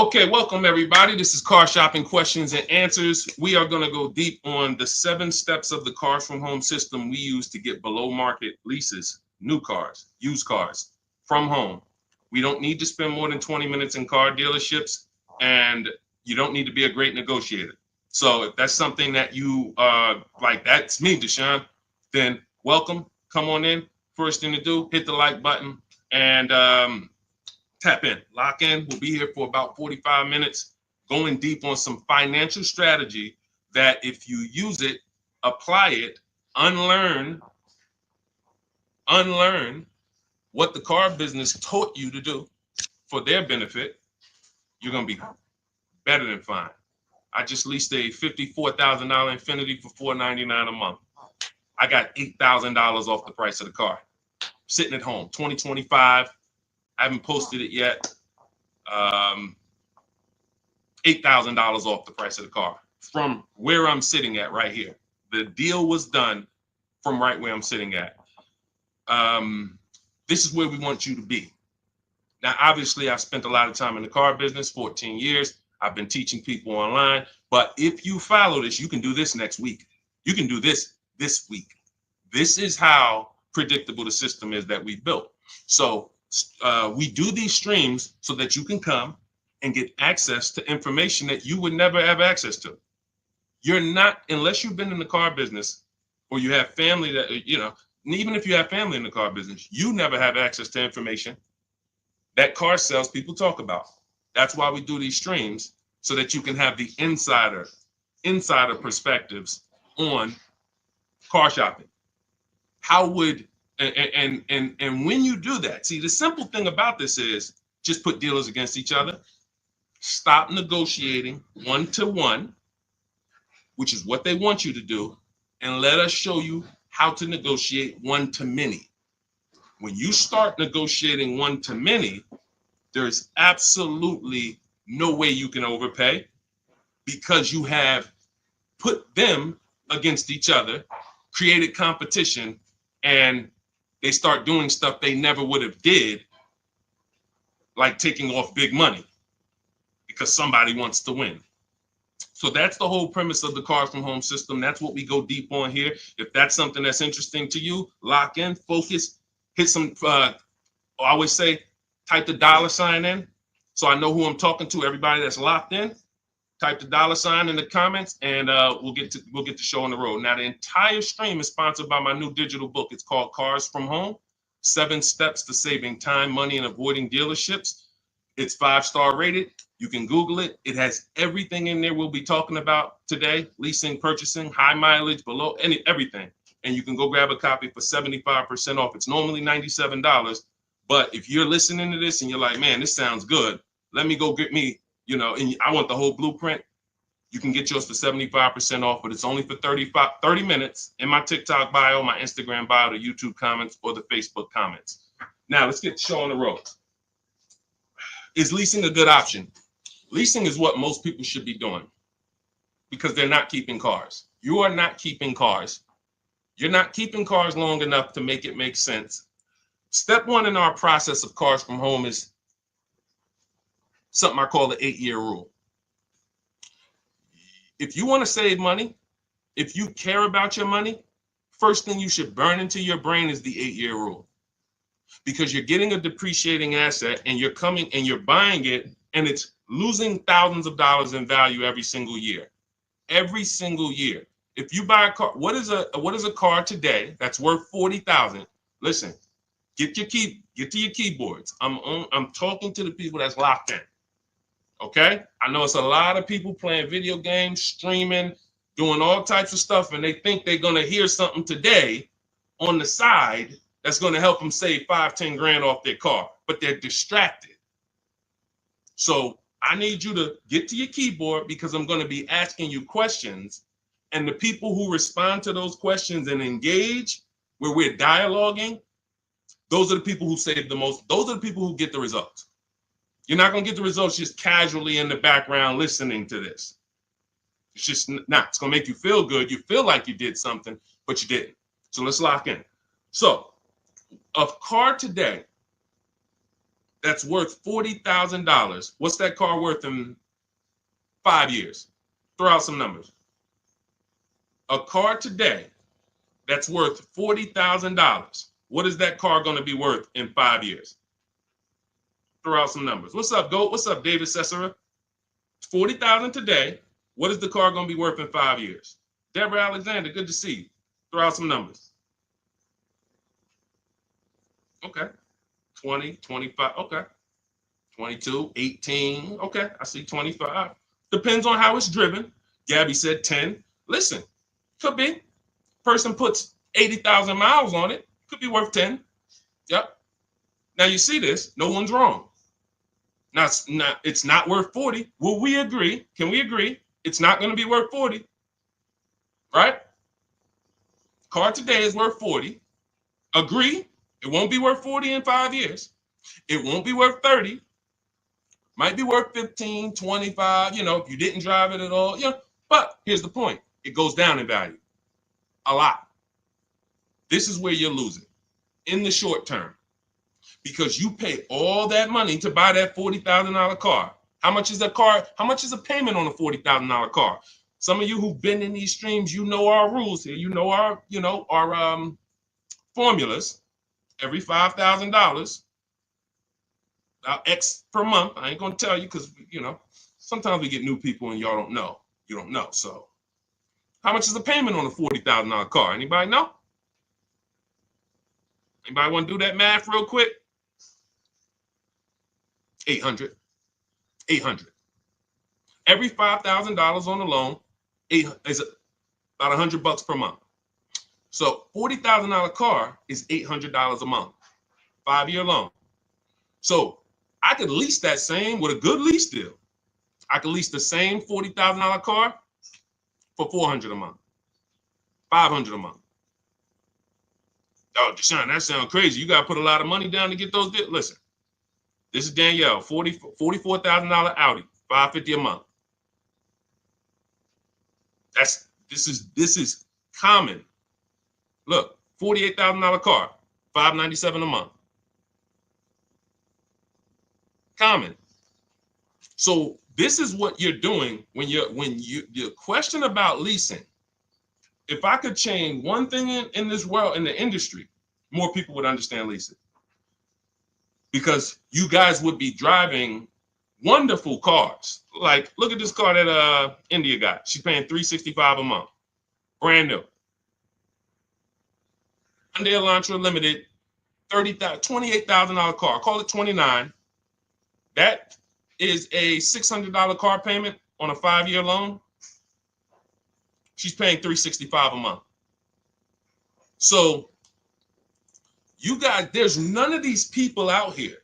Okay, welcome everybody. This is Car Shopping Questions and Answers. We are going to go deep on the 7 steps of the Cars from Home system we use to get below market leases, new cars, used cars from home. We don't need to spend more than 20 minutes in car dealerships, and you don't need to be a great negotiator. So if that's something that you like, that's me, Deshaun, then welcome. Come on in. First thing to do, hit the like button and tap in, lock in. We'll be here for about 45 minutes, going deep on some financial strategy that if you use it, apply it, unlearn what the car business taught you to do for their benefit, you're going to be better than fine. I just leased a $54,000 Infiniti for $499 a month. I got $8,000 off the price of the car. Sitting at home, 2025. I haven't posted it yet. $8,000 off the price of the car from where I'm sitting at right here. The deal was done from right where I'm sitting at. This is where we want you to be. Now, obviously, I've spent a lot of time in the car business, 14 years. I've been teaching people online. But if you follow this, you can do this next week. You can do this week. This is how predictable the system is that we built. So we do these streams so that you can come and get access to information that you would never have access to. You're not, unless you've been in the car business or you have family that, even if you have family in the car business, you never have access to information that car sales people talk about. That's why we do these streams, so that you can have the insider perspectives on car shopping. How would and when you do that, see, the simple thing about this is just put dealers against each other. Stop negotiating one-to-one, which is what they want you to do, and let us show you how to negotiate one-to-many. When you start negotiating one-to-many, there's absolutely no way you can overpay, because you have put them against each other, created competition, and they start doing stuff they never would have did, like taking off big money because somebody wants to win. So that's the whole premise of the Cars from Home system. That's what we go deep on here. If that's something that's interesting to you, lock in, focus, hit some, I always say, type the $ in so I know who I'm talking to. Everybody that's locked in, type the $ in the comments, and we'll get the show on the road. Now, the entire stream is sponsored by my new digital book. It's called Cars from Home: 7 Steps to Saving Time, Money, and Avoiding Dealerships. It's 5-star rated. You can Google it. It has everything in there we'll be talking about today: leasing, purchasing, high mileage, below, everything. And you can go grab a copy for 75% off. It's normally $97. But if you're listening to this and you're like, man, this sounds good, let me go get me, and I want the whole blueprint, you can get yours for 75% off, but it's only for 30 minutes in my TikTok bio, my Instagram bio, the YouTube comments, or the Facebook comments. Now, let's get the show on the road. Is leasing a good option? Leasing is what most people should be doing, because they're not keeping cars. You are not keeping cars. You're not keeping cars long enough to make it make sense. Step 1 in our process of Cars from Home is something I call the 8-year rule. If you want to save money, if you care about your money, first thing you should burn into your brain is the 8-year rule. Because you're getting a depreciating asset and you're coming and you're buying it, and it's losing thousands of dollars in value every single year. Every single year. If you buy a car, what is a car today that's worth $40,000? Listen, get to your keyboards. I'm talking to the people that's locked in. Okay? I know it's a lot of people playing video games, streaming, doing all types of stuff, and they think they're going to hear something today on the side that's going to help them save 5-10 grand off their car, but they're distracted. So I need you to get to your keyboard, because I'm going to be asking you questions, and the people who respond to those questions and engage, where we're dialoguing, those are the people who save the most. Those are the people who get the results. You're not going to get the results just casually in the background listening to this. It's just not. It's going to make you feel good. You feel like you did something, but you didn't. So let's lock in. So a car today that's worth $40,000. What's that car worth in 5 years? Throw out some numbers. A car today that's worth $40,000. What is that car going to be worth in 5 years? Throw out some numbers. What's up, Goat? What's up, David Cesara? $40,000 today. What is the car going to be worth in 5 years? Deborah Alexander, good to see you. Throw out some numbers. Okay. 20, 25. Okay. 22, 18. Okay. I see 25. Depends on how it's driven. Gabby said 10. Listen, could be. Person puts 80,000 miles on it. Could be worth 10. Yep. Now you see this. No one's wrong. Now it's not worth 40. Will we agree? Can we agree? It's not going to be worth 40. Right? Car today is worth 40. Agree? It won't be worth 40 in 5 years. It won't be worth 30. Might be worth 15, 25, if you didn't drive it at all. But here's the point. It goes down in value. A lot. This is where you're losing in the short term. Because you pay all that money to buy that $40,000 car. How much is a car? How much is a payment on a $40,000 car? Some of you who've been in these streams, you know our rules here. You know our formulas. Every $5,000, X per month. I ain't gonna tell you because sometimes we get new people and y'all don't know. You don't know. So, how much is the payment on a $40,000 car? Anybody know? Anybody want to do that math real quick? 800. 800. Every $5,000 on the loan is about $100 per month. So $40,000 car is $800 a month, 5-year loan. So I could lease that same with a good lease deal. I could lease the same $40,000 car for $400 a month, $500 a month. Oh, Deshaun, that sounds crazy. You got to put a lot of money down to get those deals. Listen, this is Danielle, $44,000 Audi, $550 a month. This is common. Look, $48,000 car, $597 a month. Common. So this is what you're doing when your question about leasing. If I could change one thing in this world, in the industry, more people would understand leasing. Because you guys would be driving wonderful cars. Like, look at this car that India got. She's paying $365 a month. Brand new. Hyundai Elantra Limited, $28,000 car. Call it 29. That is a $600 car payment on a 5-year loan. She's paying $365 a month. So you guys, there's none of these people out here,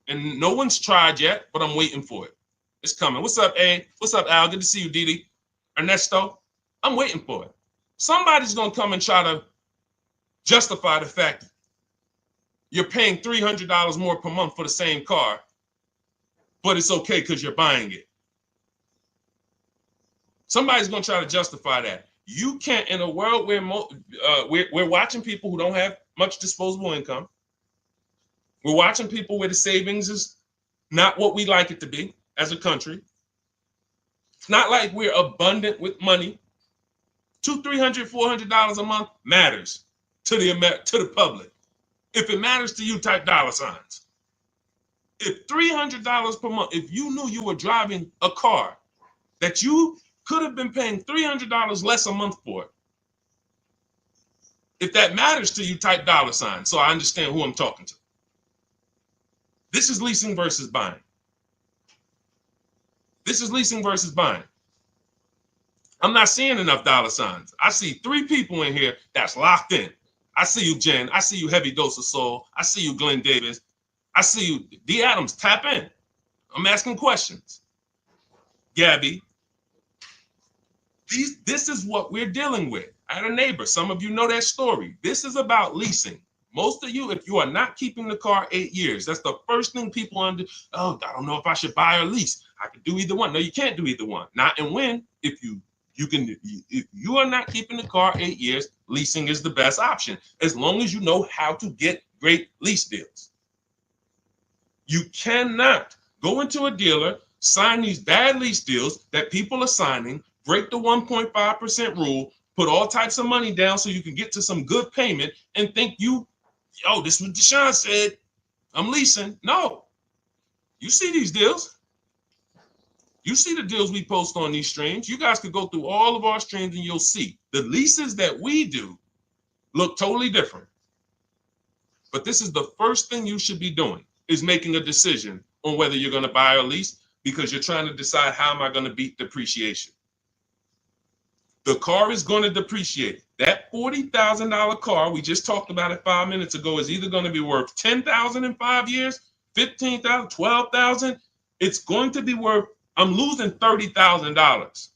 and no one's tried yet, but I'm waiting for it. It's coming. What's up, A? What's up, Al? Good to see you, Didi. Ernesto, I'm waiting for it. Somebody's going to come and try to justify the fact you're paying $300 more per month for the same car, but it's okay because you're buying it. Somebody's going to try to justify that. You can't, in a world where we're watching people who don't have much disposable income. We're watching people where the savings is not what we like it to be as a country. It's not like we're abundant with money. $200, $300, $400 a month matters to the public. If it matters to you, type dollar signs. If $300 per month, if you knew you were driving a car that you could have been paying $300 less a month for it, if that matters to you, type dollar sign so I understand who I'm talking to. This is leasing versus buying. This is leasing versus buying. I'm not seeing enough dollar signs. I see 3 people in here that's locked in. I see you, Jen. I see you, Heavy Dose of Soul. I see you, Glenn Davis. I see you, D. Adams. Tap in. I'm asking questions. Gabby. This is what we're dealing with. I had a neighbor. Some of you know that story. This is about leasing. Most of you, if you are not keeping the car 8 years, that's the first thing people under. Oh, I don't know if I should buy or lease. I could do either one. No, you can't do either one. Not and when. If you are not keeping the car 8 years, leasing is the best option, as long as you know how to get great lease deals. You cannot go into a dealer, sign these bad lease deals that people are signing, break the 1.5% rule, put all types of money down so you can get to some good payment and think this is what Deshaun said, I'm leasing. No, you see these deals. You see the deals we post on these streams. You guys could go through all of our streams and you'll see the leases that we do look totally different. But this is the first thing you should be doing, is making a decision on whether you're going to buy or lease, because you're trying to decide, how am I going to beat depreciation? The car is going to depreciate. That $40,000 car we just talked about it 5 minutes ago is either going to be worth $10,000 in 5 years, $15,000, $12,000. It's going to be worth, I'm losing $30,000.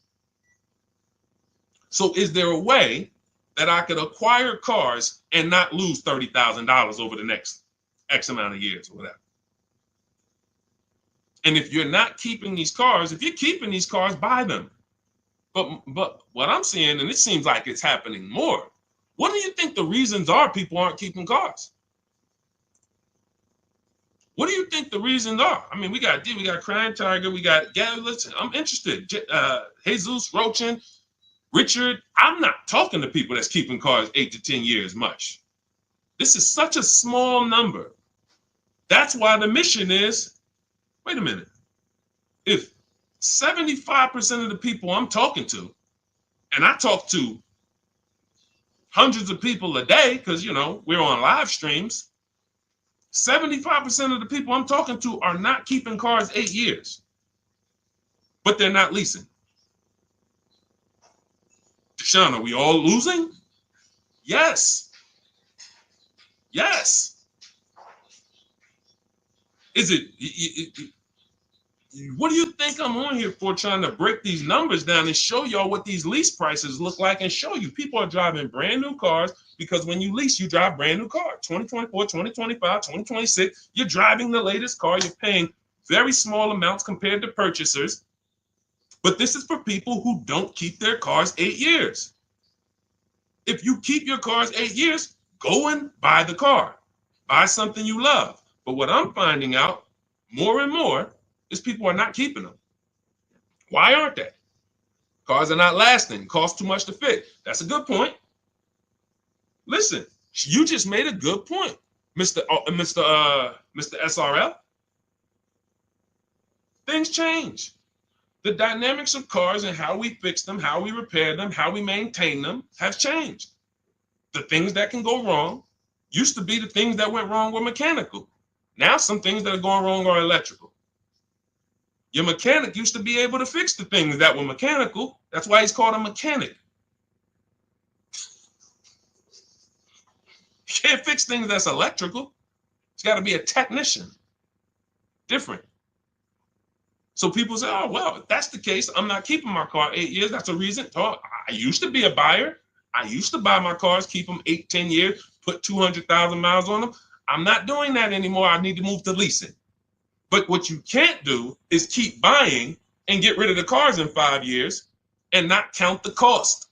So is there a way that I could acquire cars and not lose $30,000 over the next X amount of years or whatever? And if you're not keeping these cars, if you're keeping these cars, buy them. But what I'm seeing, and it seems like it's happening more, what do you think the reasons are people aren't keeping cars? What do you think the reasons are? I mean, we got Crying Tiger, we got, listen, I'm interested. Jesus, Rochin, Richard, I'm not talking to people that's keeping cars 8 to 10 years much. This is such a small number. That's why the mission is, wait a minute, if 75% of the people I'm talking to, and I talk to hundreds of people a day because, we're on live streams, 75% of the people I'm talking to are not keeping cars 8 years, but they're not leasing. Deshaun, are we all losing? Yes. Yes. Is it, what do you think I'm on here for, trying to break these numbers down and show y'all what these lease prices look like, and show you people are driving brand new cars, because when you lease, you drive brand new cars. 2024, 2025, 2026, you're driving the latest car. You're paying very small amounts compared to purchasers. But this is for people who don't keep their cars 8 years. If you keep your cars 8 years, go and buy the car. Buy something you love. But what I'm finding out more and more is people are not keeping them. Why aren't they? Cars are not lasting. Cost too much to fix. That's a good point. Listen, you just made a good point, Mr. SRL. Things change. The dynamics of cars and how we fix them, how we repair them, how we maintain them have changed. The things that can go wrong used to be the things that went wrong were mechanical. Now some things that are going wrong are electrical. Your mechanic used to be able to fix the things that were mechanical. That's why he's called a mechanic. You can't fix things that's electrical. It's got to be a technician. Different. So people say, oh, well, if that's the case, I'm not keeping my car 8 years. That's a reason. Oh, I used to be a buyer. I used to buy my cars, keep them 8, 10 years, put 200,000 miles on them. I'm not doing that anymore. I need to move to leasing. But what you can't do is keep buying and get rid of the cars in 5 years and not count the cost.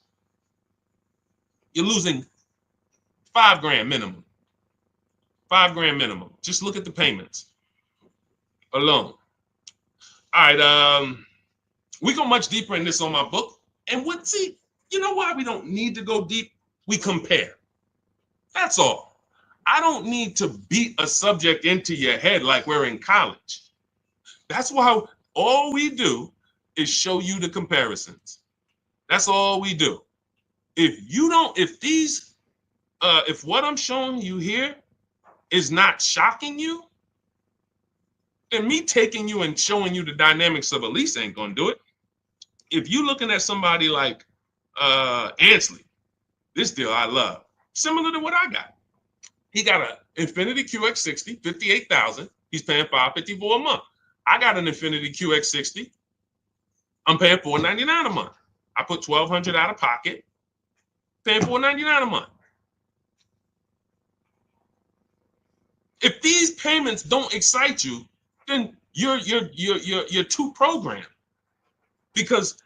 You're losing $5,000 minimum. $5,000 minimum. Just look at the payments alone. All right, we go much deeper in this on my book. And you know why we don't need to go deep? We compare. That's all. I don't need to beat a subject into your head like we're in college. That's why all we do is show you the comparisons. That's all we do. If what I'm showing you here is not shocking you, then me taking you and showing you the dynamics of a lease ain't gonna do it. If you're looking at somebody like Ansley, this deal I love, similar to what I got. He got an Infiniti QX60, $58,000. He's paying $554 a month. I got an Infiniti QX60. I'm paying $499 a month. I put $1,200 out of pocket, paying $499 a month. If these payments don't excite you, then you're too programmed. Because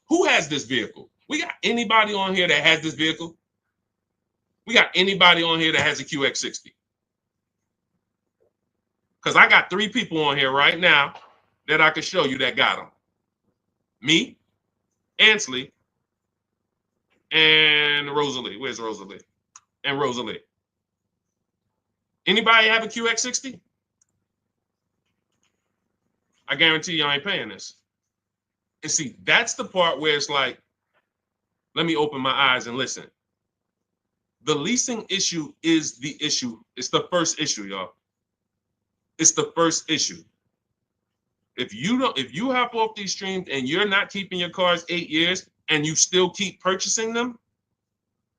who has this vehicle? We got anybody on here that has this vehicle? We got anybody on here that has a QX60? Because I got 3 people on here right now that I can show you that got them. Me, Ansley, and Rosalie. Where's Rosalie? And Rosalie. Anybody have a QX60? I guarantee you I ain't paying this. And see, that's the part where it's like, let me open my eyes and listen. The leasing issue is the issue. It's the first issue, y'all. It's the first issue. If you hop off these streams and you're not keeping your cars 8 years and you still keep purchasing them,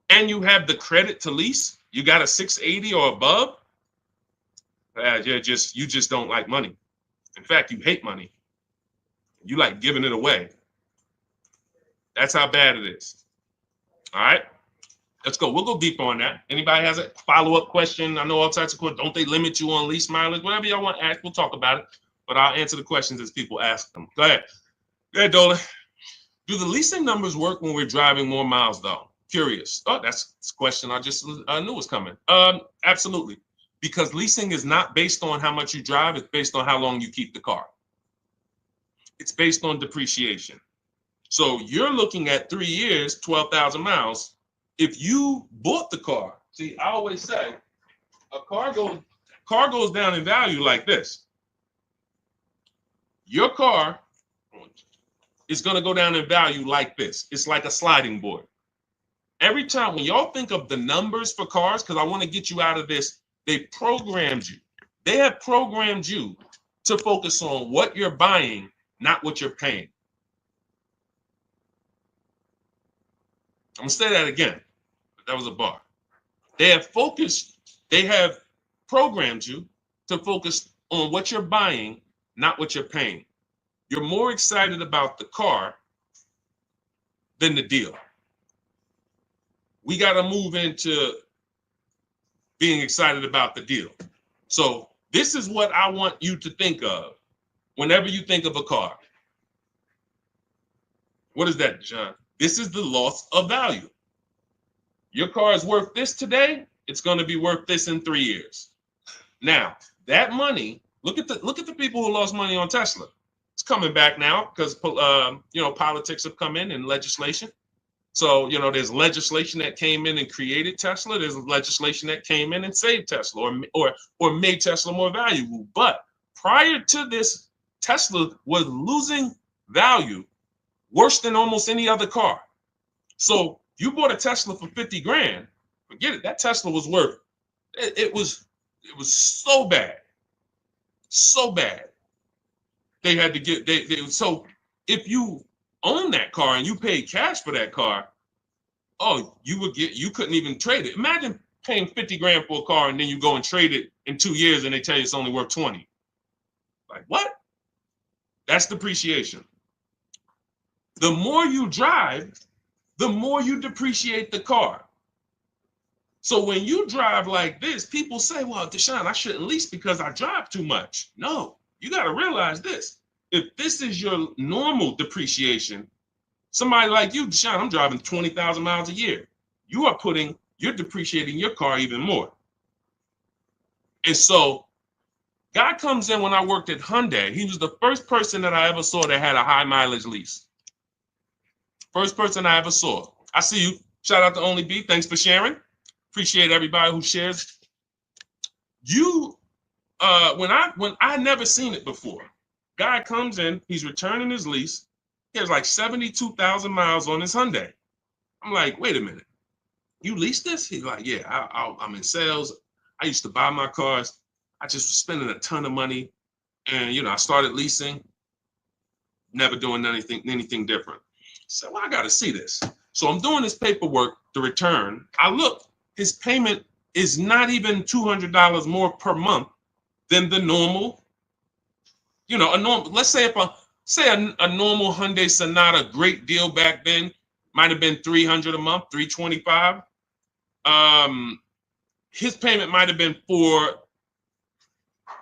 and you have the credit to lease, you got a 680 or above, you just don't like money. In fact, you hate money. You like giving it away. That's how bad it is. All right, let's go. We'll go deeper on that. Anybody has a follow-up question? I know all types of questions. Don't they limit you on lease mileage? Whatever y'all want to ask, we'll talk about it. But I'll answer the questions as people ask them. Go ahead. Go ahead, Dolan. Do the leasing numbers work when we're driving more miles, though? Curious. Oh, that's a question I just knew was coming. Absolutely. Because leasing is not based on how much you drive. It's based on how long you keep the car. It's based on depreciation. So you're looking at 3 years, 12,000 miles. If you bought the car, see, I always say a car goes down in value like this. Your car is going to go down in value like this. It's like a sliding board. Every time when y'all think of the numbers for cars, because I want to get you out of this, they programmed you. They have programmed you to focus on what you're buying, not what you're paying. I'm going to say that again. That was a bar. They have programmed you to focus on what you're buying, not what you're paying. You're more excited about the car than the deal. We got to move into being excited about the deal. So this is what I want you to think of whenever you think of a car. What is that, John? This is the loss of value. Your car is worth this today. It's going to be worth this in 3 years. Now, that money, look at the people who lost money on Tesla. It's coming back now because politics have come in and legislation. So, there's legislation that came in and created Tesla. There's legislation that came in and saved Tesla or made Tesla more valuable. But prior to this, Tesla was losing value worse than almost any other car. So you bought a Tesla for 50 grand, forget it. That Tesla was worth, it was so bad. So bad. They had to get, so if you own that car and you paid cash for that car, you couldn't even trade it. Imagine paying 50 grand for a car and then you go and trade it in 2 years and they tell you it's only worth 20. Like what? That's depreciation. The more you drive, the more you depreciate the car. So when you drive like this, people say, well, Deshaun, I shouldn't lease because I drive too much. No, you got to realize this. If this is your normal depreciation, somebody like you, Deshaun, I'm driving 20,000 miles a year. You're depreciating your car even more. And so God comes in when I worked at Hyundai. He was the first person that I ever saw that had a high mileage lease. First person I ever saw. I see you. Shout out to Only B. Thanks for sharing. Appreciate everybody who shares. When I never seen it before. Guy comes in, he's returning his lease. He has like 72,000 miles on his Hyundai. I'm like, wait a minute. You leased this? He's like, yeah, I'm in sales. I used to buy my cars. I just was spending a ton of money. And, I started leasing, never doing anything different. So I got to see this. So I'm doing this paperwork to return. I look, his payment is not even $200 more per month than the normal, let's say a normal Hyundai Sonata, great deal back then, might have been $300 a month, $325. His payment might have been $475,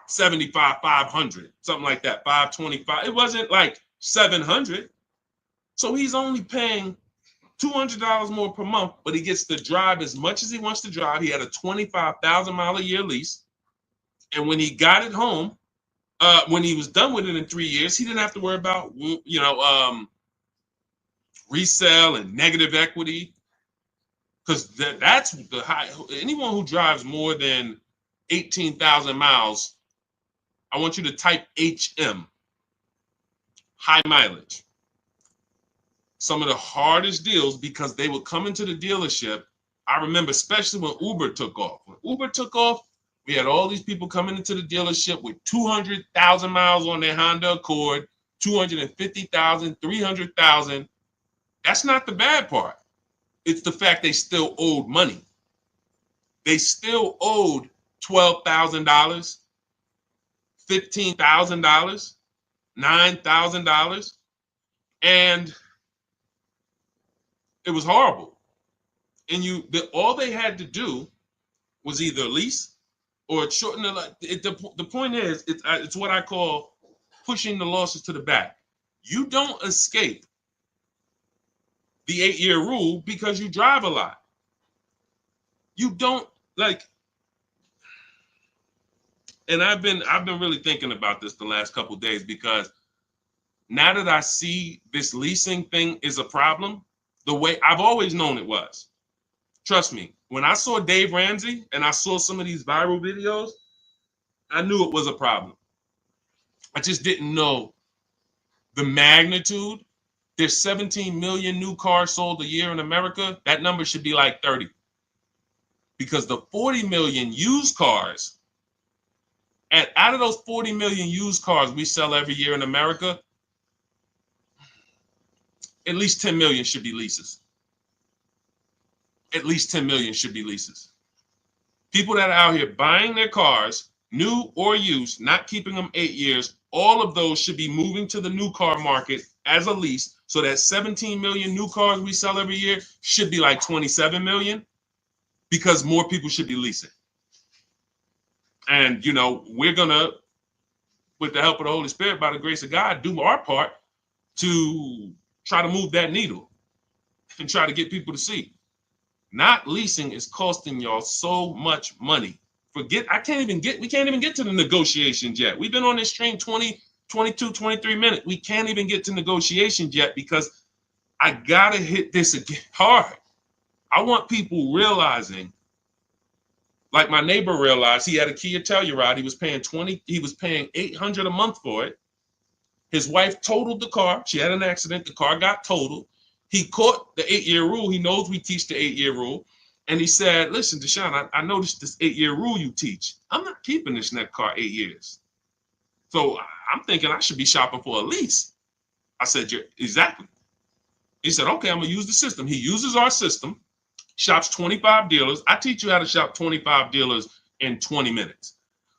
$500, something like that, $525. It wasn't like $700. So he's only paying $200 more per month, but he gets to drive as much as he wants to drive. He had a 25,000 mile a year lease. And when he got it home, when he was done with it in 3 years, he didn't have to worry about, resale and negative equity, because that's the high. Anyone who drives more than 18,000 miles, I want you to type HM, high mileage. Some of the hardest deals, because they would come into the dealership. I remember, especially when Uber took off. When Uber took off, we had all these people coming into the dealership with 200,000 miles on their Honda Accord, 250,000, 300,000. That's not the bad part. It's the fact they still owed money. They still owed $12,000, $15,000, $9,000, and it was horrible. And all they had to do was either lease or shorten the point is, it's what I call pushing the losses to the back. You don't escape the 8-year rule because you drive a lot. You don't and I've been really thinking about this the last couple of days, because now that I see this leasing thing is a problem, the way I've always known it was. Trust me, when I saw Dave Ramsey and I saw some of these viral videos, I knew it was a problem. I just didn't know the magnitude. There's 17 million new cars sold a year in America. That number should be like 30. Because the 40 million used cars, and out of those 40 million used cars we sell every year in America, at least 10 million should be leases. At least 10 million should be leases. People that are out here buying their cars, new or used, not keeping them 8 years, all of those should be moving to the new car market as a lease. So that 17 million new cars we sell every year should be like 27 million, because more people should be leasing. And, we're going to, with the help of the Holy Spirit, by the grace of God, do our part to try to move that needle and try to get people to see. Not leasing is costing y'all so much money. We can't even get to the negotiations yet. We've been on this train 20, 22, 23 minutes. We can't even get to negotiations yet, because I got to hit this again hard. I want people realizing, like my neighbor realized, he had a Kia Telluride. He was paying $800 a month for it. His wife totaled the car. She had an accident. The car got totaled. He caught the 8-year rule. He knows we teach the 8-year rule. And he said, listen, Deshaun, I noticed this 8-year rule you teach. I'm not keeping this next car 8 years. So I'm thinking I should be shopping for a lease. I said, exactly. He said, okay, I'm going to use the system. He uses our system, shops 25 dealers. I teach you how to shop 25 dealers in 20 minutes.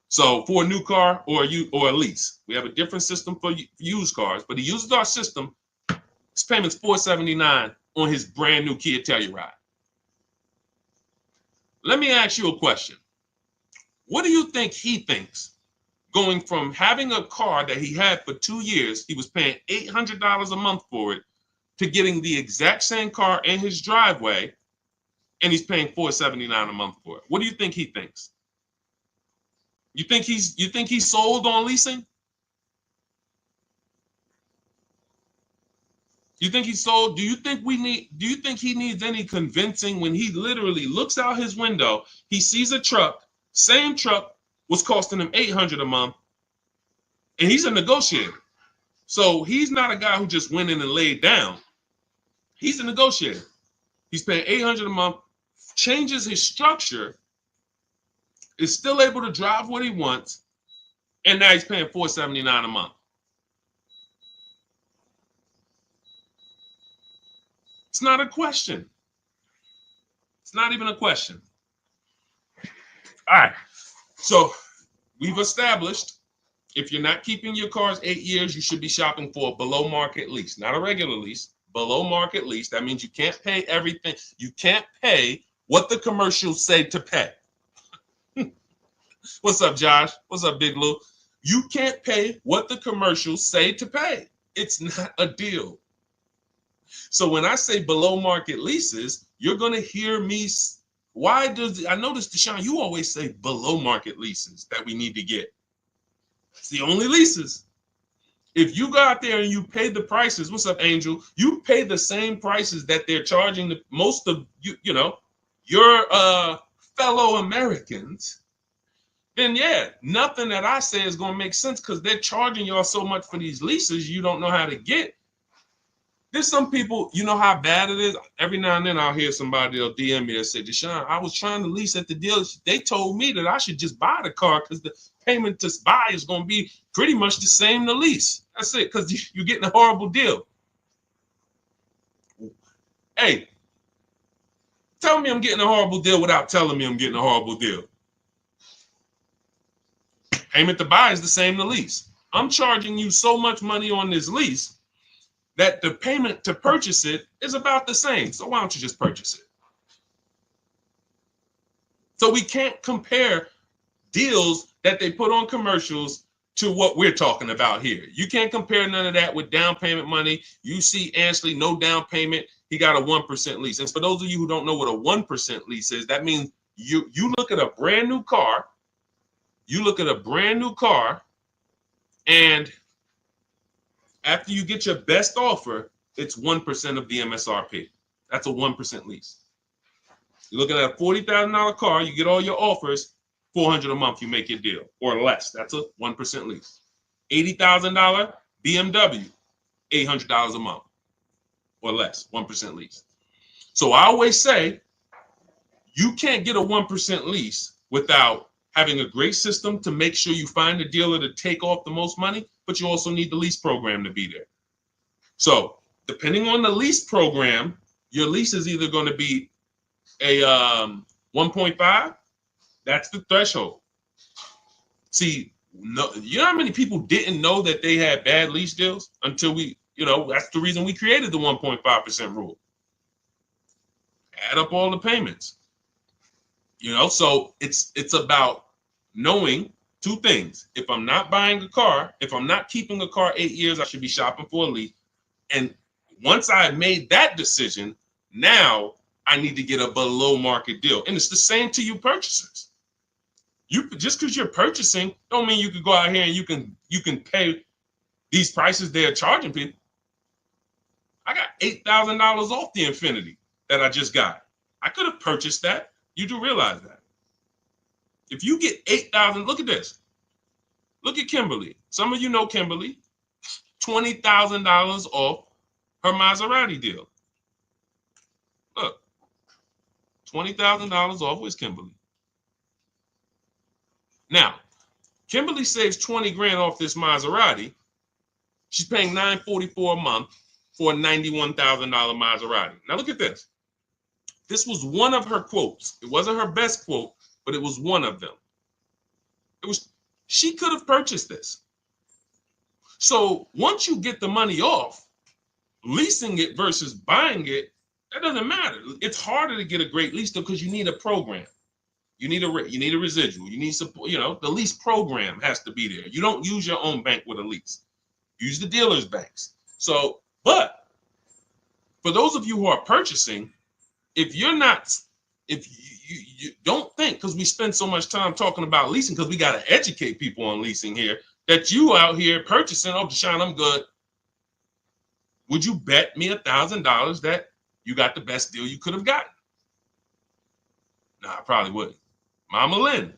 So for a new car or a lease, we have a different system for used cars, but he uses our system. His payment's $479 on his brand new Kia Telluride. Let me ask you a question. What do you think he thinks, going from having a car that he had for 2 years, he was paying $800 a month for it, to getting the exact same car in his driveway, and he's paying $479 a month for it? What do you think he thinks? You think he's sold on leasing? You think he's sold? Do you think he needs any convincing when he literally looks out his window, he sees a truck, same truck was costing him $800 a month, and he's a negotiator. So he's not a guy who just went in and laid down. He's a negotiator. He's paying $800 a month, changes his structure, is still able to drive what he wants, and now he's paying $479 a month. It's not a question. It's not even a question. All right. So we've established, if you're not keeping your cars 8 years, you should be shopping for a below market lease, not a regular lease, below market lease. That means you can't pay everything. You can't pay what the commercials say to pay. What's up, Josh? What's up, Big Lou? You can't pay what the commercials say to pay. It's not a deal. So when I say below market leases, you're going to hear me why does, I noticed, Deshaun, you always say below market leases that we need to get. It's the only leases. If you go out there and you pay the prices, what's up, Angel? You pay the same prices that they're charging the most of your fellow Americans, then yeah, nothing that I say is gonna make sense because they're charging y'all so much for these leases you don't know how to get. There's some people, you know how bad it is. Every now and then I'll hear somebody, they'll DM me and say, Deshaun, I was trying to lease at the dealership. They told me that I should just buy the car because the payment to buy is going to be pretty much the same to lease. That's it, because you're getting a horrible deal. Hey, tell me I'm getting a horrible deal without telling me I'm getting a horrible deal. Payment to buy is the same to lease. I'm charging you so much money on this lease that the payment to purchase it is about the same. So why don't you just purchase it? So we can't compare deals that they put on commercials to what we're talking about here. You can't compare none of that with down payment money. You see Ansley, no down payment. He got a 1% lease. And for those of you who don't know what a 1% lease is, that means you look at a brand new car, and after you get your best offer, it's 1% of the MSRP. That's a 1% lease. You're looking at a $40,000 car, you get all your offers, $400 a month, you make your deal, or less. That's a 1% lease. $80,000 BMW, $800 a month, or less, 1% lease. So I always say, you can't get a 1% lease without having a great system to make sure you find a dealer to take off the most money, but you also need the lease program to be there. So depending on the lease program, your lease is either going to be a 1.5, that's the threshold. See, no, you know how many people didn't know that they had bad lease deals until that's the reason we created the 1.5% rule. Add up all the payments. So it's about knowing two things. If I'm not buying a car, if I'm not keeping a car 8 years, I should be shopping for a lease. And once I made that decision, now I need to get a below market deal. And it's the same to you purchasers. You just because you're purchasing don't mean you can go out here and you can pay these prices they're charging people. I got $8,000 off the Infiniti that I just got. I could have purchased that. You do realize that. If you get $8,000, look at this. Look at Kimberly. Some of you know Kimberly. $20,000 off her Maserati deal. Look, $20,000 off with Kimberly. Now, Kimberly saves 20 grand off this Maserati. She's paying $944 a month for a $91,000 Maserati. Now look at this. This was one of her quotes. It wasn't her best quote, but it was one of them. She could have purchased this. So once you get the money off, leasing it versus buying it, that doesn't matter. It's harder to get a great lease though because you need a program. You need a residual. You need support. The lease program has to be there. You don't use your own bank with a lease. Use the dealer's banks. So, but for those of you who are purchasing, if you don't think, because we spend so much time talking about leasing, because we got to educate people on leasing here, that you out here purchasing, oh, Deshaun, I'm good. Would you bet me $1,000 that you got the best deal you could have gotten? No, I probably wouldn't. Mama Lynn,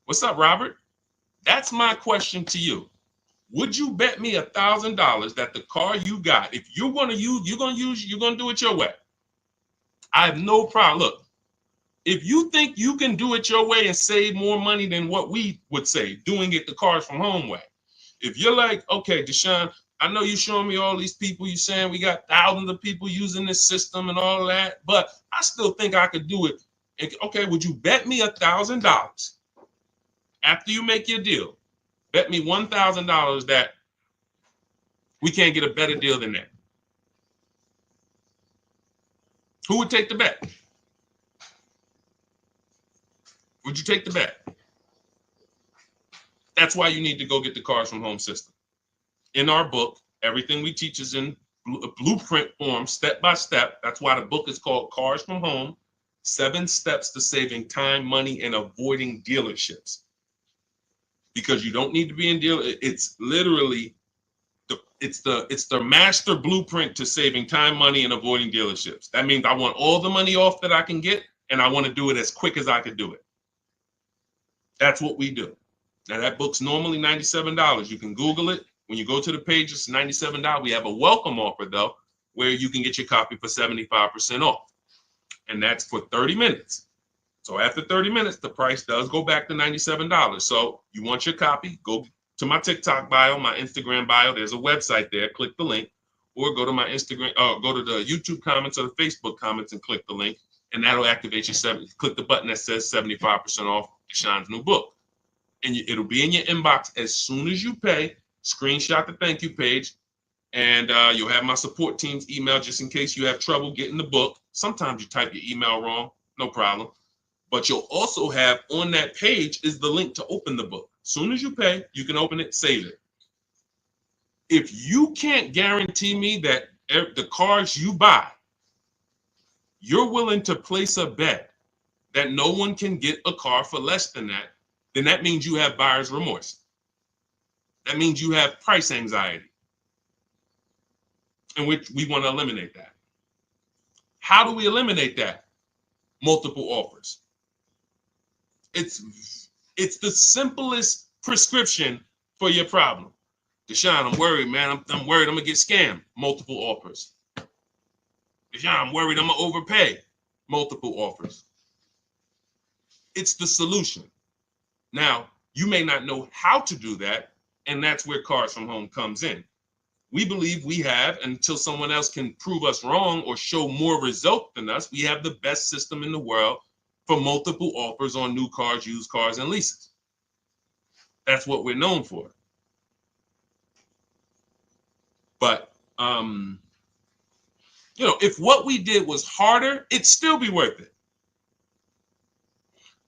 what's up, Robert? That's my question to you. Would you bet me $1,000 that the car you got, if you're going to do it your way? I have no problem. Look, if you think you can do it your way and save more money than what we would say, doing it the Cars from Home way. If you're like, okay, Deshaun, I know you're showing me all these people, you're saying we got thousands of people using this system and all that, but I still think I could do it. Okay, would you bet me $1,000 after you make your deal? Bet me $1,000 that we can't get a better deal than that. Who would take the bet? Would you take the bet? That's why you need to go get the Cars from Home system. In our book, everything we teach is in blueprint form, step by step. That's why the book is called Cars from Home. 7 steps to saving time, money, and avoiding dealerships. Because you don't need to be in deal. It's literally it's the master blueprint to saving time, money, and avoiding dealerships. That means I want all the money off that I can get, and I want to do it as quick as I can do it. That's what we do. Now that book's normally $97. You can Google it. When you go to the page, it's $97. We have a welcome offer though, where you can get your copy for 75% off. And that's for 30 minutes. So after 30 minutes, the price does go back to $97. So you want your copy, go to my TikTok bio, my Instagram bio. There's a website there. Click the link, or go to my Instagram, go to the YouTube comments or the Facebook comments and click the link, and that'll activate your click the button that says 75% off Deshaun's new book. And it'll be in your inbox as soon as you pay. Screenshot the thank you page, and you'll have my support team's email just in case you have trouble getting the book. Sometimes you type your email wrong, no problem. But you'll also have on that page is the link to open the book. As soon as you pay, you can open it, save it. If you can't guarantee me that the cars you buy, you're willing to place a bet that no one can get a car for less than that, then that means you have buyer's remorse. That means you have price anxiety. And we want to eliminate that. How do we eliminate that? Multiple offers. It's the simplest prescription for your problem. Deshaun, I'm worried, man. I'm worried I'm going to get scammed. Multiple offers. Deshaun, I'm worried I'm going to overpay. Multiple offers. It's the solution. Now, you may not know how to do that, and that's where Cars from Home comes in. We believe we have, until someone else can prove us wrong or show more result than us, we have the best system in the world for multiple offers on new cars, used cars, and leases. That's what we're known for. But, if what we did was harder, it'd still be worth it.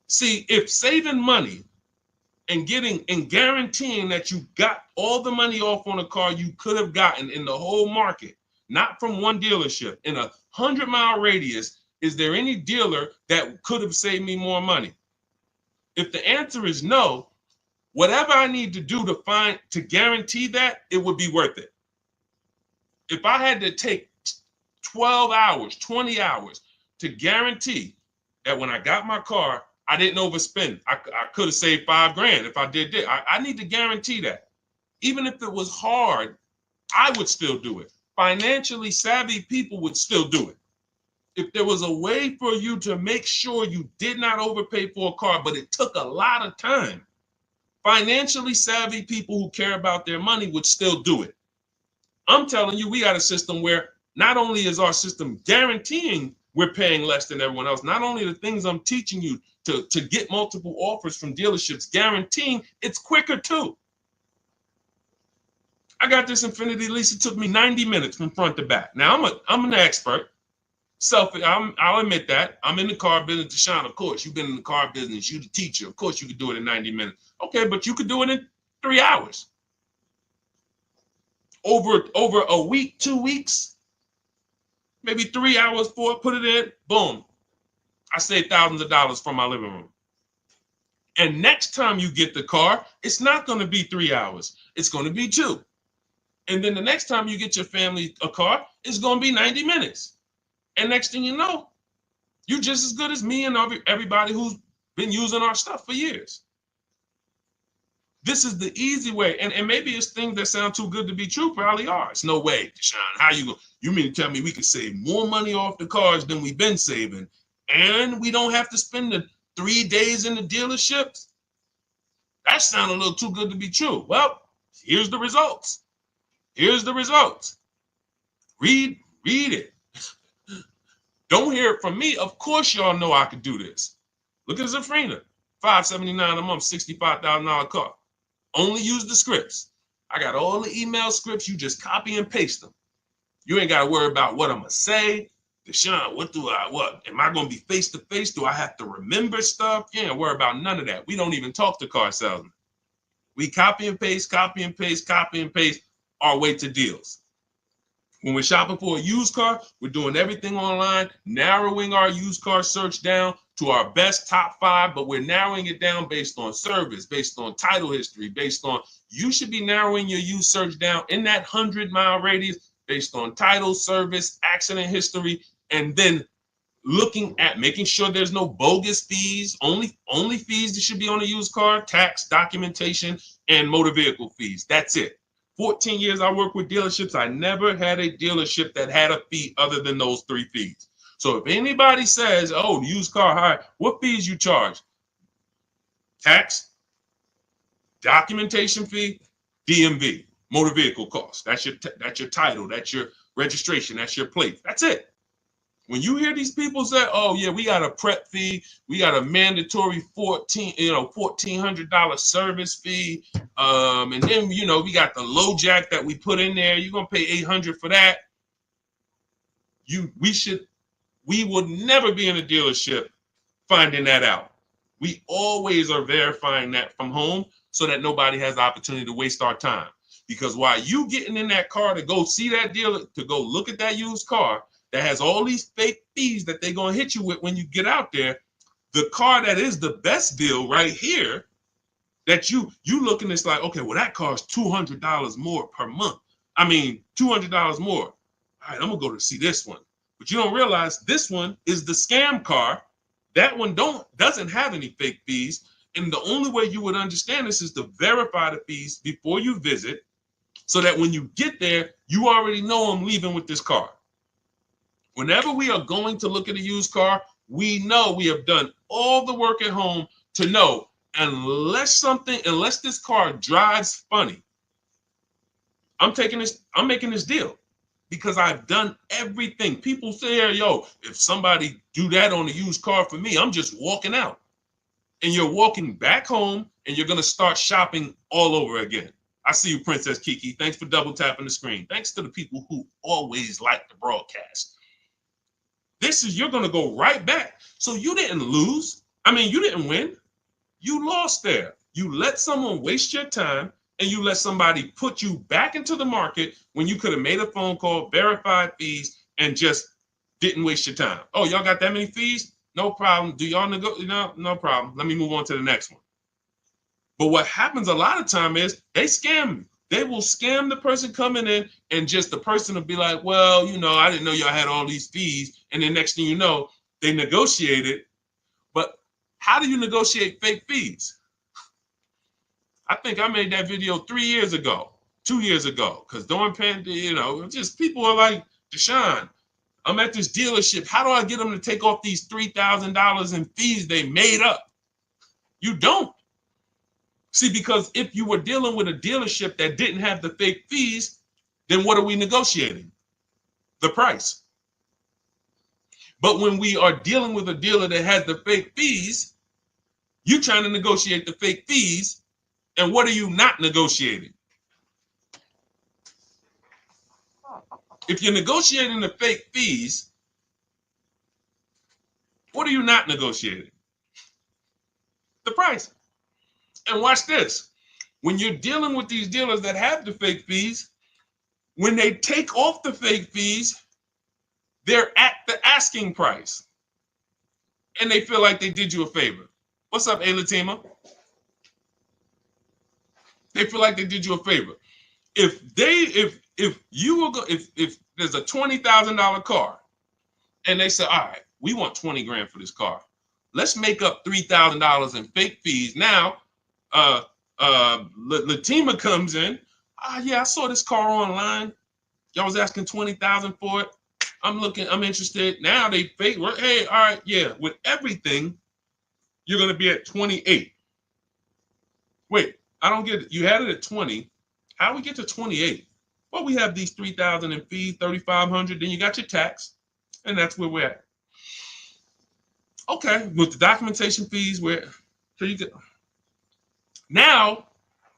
See, if saving money and guaranteeing that you got all the money off on a car you could have gotten in the whole market, not from one dealership, in a 100-mile radius, is there any dealer that could have saved me more money? If the answer is no, whatever I need to do to guarantee that, it would be worth it. If I had to take 12 hours, 20 hours to guarantee that when I got my car, I didn't overspend. I could have saved $5,000 if I did that. I need to guarantee that. Even if it was hard, I would still do it. Financially savvy people would still do it. If there was a way for you to make sure you did not overpay for a car, but it took a lot of time, financially savvy people who care about their money would still do it. I'm telling you, we got a system where not only is our system guaranteeing we're paying less than everyone else, not only the things I'm teaching you to get multiple offers from dealerships, guaranteeing it's quicker too. I got this Infiniti lease. It took me 90 minutes from front to back. Now I'm an expert. I'll admit that. I'm in the car business. Deshaun, of course, you've been in the car business. You're the teacher. Of course, you could do it in 90 minutes. Okay, but you could do it in 3 hours. Over a week, 2 weeks, maybe 3 hours, 4, put it in, boom. I saved thousands of dollars from my living room. And next time you get the car, it's not going to be 3 hours. It's going to be 2. And then the next time you get your family a car, it's going to be 90 minutes. And next thing you know, you're just as good as me and everybody who's been using our stuff for years. This is the easy way. And maybe it's things that sound too good to be true, probably are. It's no way, Deshaun. How you mean to tell me we could save more money off the cars than we've been saving, and we don't have to spend the 3 days in the dealerships? That sounds a little too good to be true. Well, here's the results. Here's the results. Read it. Don't hear it from me. Of course, y'all know I could do this. Look at Zafrina, $579 a month, $65,000 car. Only use the scripts. I got all the email scripts. You just copy and paste them. You ain't got to worry about what I'm going to say. Deshaun, what? Am I going to be face to face? Do I have to remember stuff? You ain't worry about none of that. We don't even talk to car salesmen. We copy and paste our way to deals. When we're shopping for a used car, we're doing everything online, narrowing our used car search down to our best top 5, but we're narrowing it down based on service, based on title history, based on, you should be narrowing your used search down in that 100-mile radius based on title, service, accident history, and then looking at making sure there's no bogus fees. Only fees that should be on a used car: tax, documentation, and motor vehicle fees. That's it. 14 years I worked with dealerships. I never had a dealership that had a fee other than those 3 fees. So if anybody says, oh, used car hire, what fees you charge? Tax, documentation fee, DMV, motor vehicle cost. That's your title, that's your registration, that's your plate. That's it. When you hear these people say, oh yeah, we got a prep fee, we got a mandatory $1,400 service fee, and then we got the low jack that we put in there, you're gonna pay $800 for that. We would never be in a dealership finding that out. We always are verifying that from home so that nobody has the opportunity to waste our time. Because while you getting in that car to go see that dealer, to go look at that used car that has all these fake fees that they're going to hit you with when you get out there, the car that is the best deal right here, that you looking, it's like, okay, well, that car is $200 more per month. I mean, $200 more. All right, I'm going to go to see this one. But you don't realize this one is the scam car. That one doesn't have any fake fees. And the only way you would understand this is to verify the fees before you visit, so that when you get there, you already know I'm leaving with this car. Whenever we are going to look at a used car, we know we have done all the work at home to know, unless this car drives funny, I'm making this deal. Because I've done everything. People say, yo, if somebody do that on a used car for me, I'm just walking out. And you're walking back home and you're going to start shopping all over again. I see you, Princess Kiki. Thanks for double tapping the screen. Thanks to the people who always like the broadcast. You're going to go right back. So you didn't lose. I mean, you didn't win. You lost there. You let someone waste your time, and you let somebody put you back into the market when you could have made a phone call, verified fees, and just didn't waste your time. Oh, y'all got that many fees? No problem. Do y'all negotiate? No problem. Let me move on to the next one. But what happens a lot of time is they scam you. They will scam the person coming in, and just the person will be like, well, I didn't know y'all had all these fees. And then next thing you know, they negotiated. But how do you negotiate fake fees? I think I made that video 3 years ago, 2 years ago, because during pandemic, just people are like, Deshaun, I'm at this dealership. How do I get them to take off these $3,000 in fees they made up? You don't. See, because if you were dealing with a dealership that didn't have the fake fees, then what are we negotiating? The price. But when we are dealing with a dealer that has the fake fees, you're trying to negotiate the fake fees. And what are you not negotiating? If you're negotiating the fake fees, what are you not negotiating? The price. And watch this. When you're dealing with these dealers that have the fake fees, when they take off the fake fees, they're at the asking price. And they feel like they did you a favor. What's up, Latima? They feel like they did you a favor. If you will go, if there's a $20,000 car, and they say, all right, we want 20 grand for this car. Let's make up $3,000 in fake fees. Now, Latima comes in. Yeah, I saw this car online. Y'all was asking 20,000 for it. I'm interested. Now they fake. Hey, all right, yeah. With everything, you're gonna be at 28. Wait, I don't get it. You had it at 20. How do we get to 28? Well, we have these 3,000 in fees, 3,500. Then you got your tax, and that's where we're at. Okay, with the documentation fees, so you get. Now,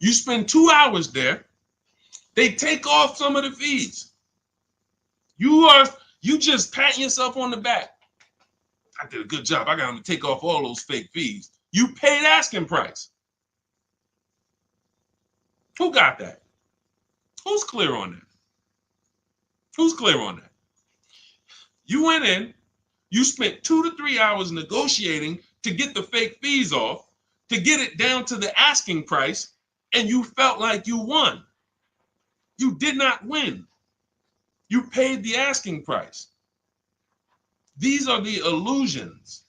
you spend 2 hours there. They take off some of the fees. You just patting yourself on the back. I did a good job. I got them to take off all those fake fees. You paid asking price. Who got that? Who's clear on that? Who's clear on that? You went in, you spent 2 to 3 hours negotiating to get the fake fees off, to get it down to the asking price, and you felt like you won. You did not win. You paid the asking price. These are the illusions.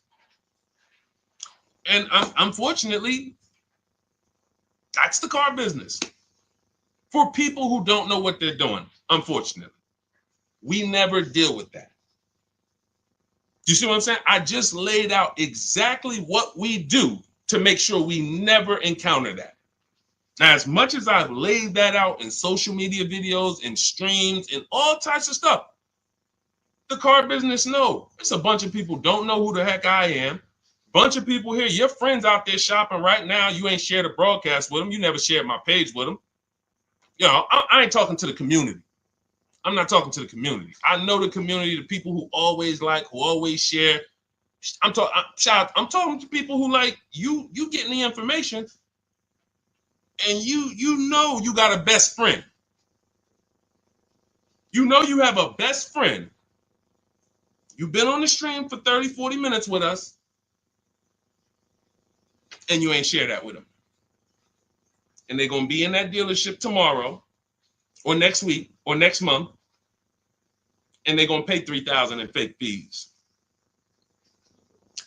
And unfortunately, that's the car business. For people who don't know what they're doing, unfortunately, we never deal with that. You see what I'm saying? I just laid out exactly what we do to make sure we never encounter that. Now, as much as I've laid that out in social media videos and streams and all types of stuff, the car business, no. It's a bunch of people don't know who the heck I am. Bunch of people here, your friends out there shopping right now, you ain't shared a broadcast with them. You never shared my page with them. You know, I ain't talking to the community. I'm not talking to the community. I know the community, the people who always like, who always share. I'm talking to people who like you getting the information, and you know you got a best friend. You know you have a best friend. You've been on the stream for 30, 40 minutes with us, and you ain't share that with them. And they're going to be in that dealership tomorrow or next week or next month, and they're going to pay $3,000 in fake fees.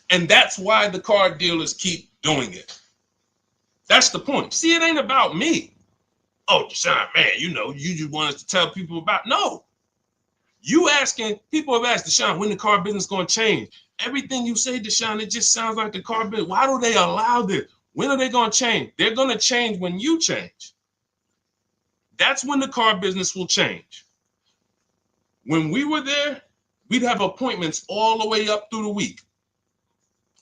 And that's why the car dealers keep doing it. That's the point. See, it ain't about me. Oh, Deshaun, man, you know, you just want us to tell people about. No. You asking, people have asked, Deshaun, when the car business going to change? Everything you say, Deshaun, it just sounds like the car business. Why do they allow this? When are they going to change? They're going to change when you change. That's when the car business will change. When we were there, we'd have appointments all the way up through the week.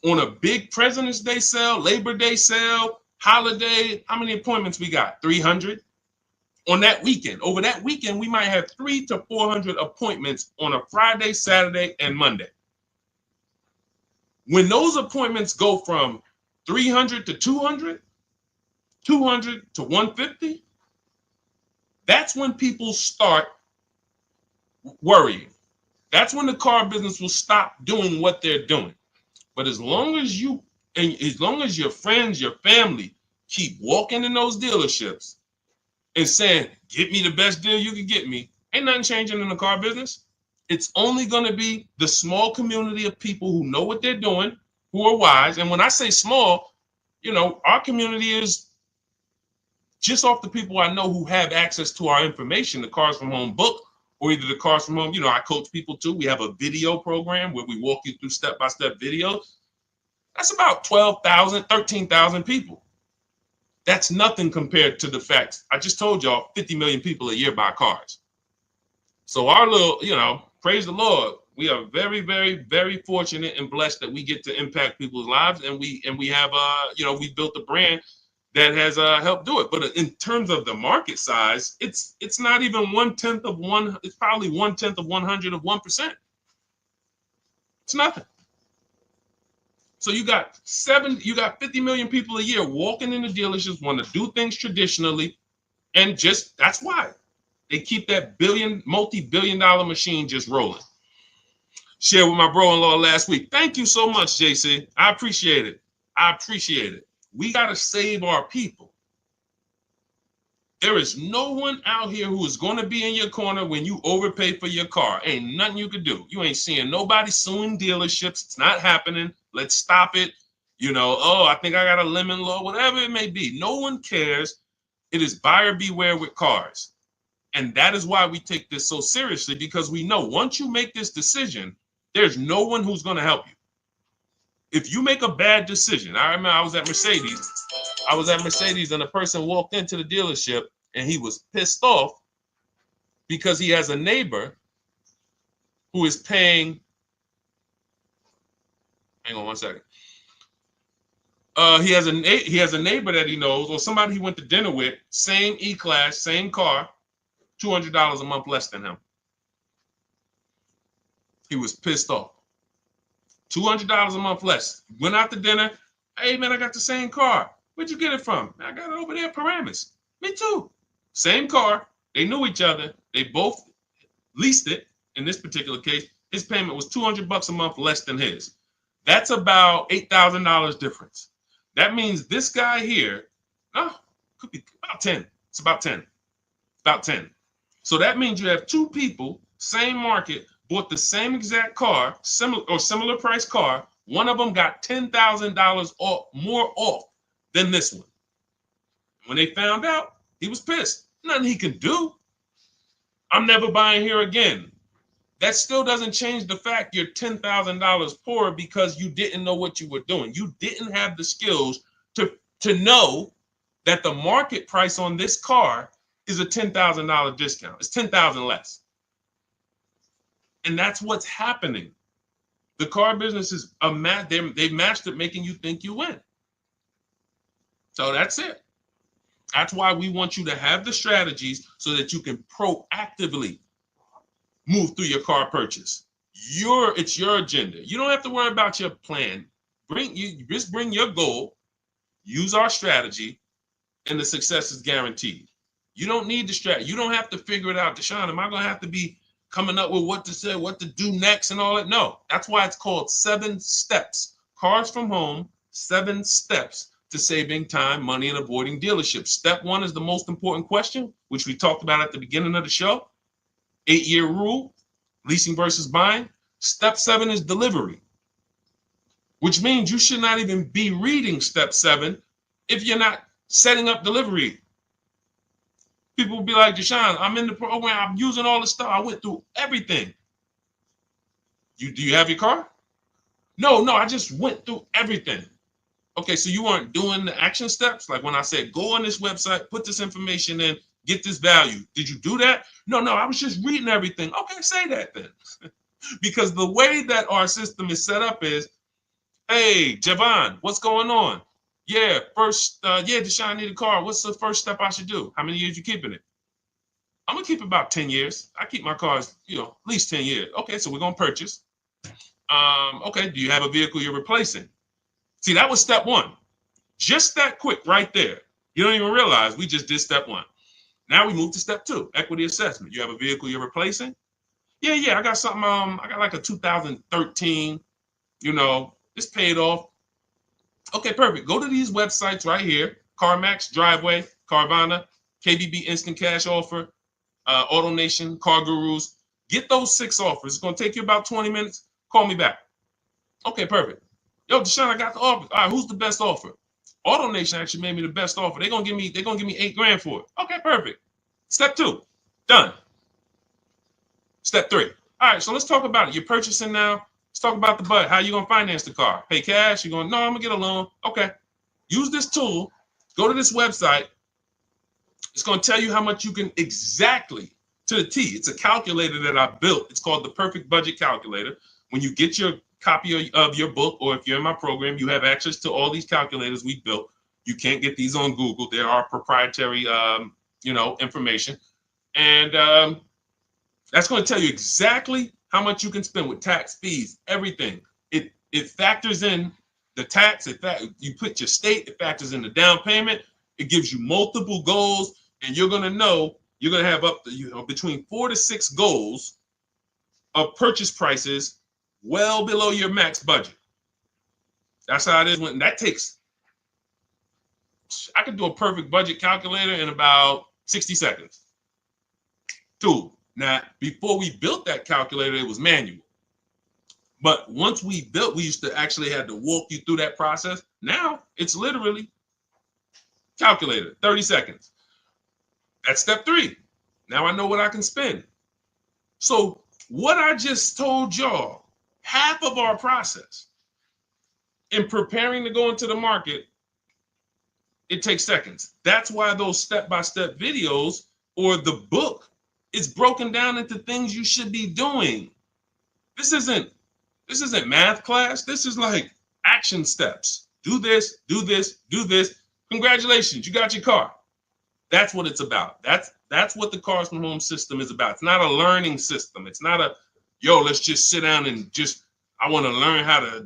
On a big President's Day sale, Labor Day sale, holiday, how many appointments we got? 300? On that weekend. Over that weekend, we might have 300 to 400 appointments on a Friday, Saturday, and Monday. When those appointments go from 300 to 200, 200 to 150, that's when people start worrying. That's when the car business will stop doing what they're doing. But as long as you, and as long as your friends, your family keep walking in those dealerships and saying, get me the best deal you can get me, ain't nothing changing in the car business. It's only going to be the small community of people who know what they're doing, who are wise. And when I say small, you know, our community is just off the people I know who have access to our information, the Cars from Home book, or either the Cars from Home. You know, I coach people too. We have a video program where we walk you through step-by-step videos. That's about 12,000, 13,000 people. That's nothing compared to the fact, I just told y'all 50 million people a year buy cars. So our little, you know, praise the Lord. We are very, very, very fortunate and blessed that we get to impact people's lives. And we have, you know, we built a brand that has helped do it. But in terms of the market size, it's not even 1/10 of one. It's probably 1/10 of 100 of 1%. It's nothing. So you got 50 million people a year walking in the dealerships, want to do things traditionally, and just that's why they keep that multi-billion-dollar machine just rolling. Shared with my bro-in-law last week. Thank you so much, JC. I appreciate it. I appreciate it. We got to save our people. There is no one out here who is going to be in your corner when you overpay for your car. Ain't nothing you could do. You ain't seeing nobody suing dealerships. It's not happening. Let's stop it. You know, oh, I think I got a lemon law, whatever it may be. No one cares. It is buyer beware with cars. And that is why we take this so seriously, because we know once you make this decision, there's no one who's going to help you. If you make a bad decision, I remember I was at Mercedes and a person walked into the dealership and he was pissed off because he has a neighbor who is paying. Hang on one second. He has a neighbor that he knows, or somebody he went to dinner with, same E-Class, same car, $200 a month less than him. He was pissed off. $200 a month less. Went out to dinner. Hey, man, I got the same car. Where'd you get it from? I got it over there at Paramus. Me too. Same car. They knew each other. They both leased it, in this particular case, his payment was $200 a month less than his. That's about $8,000 difference. That means this guy here, could be about 10. It's about 10. About 10. So that means you have two people, same market, bought the same exact car, similar price car. One of them got $10,000 more off than this one. When they found out, he was pissed. Nothing he can do. I'm never buying here again. That still doesn't change the fact you're $10,000 poorer because you didn't know what you were doing. You didn't have the skills to know that the market price on this car is a $10,000 discount. It's $10,000 less. And that's what's happening. The car business is they've mastered making you think you win. So that's it. That's why we want you to have the strategies so that you can proactively move through your car purchase. It's your agenda. You don't have to worry about your plan. Just bring your goal, use our strategy, and the success is guaranteed. You don't need the strategy. You don't have to figure it out. Deshaun, am I going to have to be coming up with what to say, what to do next and all that? No, that's why it's called 7 steps. Cars from Home, 7 steps to saving time, money, and avoiding dealerships. Step 1 is the most important question, which we talked about at the beginning of the show. 8-year rule, leasing versus buying. Step 7 is delivery, which means you should not even be reading step 7 if you're not setting up delivery. People will be like, Deshaun, I'm in the program, I'm using all the stuff, I went through everything. Do you have your car? No, I just went through everything. Okay, so you weren't doing the action steps? Like when I said, go on this website, put this information in, get this value. Did you do that? No, I was just reading everything. Okay, say that then. Because the way that our system is set up is, hey, Javon, what's going on? Yeah, Deshaun, I need a car. What's the first step I should do? How many years you keeping it? I'm going to keep about 10 years. I keep my cars, at least 10 years. Okay, so we're going to purchase. Okay, do you have a vehicle you're replacing? See, that was step 1. Just that quick right there. You don't even realize we just did step 1. Now we move to step 2, equity assessment. You have a vehicle you're replacing? Yeah, I got something, I got like a 2013, it's paid off. Okay, perfect. Go to these websites right here, CarMax, Driveway, Carvana, KBB Instant Cash Offer, AutoNation, Car Gurus. Get those 6 offers. It's going to take you about 20 minutes. Call me back. Okay, perfect. Yo, Deshaun, I got the offer. All right, who's the best offer? AutoNation actually made me the best offer. They're gonna give me $8,000 for it. Okay, perfect. Step 2, done. Step 3. All right, so let's talk about it. You're purchasing now. Let's talk about the budget. How you gonna finance the car? Pay cash? You're going, no, I'm gonna get a loan. Okay. Use this tool. Go to this website. It's gonna tell you how much you can exactly to the T. It's a calculator that I built. It's called the Perfect Budget Calculator. When you get your copy of your book, or if you're in my program, you have access to all these calculators we built. You can't get these on Google. There are proprietary, information. And that's going to tell you exactly how much you can spend with tax, fees, everything. It factors in the tax. You put your state. It factors in the down payment. It gives you multiple goals, and you're going to have up to between 4 to 6 goals of purchase prices well below your max budget. That's how it is. I could do a perfect budget calculator in about 60 seconds. Tool. Now, before we built that calculator, it was manual. But once we built, we used to actually have to walk you through that process. Now it's literally calculator, 30 seconds. That's step 3. Now I know what I can spend. So what I just told y'all, half of our process in preparing to go into the market, it takes seconds. That's why those step-by-step videos or the book is broken down into things you should be doing. This isn't math class. This is like action steps. Do this, do this, do this. Congratulations, you got your car. That's what it's about. That's what the Cars from Home system is about. It's not a learning system. It's not let's just sit down and I want to learn how to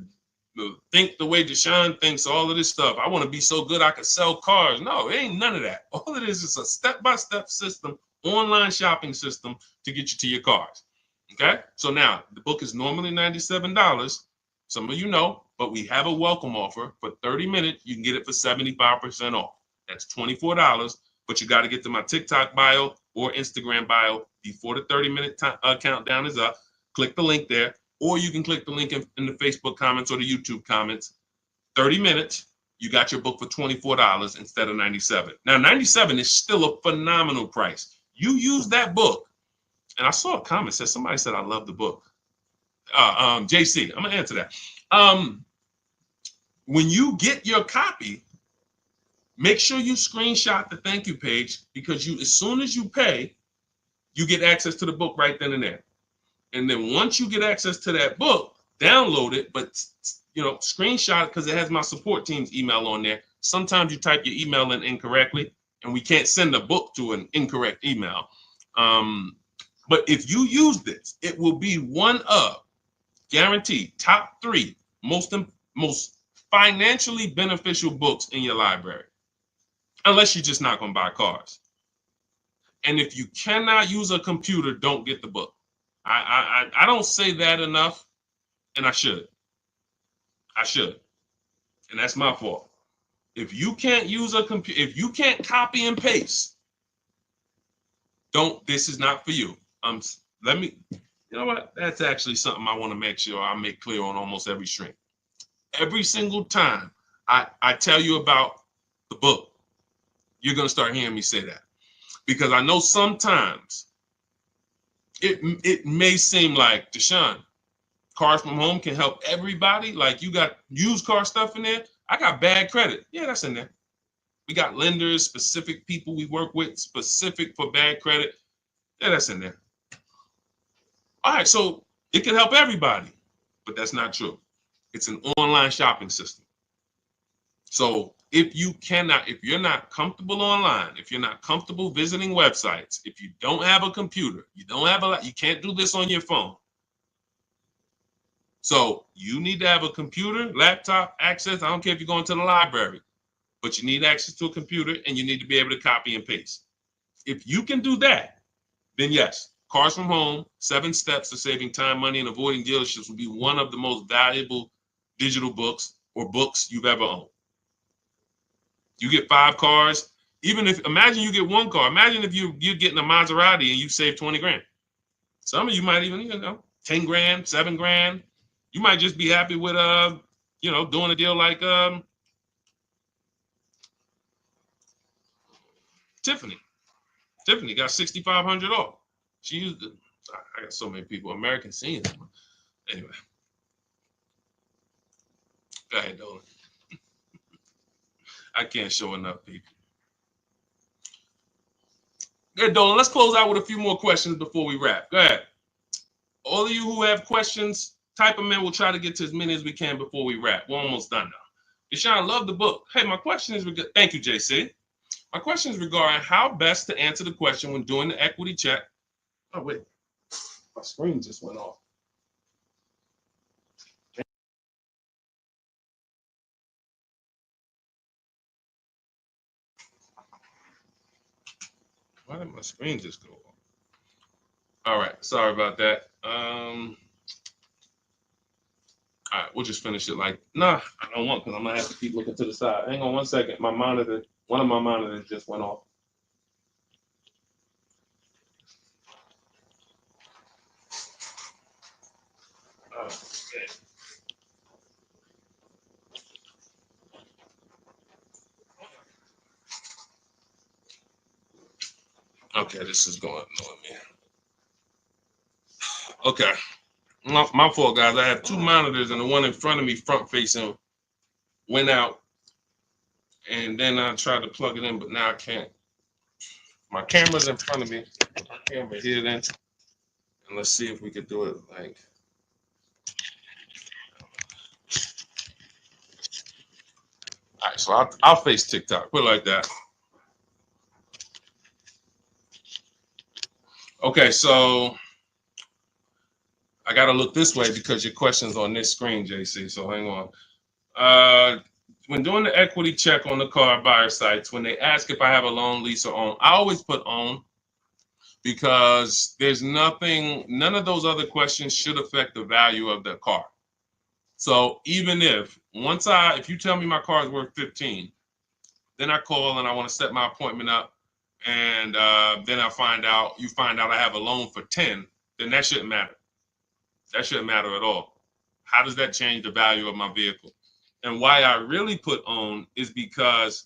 think the way Deshaun thinks, all of this stuff. I want to be so good I could sell cars. No, it ain't none of that. All it is a step-by-step system online shopping system to get you to your cars. Okay, so now the book is normally $97. Some of you know, but we have a welcome offer for 30 minutes. You can get it for 75% off. That's $24, but you got to get to my TikTok bio or Instagram bio before the 30-minute countdown is up. Click the link there, or you can click the link in the Facebook comments or the YouTube comments. 30 minutes, you got your book for $24 instead of $97. Now, $97 is still a phenomenal price. You use that book. And I saw a comment said somebody said I love the book. JC, I'm gonna answer that. When you get your copy, make sure you screenshot the thank you page, because as soon as you pay, you get access to the book right then and there. And then once you get access to that book, download it, but screenshot it, because it has my support team's email on there. Sometimes you type your email in incorrectly, and we can't send a book to an incorrect email. But if you use this, it will be one of, guaranteed, top 3 most financially beneficial books in your library, unless you're just not going to buy cars. And if you cannot use a computer, don't get the book. I don't say that enough, and I should. And that's my fault. If you can't use a computer, if you can't copy and paste, this is not for you. You know what? That's actually something I want to make sure I make clear on almost every stream. Every single time I tell you about the book, you're going to start hearing me say that. Because I know sometimes it may seem like, Deshaun, Cars from Home can help everybody. Like, you got used car stuff in there. I got bad credit. Yeah, that's in there. We got lenders, specific people we work with, specific for bad credit. Yeah, that's in there. All right, so it can help everybody, but that's not true. It's an online shopping system. So if you're not comfortable online, if you're not comfortable visiting websites, if you don't have a computer, you can't do this on your phone. So you need to have a computer, laptop, access. I don't care if you're going to the library, but you need access to a computer, and you need to be able to copy and paste. If you can do that, then yes, Cars from Home, 7 Steps to Saving Time, Money, and Avoiding Dealerships will be one of the most valuable digital books or books you've ever owned. You get 5 cars. Imagine you get 1 car. Imagine if you're getting a Maserati and you save 20 grand. Some of you might even, 10 grand, 7 grand. You might just be happy with, doing a deal like Tiffany. Tiffany got 6,500 off. She used it. I got so many people. American seniors. Anyway. Go ahead, Dolan. I can't show enough people. Go ahead, Dolan. Let's close out with a few more questions before we wrap. Go ahead. All of you who have questions, type them in. We'll try to get to as many as we can before we wrap. We're almost done now. Deshaun, I love the book. Hey, my question is, thank you, JC. My question is regarding how best to answer the question when doing the equity check. Oh, wait. My screen just went off. Why did my screen just go off? All right. Sorry about that. All right. We'll just finish it I don't want, because I'm going to have to keep looking to the side. Hang on 1 second. One of my monitors just went off. Okay, this is going on me. Okay. My fault, guys. I have 2 monitors, and the one in front of me, front facing, went out. And then I tried to plug it in, but now I can't. My camera's in front of me. My camera here then. And let's see if we could do it like. All right, so I'll face TikTok. Put it like that. Okay, so I got to look this way because your question's on this screen, JC. So hang on. When doing the equity check on the car buyer sites, when they ask if I have a loan, lease, or own, I always put own. because there's nothing, none of those other questions should affect the value of the car. So even if if you tell me my car is worth 15, then I call and I want to set my appointment up, and then you find out I have a loan for 10, then that shouldn't matter. That shouldn't matter at all. How does that change the value of my vehicle? And why I really put own is because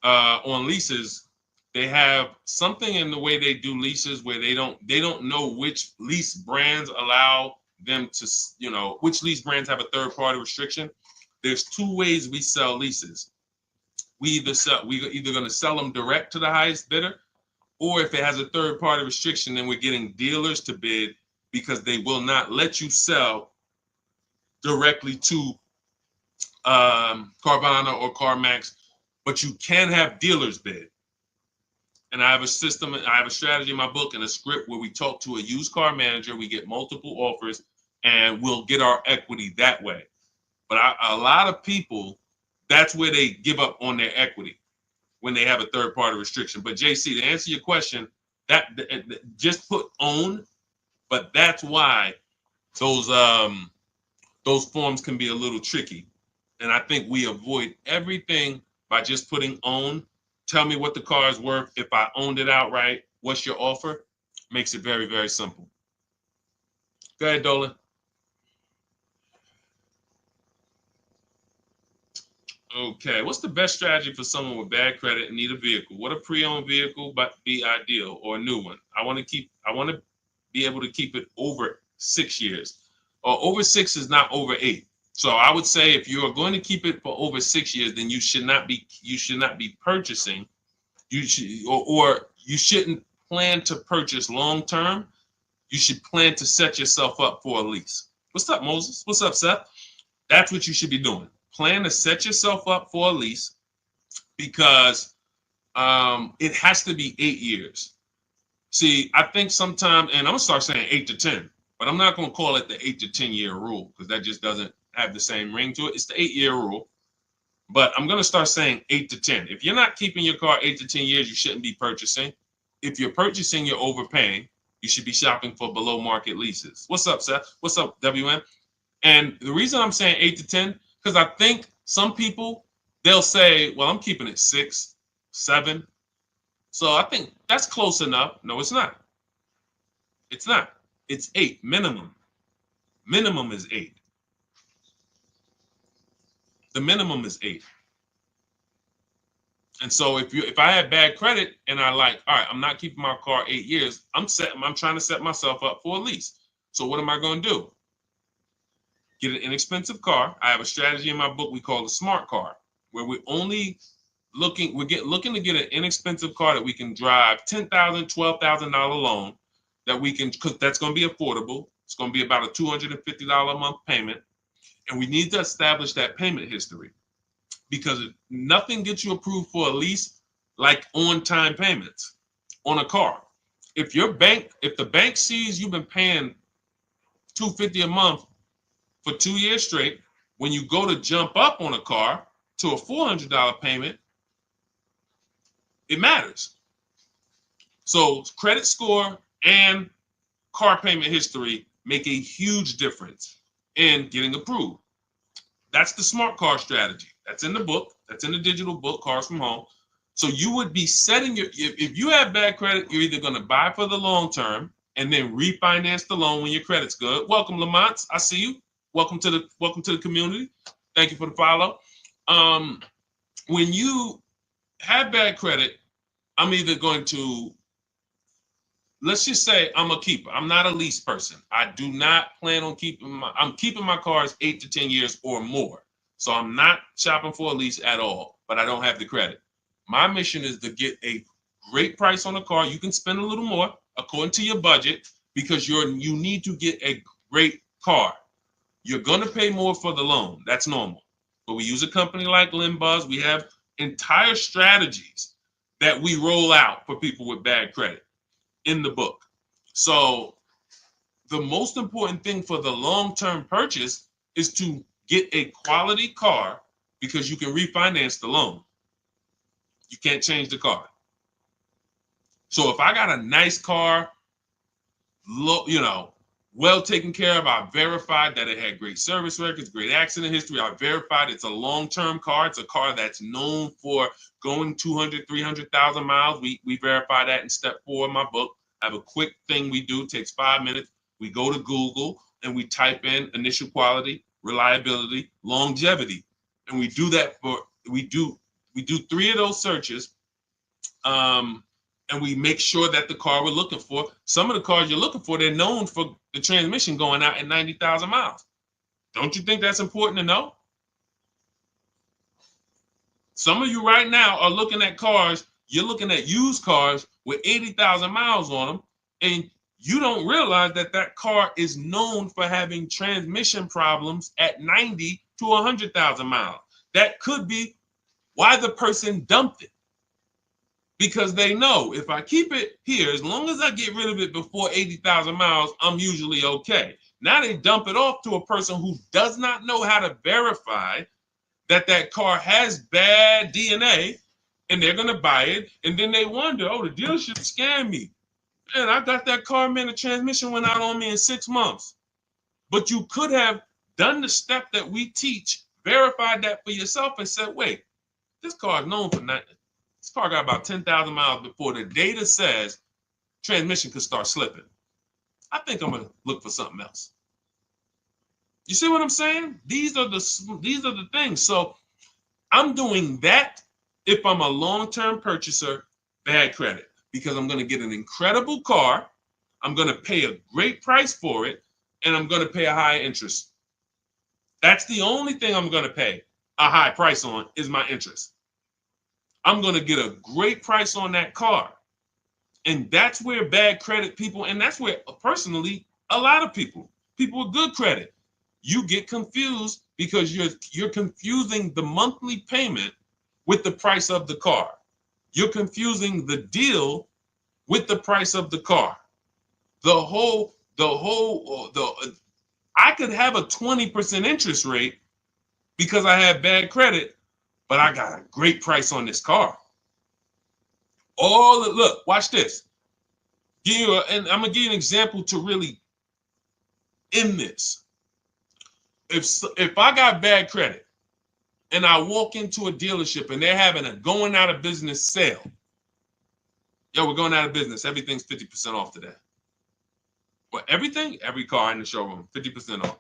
on leases, they have something in the way they do leases where they don't know which lease brands allow them to, which lease brands have a third party restriction. There's two ways we sell leases. We're either going to sell them direct to the highest bidder, or if it has a third party restriction, then we're getting dealers to bid, because they will not let you sell directly to Carvana or CarMax, but you can have dealers bid. And I have a system, I have a strategy in my book and a script where we talk to a used car manager, we get multiple offers, and we'll get our equity that way. But a lot of people, that's where they give up on their equity, when they have a third party restriction. But JC, to answer your question, that just put own, but that's why those forms can be a little tricky. And I think we avoid everything by just putting own. Tell me what the car is worth. If I owned it outright, what's your offer? Makes it very, very simple. Go ahead, Dolan. Okay, what's the best strategy for someone with bad credit and need a vehicle? What a pre-owned vehicle but be ideal, or a new one? I want to be able to keep it over 6 years. Or over 6 is not over 8. So I would say if you are going to keep it for over 6 years, then you should not be purchasing. You shouldn't plan to purchase long term. You should plan to set yourself up for a lease. What's up, Moses? What's up, Seth? That's what you should be doing. Plan to set yourself up for a lease, because it has to be 8 years. See, I think sometimes, and I'm gonna start saying 8 to 10, but I'm not gonna call it the 8 to 10 year rule, because that just doesn't have the same ring to it. It's the 8-year rule, but I'm gonna start saying 8 to 10. If you're not keeping your car 8 to 10 years, you shouldn't be purchasing. If you're purchasing, you're overpaying. You should be shopping for below market leases. What's up, Seth? What's up, WM? And the reason I'm saying 8 to 10, because I think some people, they'll say, well, I'm keeping it 6, 7. So I think that's close enough. No, it's not. It's not. It's 8 minimum. Minimum is 8. The minimum is 8. And so if I had bad credit and all right, I'm not keeping my car 8 years, I'm trying to set myself up for a lease. So what am I going to do? Get an inexpensive car. I have a strategy in my book we call the smart car, where we're only looking to get an inexpensive car that we can drive, $10,000, $12,000 loan that we can, because that's going to be affordable. It's going to be about a $250 a month payment. And we need to establish that payment history, because nothing gets you approved for a lease like on-time payments on a car. If the bank sees you've been paying $250 a month for 2 years straight, when you go to jump up on a car to a $400 payment, it matters. So credit score and car payment history make a huge difference in getting approved. That's the smart car strategy. That's in the book. That's in the digital book, Cars from Home. So you would be setting if you have bad credit, you're either going to buy for the long term and then refinance the loan when your credit's good. Welcome, Lamont. I see you. Welcome to the community. Thank you for the follow. When you have bad credit, I'm either going to, let's just say I'm a keeper. I'm not a lease person. I do not plan on I'm keeping my cars 8 to 10 years or more. So I'm not shopping for a lease at all, but I don't have the credit. My mission is to get a great price on a car. You can spend a little more according to your budget, because you need to get a great car. You're going to pay more for the loan. That's normal. But we use a company like Limbuzz. We have entire strategies that we roll out for people with bad credit in the book. So the most important thing for the long-term purchase is to get a quality car, because you can refinance the loan. You can't change the car. So if I got a nice car, well taken care of, I verified that it had great service records, great accident history. I verified it's a long-term car. It's a car that's known for going 200, 300,000 miles. We verify that in step 4 of my book. I have a quick thing we do, takes 5 minutes. We go to Google and we type in initial quality, reliability, longevity. And we do that we do 3 of those searches. And we make sure that the car we're looking for, some of the cars you're looking for, they're known for the transmission going out at 90,000 miles. Don't you think that's important to know? Some of you right now are looking at cars, you're looking at used cars with 80,000 miles on them, and you don't realize that that car is known for having transmission problems at 90 to 100,000 miles. That could be why the person dumped it. Because they know if I keep it here, as long as I get rid of it before 80,000 miles, I'm usually okay. Now they dump it off to a person who does not know how to verify that that car has bad DNA, and they're going to buy it. And then they wonder, oh, the dealership scammed me. Man, I got that car, man, the transmission went out on me in 6 months. But you could have done the step that we teach, verified that for yourself, and said, wait, this car is known for nothing. This car got about 10,000 miles before the data says transmission could start slipping. I think I'm gonna look for something else. You see what I'm saying? These are the things. So I'm doing that if I'm a long-term purchaser, bad credit, because I'm gonna get an incredible car, I'm gonna pay a great price for it, and I'm gonna pay a high interest. That's the only thing I'm gonna pay a high price on is my interest. I'm going to get a great price on that car. And that's where bad credit people, and that's where personally, a lot of people with good credit, you get confused because you're confusing the monthly payment with the price of the car. You're confusing the deal with the price of the car. I could have a 20% interest rate because I have bad credit, but I got a great price on this car. Look, watch this. And I'm gonna give you an example to really end this. If I got bad credit and I walk into a dealership and they're having a going out of business sale, we're going out of business. Everything's 50% off today. What, everything? Every car in the showroom, 50% off.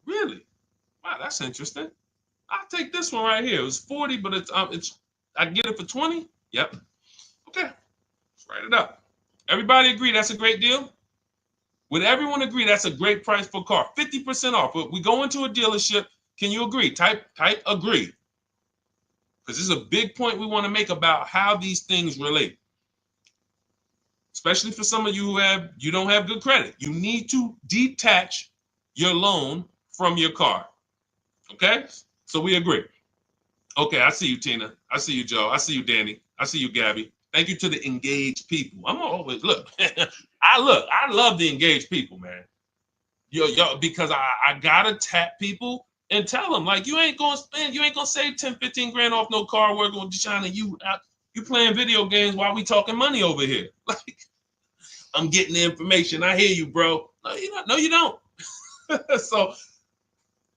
Really? Wow, that's interesting. I'll take this one right here. It was 40, but I can get it for 20. Yep. Okay. Let's write it up. Everybody agree that's a great deal? Would everyone agree that's a great price for a car? 50% off. But we go into a dealership. Can you agree? Type agree. Because this is a big point we want to make about how these things relate. Especially for some of you you don't have good credit. You need to detach your loan from your car. Okay? So we agree. Okay, I see you, Tina. I see you, Joe. I see you, Danny. I see you, Gabby. Thank you to the engaged people. I'm always look. I love the engaged people, man. Yo, because I gotta tap people and tell them like you ain't gonna save 10, 15 grand off no car work on China. You playing video games while we talking money over here. Like I'm getting the information. I hear you, bro. No, you don't.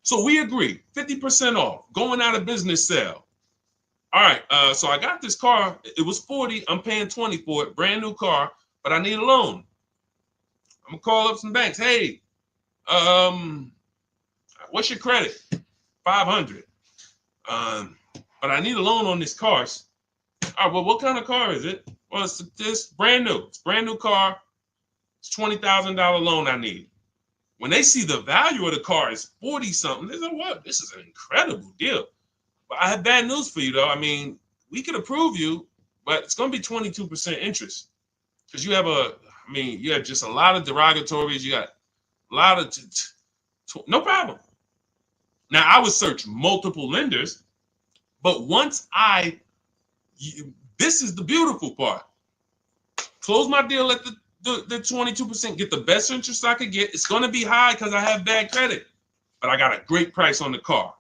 So we agree, 50% off, going out of business sale. All right, so I got this car. It was 40. I'm paying 20 for it, brand new car, but I need a loan. I'm gonna call up some banks. Hey, what's your credit? 500. But I need a loan on this car. All right, well, what kind of car is it? Well, it's brand new. It's brand new car. It's $20,000 loan I need. When they see the value of the car is 40 something, they say, what? This is an incredible deal. But I have bad news for you, though. I mean, we could approve you, but it's going to be 22% interest because you have just a lot of derogatories. You got a lot of, no problem. Now, I would search multiple lenders, but once this is the beautiful part. Close my deal at the 22%, get the best interest I could get. It's going to be high because I have bad credit, but I got a great price on the car.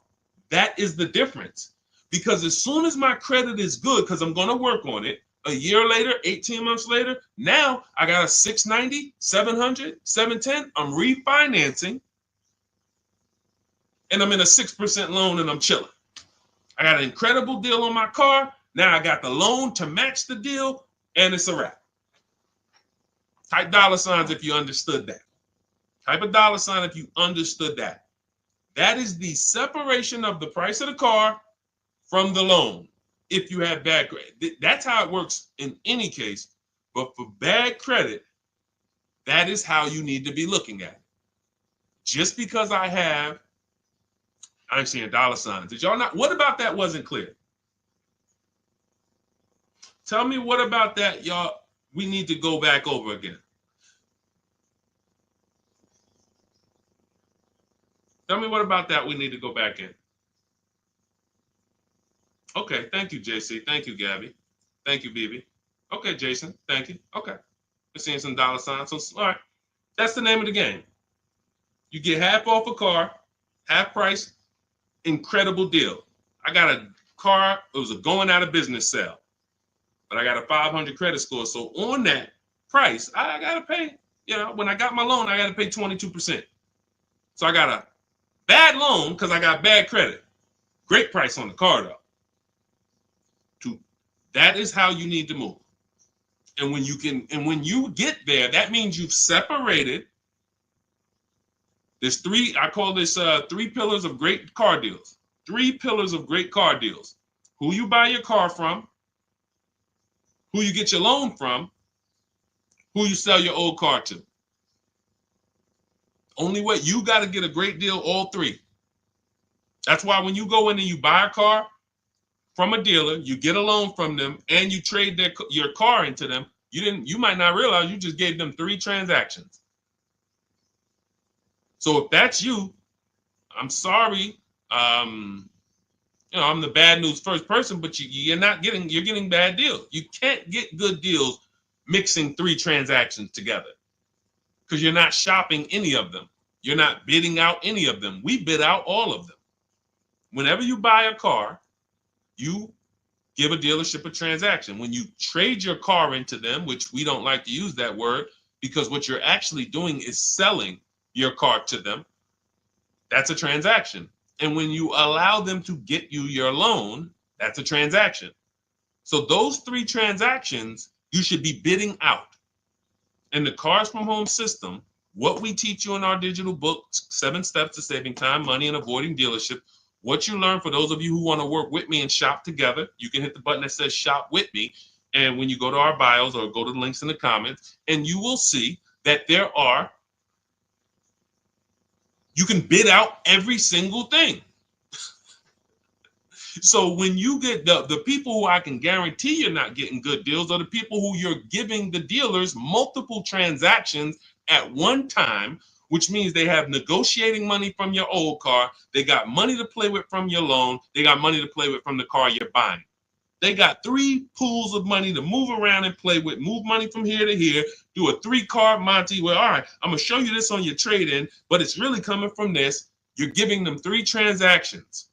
That is the difference. Because as soon as my credit is good, because I'm going to work on it, A year later, 18 months later, now I got a 690, 700, 710. I'm refinancing and I'm in a 6% loan and I'm chilling. I got an incredible deal on my car. Now I got the loan to match the deal and it's a wrap. Type dollar signs if you understood that. Type a dollar sign if you understood that. That is the separation of the price of the car from the loan. If you have bad credit, that's how it works in any case. But for bad credit, that is how you need to be looking at it. Just because I'm seeing dollar signs. Did y'all not? What about that wasn't clear? Tell me what about that, y'all. We need to go back over again. Tell me what about that we need to go back in. Okay, thank you, JC. Thank you, Gabby. Thank you, BB. Okay, Jason. Thank you. Okay. We're seeing some dollar signs. So, all right. That's the name of the game. You get half off a car, half price, incredible deal. I got a car, it was a going out of business sale, but I got a 500 credit score. So on that price, I got to pay, when I got my loan, I got to pay 22%. So I got a bad loan because I got bad credit. Great price on the car, though. That is how you need to move. And when you get there, that means you've separated. There's I call this 3 pillars of great car deals. 3 pillars of great car deals. Who you buy your car from, who you get your loan from, who you sell your old car to. Only way, you got to get a great deal, all 3. That's why when you go in and you buy a car from a dealer, you get a loan from them, and you trade your car into them, you might not realize you just gave them 3 transactions. So if that's you, I'm sorry. I'm the bad news first person, but you're getting bad deals. You can't get good deals mixing 3 transactions together because you're not shopping any of them. You're not bidding out any of them. We bid out all of them. Whenever you buy a car, you give a dealership a transaction. When you trade your car into them, which we don't like to use that word because what you're actually doing is selling your car to them, that's a transaction. And when you allow them to get you your loan, that's a transaction. So those 3 transactions, you should be bidding out. In the Cars from Home system, what we teach you in our digital book, 7 Steps to Saving Time, Money, and Avoiding Dealership, what you learn, for those of you who want to work with me and shop together, you can hit the button that says Shop With Me. And when you go to our bios or go to the links in the comments, and you will see that you can bid out every single thing. So when you get the people who I can guarantee you're not getting good deals are the people who you're giving the dealers multiple transactions at one time, which means they have negotiating money from your old car. They got money to play with from your loan. They got money to play with from the car you're buying. They got 3 pools of money to move around and play with, move money from here to here, do a 3-card Monty where, all right, I'm going to show you this on your trade-in, but it's really coming from this. You're giving them 3 transactions.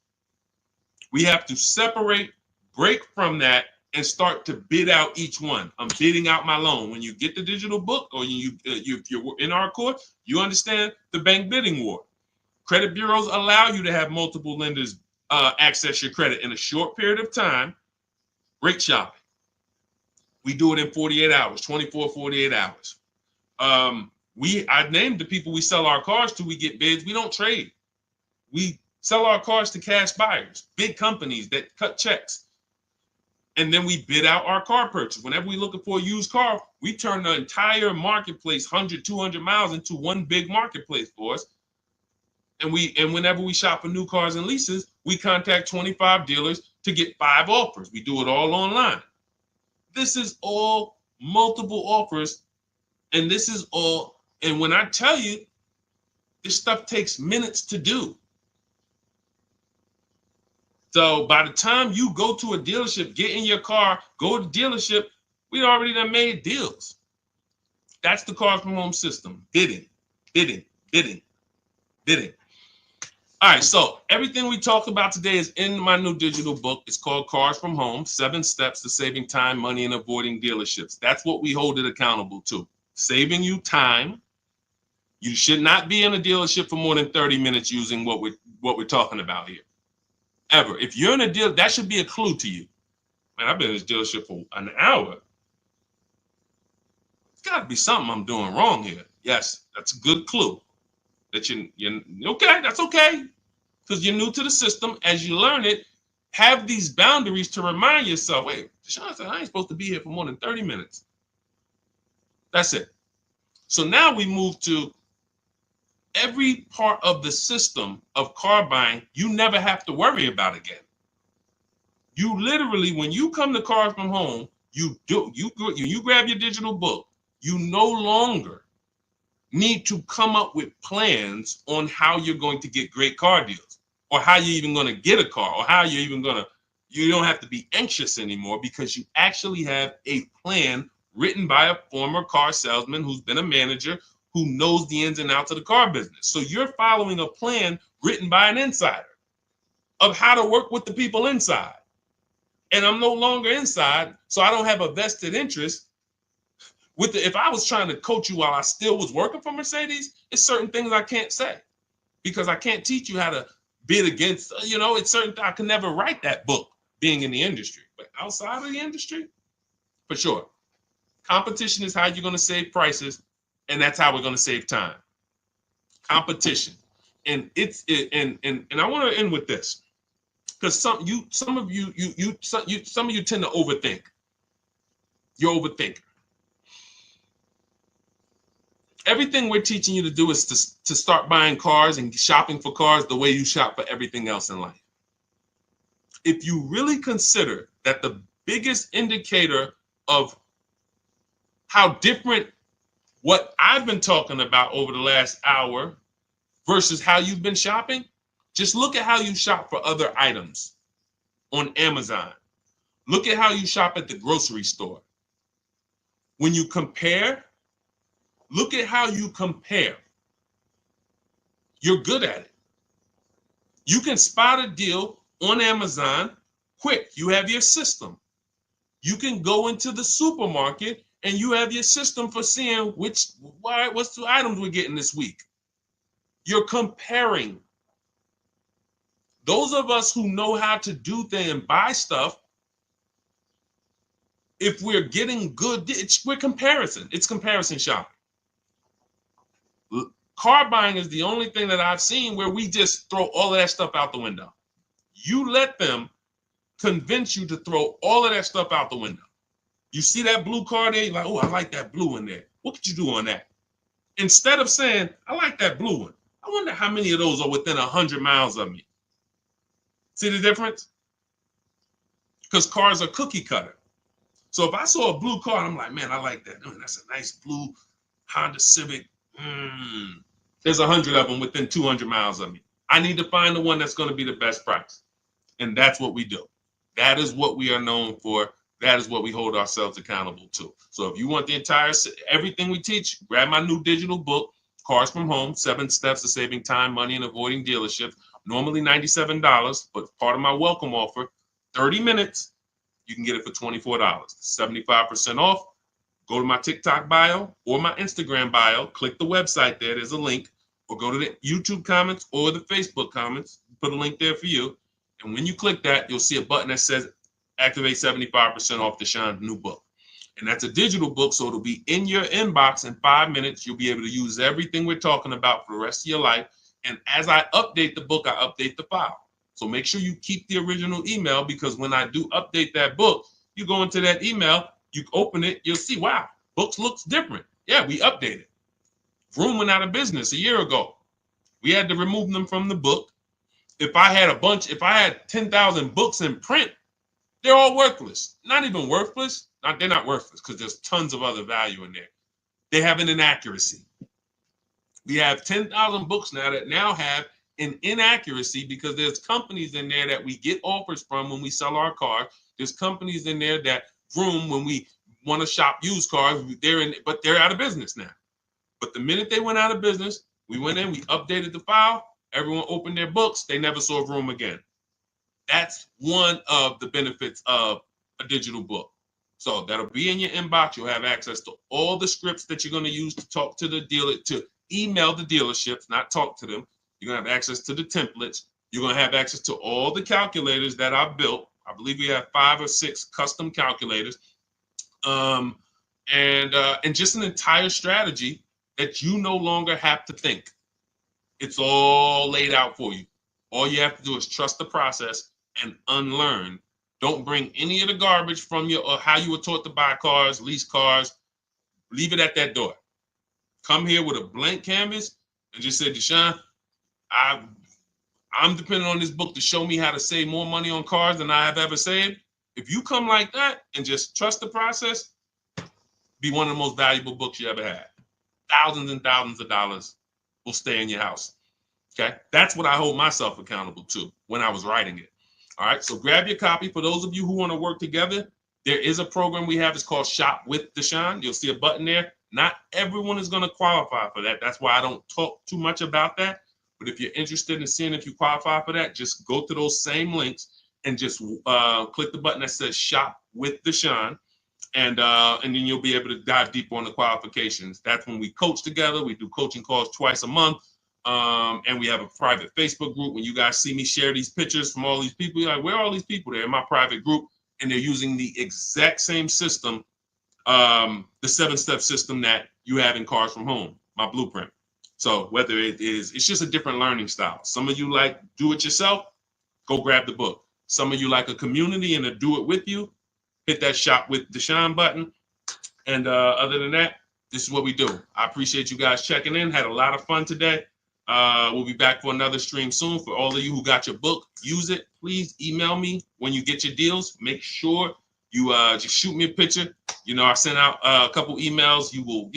We have to separate, break from that, and start to bid out each one. I'm bidding out my loan. When you get the digital book or if you're in our course, you understand the bank bidding war. Credit bureaus allow you to have multiple lenders access your credit in a short period of time. Great shopping. We do it in 48 hours, 24, 48 hours. I named the people we sell our cars to. We get bids. We don't trade. We sell our cars to cash buyers, big companies that cut checks. And then we bid out our car purchase. Whenever we're looking for a used car, we turn the entire marketplace, 100, 200 miles, into one big marketplace for us. And whenever we shop for new cars and leases, we contact 25 dealers to get 5 offers. We do it all online. This is all multiple offers. And when I tell you, this stuff takes minutes to do. So by the time you go to a dealership, get in your car, go to the dealership, we already done made deals. That's the Cars from Home system. Bidding, bidding, bidding, bidding. All right, so everything we talked about today is in my new digital book. It's called Cars from Home, 7 Steps to Saving Time, Money, and Avoiding Dealerships. That's what we hold it accountable to. Saving you time. You should not be in a dealership for more than 30 minutes using what we're talking about here. Ever. If you're in a deal, that should be a clue to you. Man, I've been in this dealership for an hour. It's got to be something I'm doing wrong here. Yes, that's a good clue. That you're okay, that's okay. Because you're new to the system. As you learn it, have these boundaries to remind yourself, wait, Deshaun said I ain't supposed to be here for more than 30 minutes. That's it. So now we move to every part of the system of car buying you never have to worry about again. You literally, when you come to Cars from Home, you grab your digital book, you no longer need to come up with plans on how you're going to get great car deals, or how you're even going to get a car, or how you're even going to, you don't have to be anxious anymore because you actually have a plan written by a former car salesman who's been a manager, who knows the ins and outs of the car business. So you're following a plan written by an insider of how to work with the people inside. And I'm no longer inside, so I don't have a vested interest with if I was trying to coach you while I still was working for Mercedes, it's certain things I can't say because I can't teach you how to bid against, it's certain, I can never write that book being in the industry. But outside of the industry, for sure. Competition is how you're going to save prices, and that's how we're going to save time. Competition. And I want to end with this, because some of you tend to overthink. You're overthinking. Everything we're teaching you to do is to start buying cars and shopping for cars the way you shop for everything else in life. If you really consider that the biggest indicator of how different what I've been talking about over the last hour versus how you've been shopping, just look at how you shop for other items on Amazon. Look at how you shop at the grocery store. When you compare, look at how you compare. You're good at it. You can spot a deal on Amazon quick. You have your system. You can go into the supermarket and you have your system for seeing what's the items we're getting this week. You're comparing. Those of us who know how to do things and buy stuff, if we're getting good, we're comparison. It's comparison shopping. Car buying is the only thing that I've seen where we just throw all of that stuff out the window. You let them convince you to throw all of that stuff out the window. You see that blue car there, you're like, oh, I like that blue in there. What could you do on that? Instead of saying, I like that blue one, I wonder how many of those are within 100 miles of me. See the difference? Because cars are cookie cutter. So if I saw a blue car, I'm like, man, I like that. Oh, that's a nice blue Honda Civic. There's 100 of them within 200 miles of me. I need to find the one that's going to be the best price. And that's what we do. That is what we are known for. That is what we hold ourselves accountable to. So if you want everything we teach, grab my new digital book, Cars from Home, 7 Steps to Saving Time, Money, and Avoiding Dealerships. Normally $97, but part of my welcome offer, 30 minutes, you can get it for $24, 75% off. Go to my TikTok bio or my Instagram bio, click the website there, there's a link, or go to the YouTube comments or the Facebook comments, put a link there for you. And when you click that, you'll see a button that says activate 75% off Deshaun's new book. And that's a digital book, so it'll be in your inbox in 5 minutes. You'll be able to use everything we're talking about for the rest of your life. And as I update the book, I update the file. So make sure you keep the original email, because when I do update that book, you go into that email, you open it, you'll see, wow, books looks different. Yeah, we updated. Vroom went out of business a year ago. We had to remove them from the book. If I had 10,000 books in print, they're all worthless. Not even worthless. They're not worthless because there's tons of other value in there. They have an inaccuracy. We have 10,000 books now that now have an inaccuracy because there's companies in there that we get offers from when we sell our car. There's companies in there that Vroom, when we want to shop used cars, but they're out of business now. But the minute they went out of business, we went in, we updated the file, Everyone opened their books. They never saw room again. That's one of the benefits of a digital book. So that'll be in your inbox. You'll have access to all the scripts that you're going to use to talk to the dealer, to email the dealerships, not talk to them. You're going to have access to the templates. You're going to have access to all the calculators that I've built. I believe we have 5 or 6 custom calculators. And just an entire strategy that you no longer have to think. It's all laid out for you. All you have to do is trust the process and unlearn. Don't bring any of the garbage from your or how you were taught to buy cars, lease cars. Leave it at that door. Come here with a blank canvas and just say, Deshaun, I'm depending on this book to show me how to save more money on cars than I have ever saved. If you come like that and just trust the process, be one of the most valuable books you ever had. Thousands and thousands of dollars will stay in your house. Okay, that's what I hold myself accountable to when I was writing it. All right, so grab your copy. For those of you who want to work together, there is a program we have. It's called Shop with Deshaun. You'll see a button there. Not everyone is going to qualify for that. That's why I don't talk too much about that. But if you're interested in seeing if you qualify for that, just go to those same links and just click the button that says Shop with Deshaun. And then you'll be able to dive deeper on the qualifications. That's when we coach together. We do coaching calls twice a month. And we have a private Facebook group. When you guys see me share these pictures from all these people, you're like, where are all these people? They're in my private group, and they're using the exact same system, the 7-step system that you have in Cars from Home, my blueprint. So whether it's just a different learning style. Some of you like do it yourself, go grab the book. Some of you like a community and to do it with you, hit that Shop with Deshaun button. And other than that, this is what we do. I appreciate you guys checking in. Had a lot of fun today. We'll be back for another stream soon. For all of you who got your book, use it. Please email me when you get your deals. Make sure you just shoot me a picture. I sent out a couple emails. You will,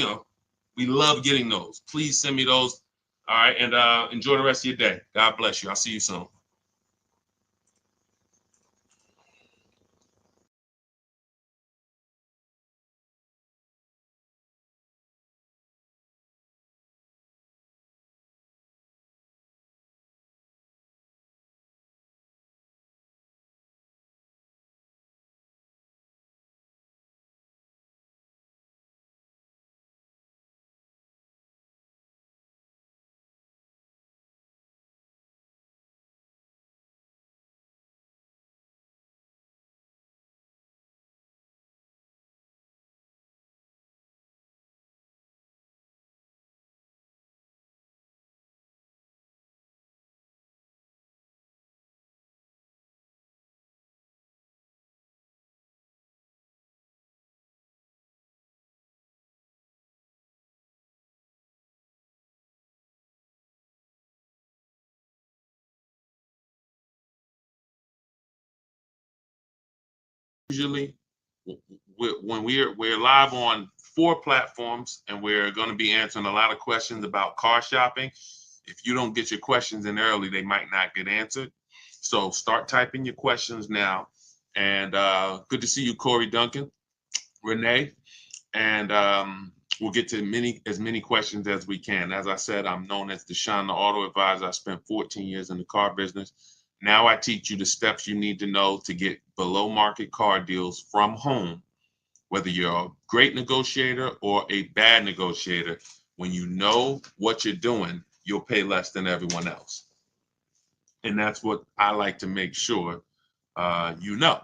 we love getting those. Please send me those. All right, and enjoy the rest of your day. God bless you. I'll see you soon. Usually, when we're live on 4 platforms, and we're going to be answering a lot of questions about car shopping. If you don't get your questions in early, they might not get answered. So start typing your questions now. And good to see you, Corey Duncan, Renee, and we'll get to as many questions as we can. As I said, I'm known as Deshaun, the Auto Advisor. I spent 14 years in the car business. Now I teach you the steps you need to know to get below market car deals from home. Whether you're a great negotiator or a bad negotiator, when you know what you're doing, you'll pay less than everyone else. And that's what I like to make sure you know.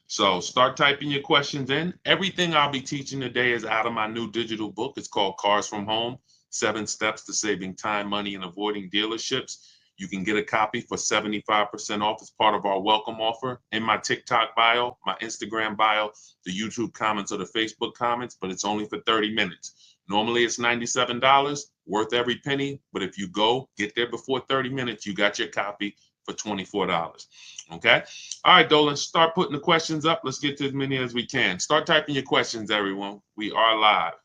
So start typing your questions in. Everything I'll be teaching today is out of my new digital book. It's called Cars from Home, 7 Steps to Saving Time, Money, and Avoiding Dealerships. You can get a copy for 75% off as part of our welcome offer in my TikTok bio, my Instagram bio, the YouTube comments, or the Facebook comments, but it's only for 30 minutes. Normally it's $97, worth every penny, but if you get there before 30 minutes, you got your copy for $24. Okay? All right, Dolan, start putting the questions up. Let's get to as many as we can. Start typing your questions, everyone. We are live.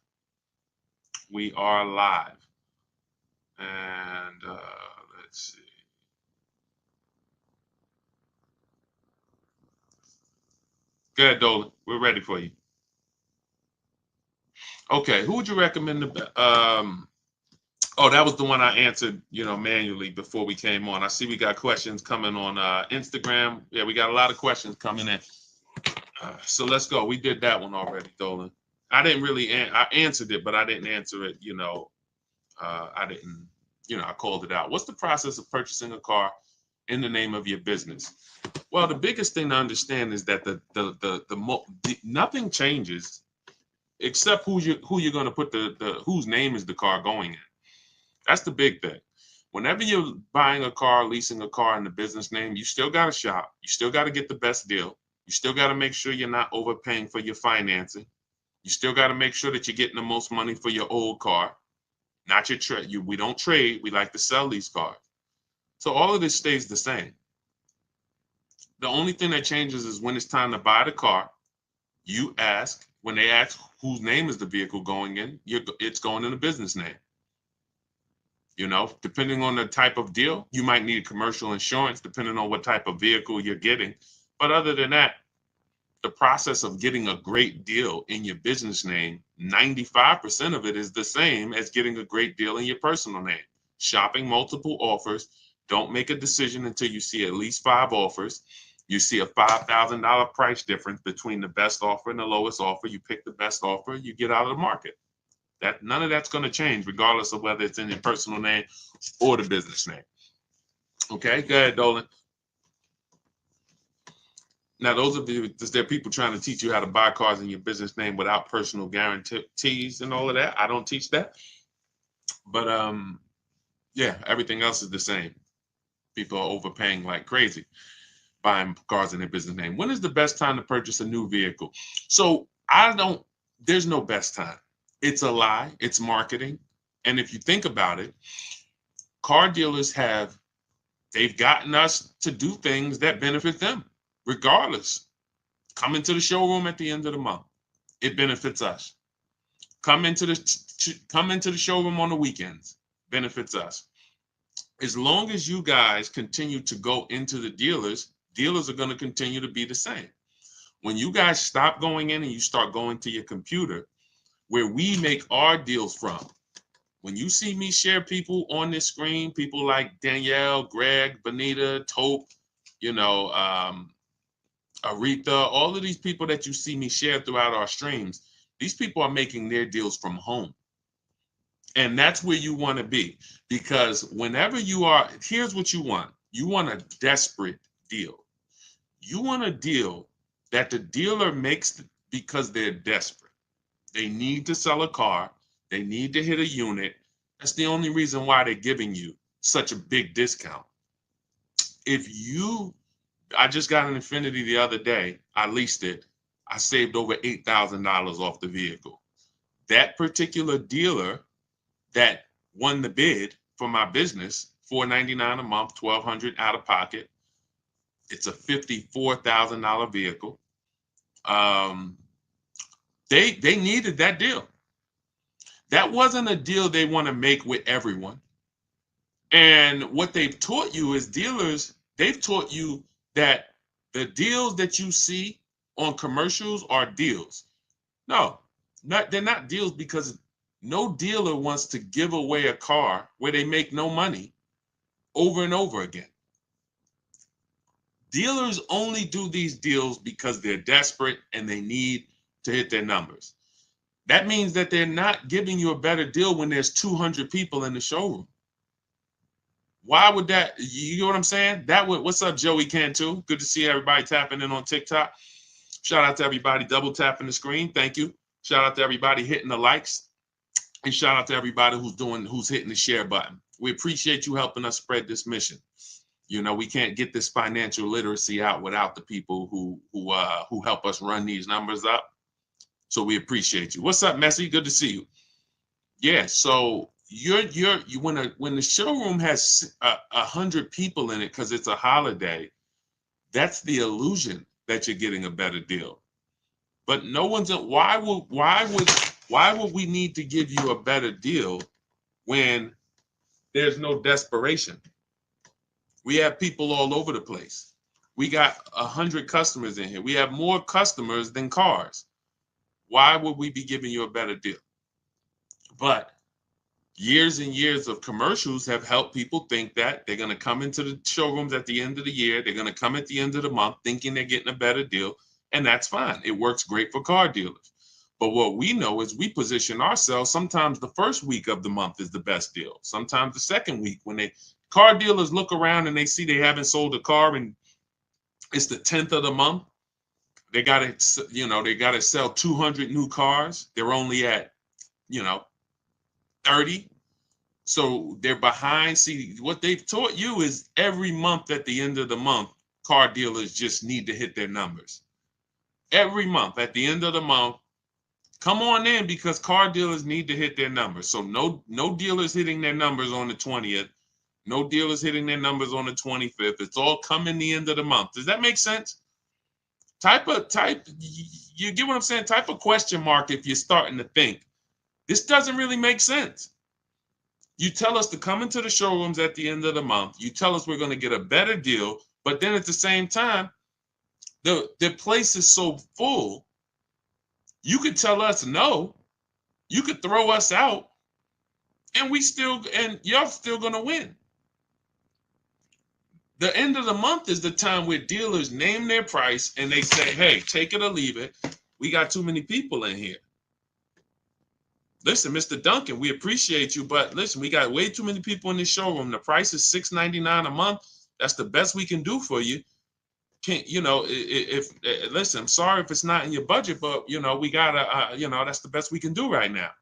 We are live. And let's see. Go ahead, Dolan. We're ready for you. Okay, who would you recommend? Oh, that was the one I answered, manually before we came on. I see we got questions coming on Instagram. Yeah, we got a lot of questions coming in. So let's go. We did that one already, Dolan. I didn't really, I answered it, but I didn't answer it, I didn't, I called it out. What's the process of purchasing a car in the name of your business? Well, the biggest thing to understand is that nothing changes except who you're going to put the whose name is the car going in. That's the big thing. Whenever you're buying a car, leasing a car in the business name, you still got to shop. You still got to get the best deal. You still got to make sure you're not overpaying for your financing. You still got to make sure that you're getting the most money for your old car, not your trade. We don't trade. We like to sell these cars. So all of this stays the same. The only thing that changes is when it's time to buy the car, you ask, when they ask whose name is the vehicle going in, it's going in a business name. Depending on the type of deal, you might need commercial insurance, depending on what type of vehicle you're getting. But other than that, the process of getting a great deal in your business name, 95% of it is the same as getting a great deal in your personal name. Shopping multiple offers. Don't make a decision until you see at least 5 offers. You see a $5,000 price difference between the best offer and the lowest offer. You pick the best offer, you get out of the market. None of that's going to change, regardless of whether it's in your personal name or the business name. Okay, go ahead, Dolan. Now, there are people trying to teach you how to buy cars in your business name without personal guarantees and all of that. I don't teach that. But yeah, everything else is the same. People are overpaying like crazy buying cars in their business name. When is the best time to purchase a new vehicle? So there's no best time. It's a lie. It's marketing. And if you think about it, car dealers they've gotten us to do things that benefit them, regardless. Come into the showroom at the end of the month. It benefits us. Come into the showroom on the weekends. Benefits us. As long as you guys continue to go into the dealers are going to continue to be the same. When you guys stop going in and you start going to your computer, where we make our deals from. When you see me share people on this screen, people like Danielle, Greg, Benita, Tope, Aretha, all of these people that you see me share throughout our streams, these people are making their deals from home. And that's where you want to be, because whenever here's what you want. You want a desperate deal. You want a deal that the dealer makes because they're desperate. They need to sell a car. They need to hit a unit. That's the only reason why they're giving you such a big discount. I just got an Infiniti the other day. I leased it. I saved over $8,000 off the vehicle. That particular dealer that won the bid for my business, $499 a month, $1,200 out of pocket. It's a $54,000 vehicle. They needed that deal. That wasn't a deal they want to make with everyone. And what they've taught you as dealers, they've taught you that the deals that you see on commercials are deals. No, they're not deals, because no dealer wants to give away a car where they make no money over and over again. Dealers only do these deals because they're desperate and they need to hit their numbers. That means that they're not giving you a better deal when there's 200 people in the showroom. Why would that? You know what I'm saying? What's up, Joey Cantu? Good to see everybody tapping in on TikTok. Shout out to everybody double tapping the screen. Thank you. Shout out to everybody hitting the likes. And shout out to everybody who's hitting the share button. We appreciate you helping us spread this mission. We can't get this financial literacy out without the people who help us run these numbers up. So we appreciate you. What's up, Messi? Good to see you. Yeah. So when the showroom has 100 people in it because it's a holiday, that's the illusion that you're getting a better deal. But no one's. Why would we need to give you a better deal when there's no desperation? We have people all over the place. We got 100 customers in here. We have more customers than cars. Why would we be giving you a better deal? But years and years of commercials have helped people think that they're going to come into the showrooms at the end of the year. They're going to come at the end of the month thinking they're getting a better deal. And that's fine. It works great for car dealers. But what we know is we position ourselves. Sometimes the first week of the month is the best deal. Sometimes the second week, when car dealers look around and they see they haven't sold a car and it's the 10th of the month. They got to, they got to sell 200 new cars. They're only at, 30. So they're behind. See, what they've taught you is every month at the end of the month, car dealers just need to hit their numbers. Every month at the end of the month, come on in, because car dealers need to hit their numbers. So no dealers hitting their numbers on the 20th. No dealers hitting their numbers on the 25th. It's all coming the end of the month. Does that make sense? You get what I'm saying? Type a question mark if you're starting to think this doesn't really make sense. You tell us to come into the showrooms at the end of the month. You tell us we're going to get a better deal, but then at the same time, the place is so full. You could tell us no. You could throw us out, and you're still going to win. The end of the month is the time where dealers name their price and they say, hey, take it or leave it. We got too many people in here. Listen, Mr. Duncan, we appreciate you, but listen, we got way too many people in this showroom. The price is $6.99 a month. That's the best we can do for you. Listen, I'm sorry if it's not in your budget, but we gotta, that's the best we can do right now.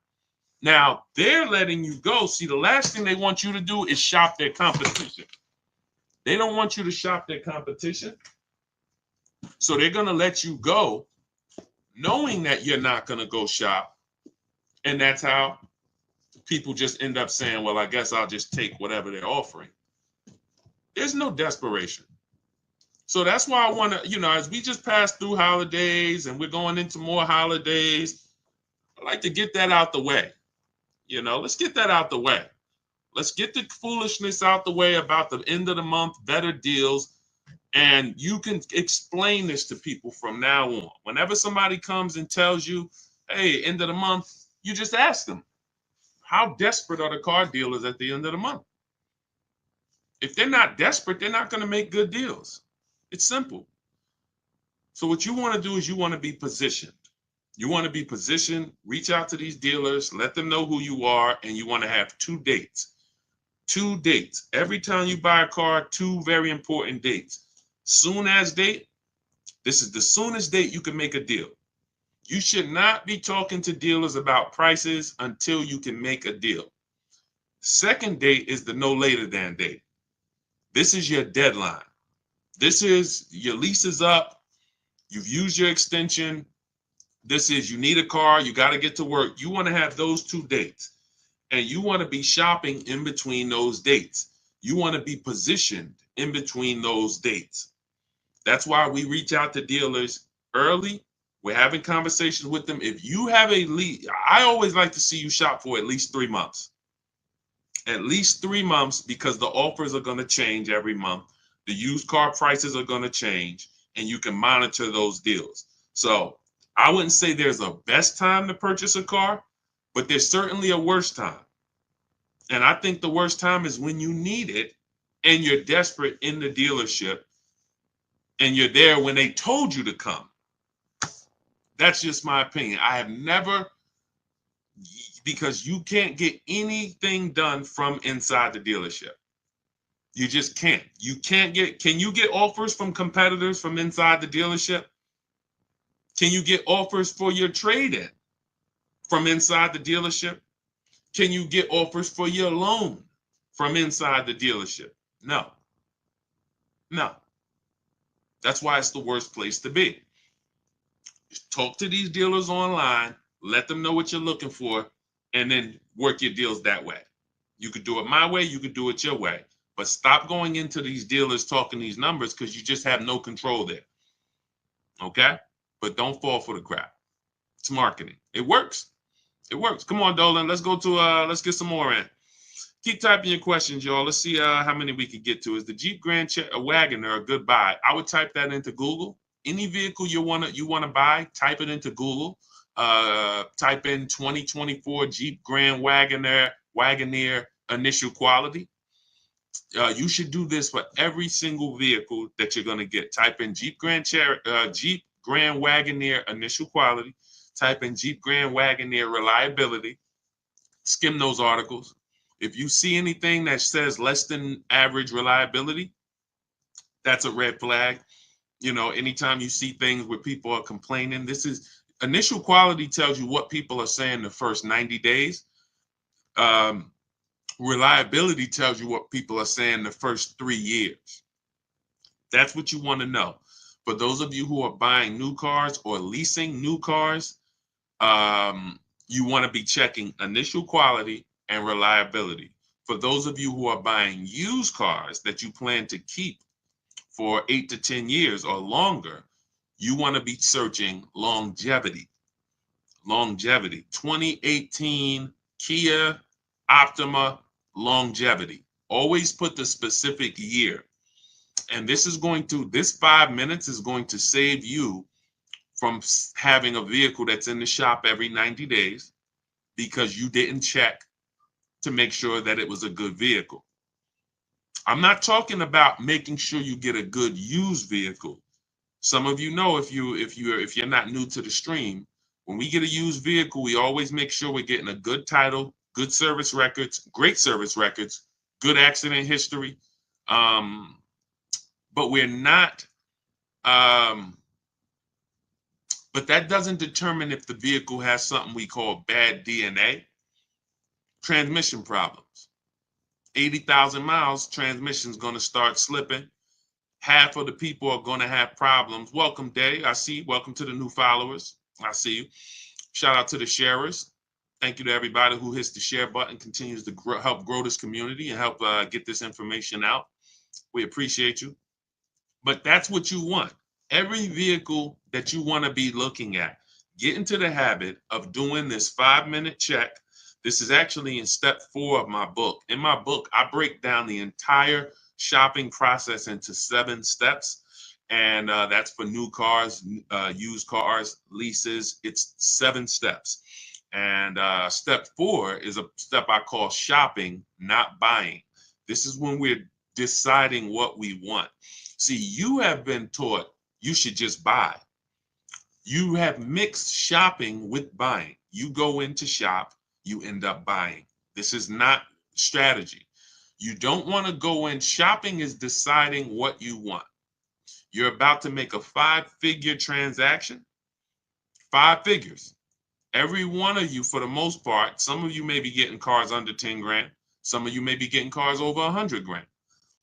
Now they're letting you go. See, the last thing they want you to do is shop their competition. They don't want you to shop their competition. So they're going to let you go knowing that you're not going to go shop. And that's how people just end up saying, well, I guess I'll just take whatever they're offering. There's no desperation. So that's why I want to, as we just pass through holidays and we're going into more holidays, I like to get that out the way. Let's get that out the way. Let's get the foolishness out the way about the end of the month, better deals. And you can explain this to people from now on. Whenever somebody comes and tells you, hey, end of the month, you just ask them, how desperate are the car dealers at the end of the month? If they're not desperate, they're not going to make good deals. It's simple. So what you want to do is you want to be positioned. You want to be positioned, reach out to these dealers, let them know who you are, and you want to have 2 dates. 2 dates. Every time you buy a car, 2 very important dates. Soon as date, this is the soonest date you can make a deal. You should not be talking to dealers about prices until you can make a deal. Second date is the no later than date. This is your deadline. This is your lease is up. You've used your extension. This is you need a car. You got to get to work. You want to have those 2 dates. And you want to be shopping in between those dates. You want to be positioned in between those dates. That's why we reach out to dealers early. We're having conversations with them. If you have a lead, I always like to see you shop for at least 3 months. At least 3 months, because the offers are going to change every month. The used car prices are going to change, and you can monitor those deals. So I wouldn't say there's a best time to purchase a car, but there's certainly a worst time. And I think the worst time is when you need it and you're desperate in the dealership and you're there when they told you to come. That's just my opinion. I have never, because you can't get anything done from inside the dealership. You just can't. Can you get offers from competitors from inside the dealership? Can you get offers for your trade-in from inside the dealership? Can you get offers for your loan from inside the dealership? No. That's why it's the worst place to be. Just talk to these dealers online, let them know what you're looking for, and then work your deals that way. You could do it my way, you could do it your way. But stop going into these dealers talking these numbers, because you just have no control there. Okay? But don't fall for the crap. It's marketing. It works. It works. Come on, Dolan. Let's go to let's get some more in. Keep typing your questions, y'all. Let's see how many we can get to. Is the Jeep Grand Wagoner a good buy? I would type that into Google. Any vehicle you wanna buy, type it into Google. Type in 2024 Jeep Grand Wagoner Wagoneer initial quality. You should do this for every single vehicle that you're going to get. Type in Jeep Grand Wagoneer initial quality. Type in Jeep Grand Wagoneer reliability. Skim those articles. If you see anything that says less than average reliability, that's a red flag. You know, anytime you see things where people are complaining, this is initial quality tells you what people are saying the first 90 days. Reliability tells you what people are saying the first 3 years. That's what you want to know. For those of you who are buying new cars or leasing new cars, you want to be checking initial quality and reliability. For those of you who are buying used cars that you plan to keep for 8 to 10 years or longer, you want to be searching longevity. Longevity. 2018 Kia Optima longevity. Always put the specific year. And this 5 minutes is going to save you from having a vehicle that's in the shop every 90 days because you didn't check to make sure that it was a good vehicle. I'm not talking about making sure you get a good used vehicle. Some of you know, if you're not new to the stream, when we get a used vehicle, we always make sure we're getting a good title, good service records, great service records, good accident history. But we're not, but that doesn't determine if the vehicle has something we call bad DNA. Transmission problems. 80,000 miles, transmission's going to start slipping. Half of the people are going to have problems. Welcome, Day. I see. Welcome to the new followers. I see you. Shout out to the sharers. Thank you to everybody who hits the share button, continues to help grow this community and help get this information out. We appreciate you. But that's what you want. Every vehicle that you want to be looking at, get into the habit of doing this 5-minute check. This is actually in step 4 of my book. In my book, I break down the entire shopping process into 7 steps. And that's for new cars, used cars, leases. It's 7 steps. And step 4 is a step I call shopping, not buying. This is when we're deciding what we want. See, you have been taught you should just buy. You have mixed shopping with buying. You go in to shop, you end up buying. This is not strategy. You don't want to go in. Shopping is deciding what you want. You're about to make a 5-figure transaction. 5 figures. Every one of you, for the most part, some of you may be getting cars under 10 grand. Some of you may be getting cars over 100 grand.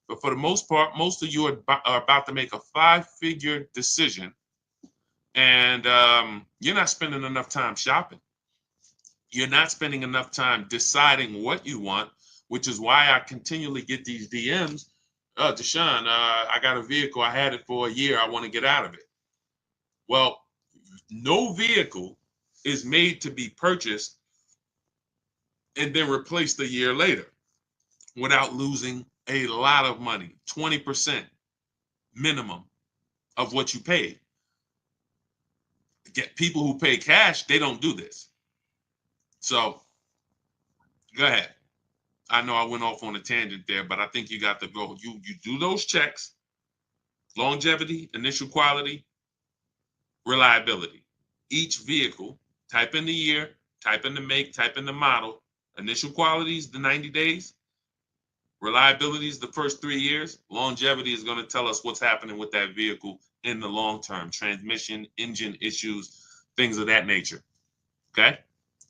But for the most part, most of you are about to make a 5-figure decision. And you're not spending enough time shopping. You're not spending enough time deciding what you want, which is why I continually get these DMs. Deshaun, I got a vehicle. I had it for a year. I want to get out of it. Well, no vehicle is made to be purchased and then replaced a year later without losing a lot of money, 20% minimum of what you paid. Get people who pay cash, they don't do this. So go ahead. I know I went off on a tangent there, but I think you got to go. You do those checks: longevity, initial quality, reliability. Each vehicle, type in the year, type in the make, type in the model. Initial quality is the 90 days. Reliability is the first 3 years. Longevity is going to tell us what's happening with that vehicle in the long term. Transmission, engine issues, things of that nature. Okay?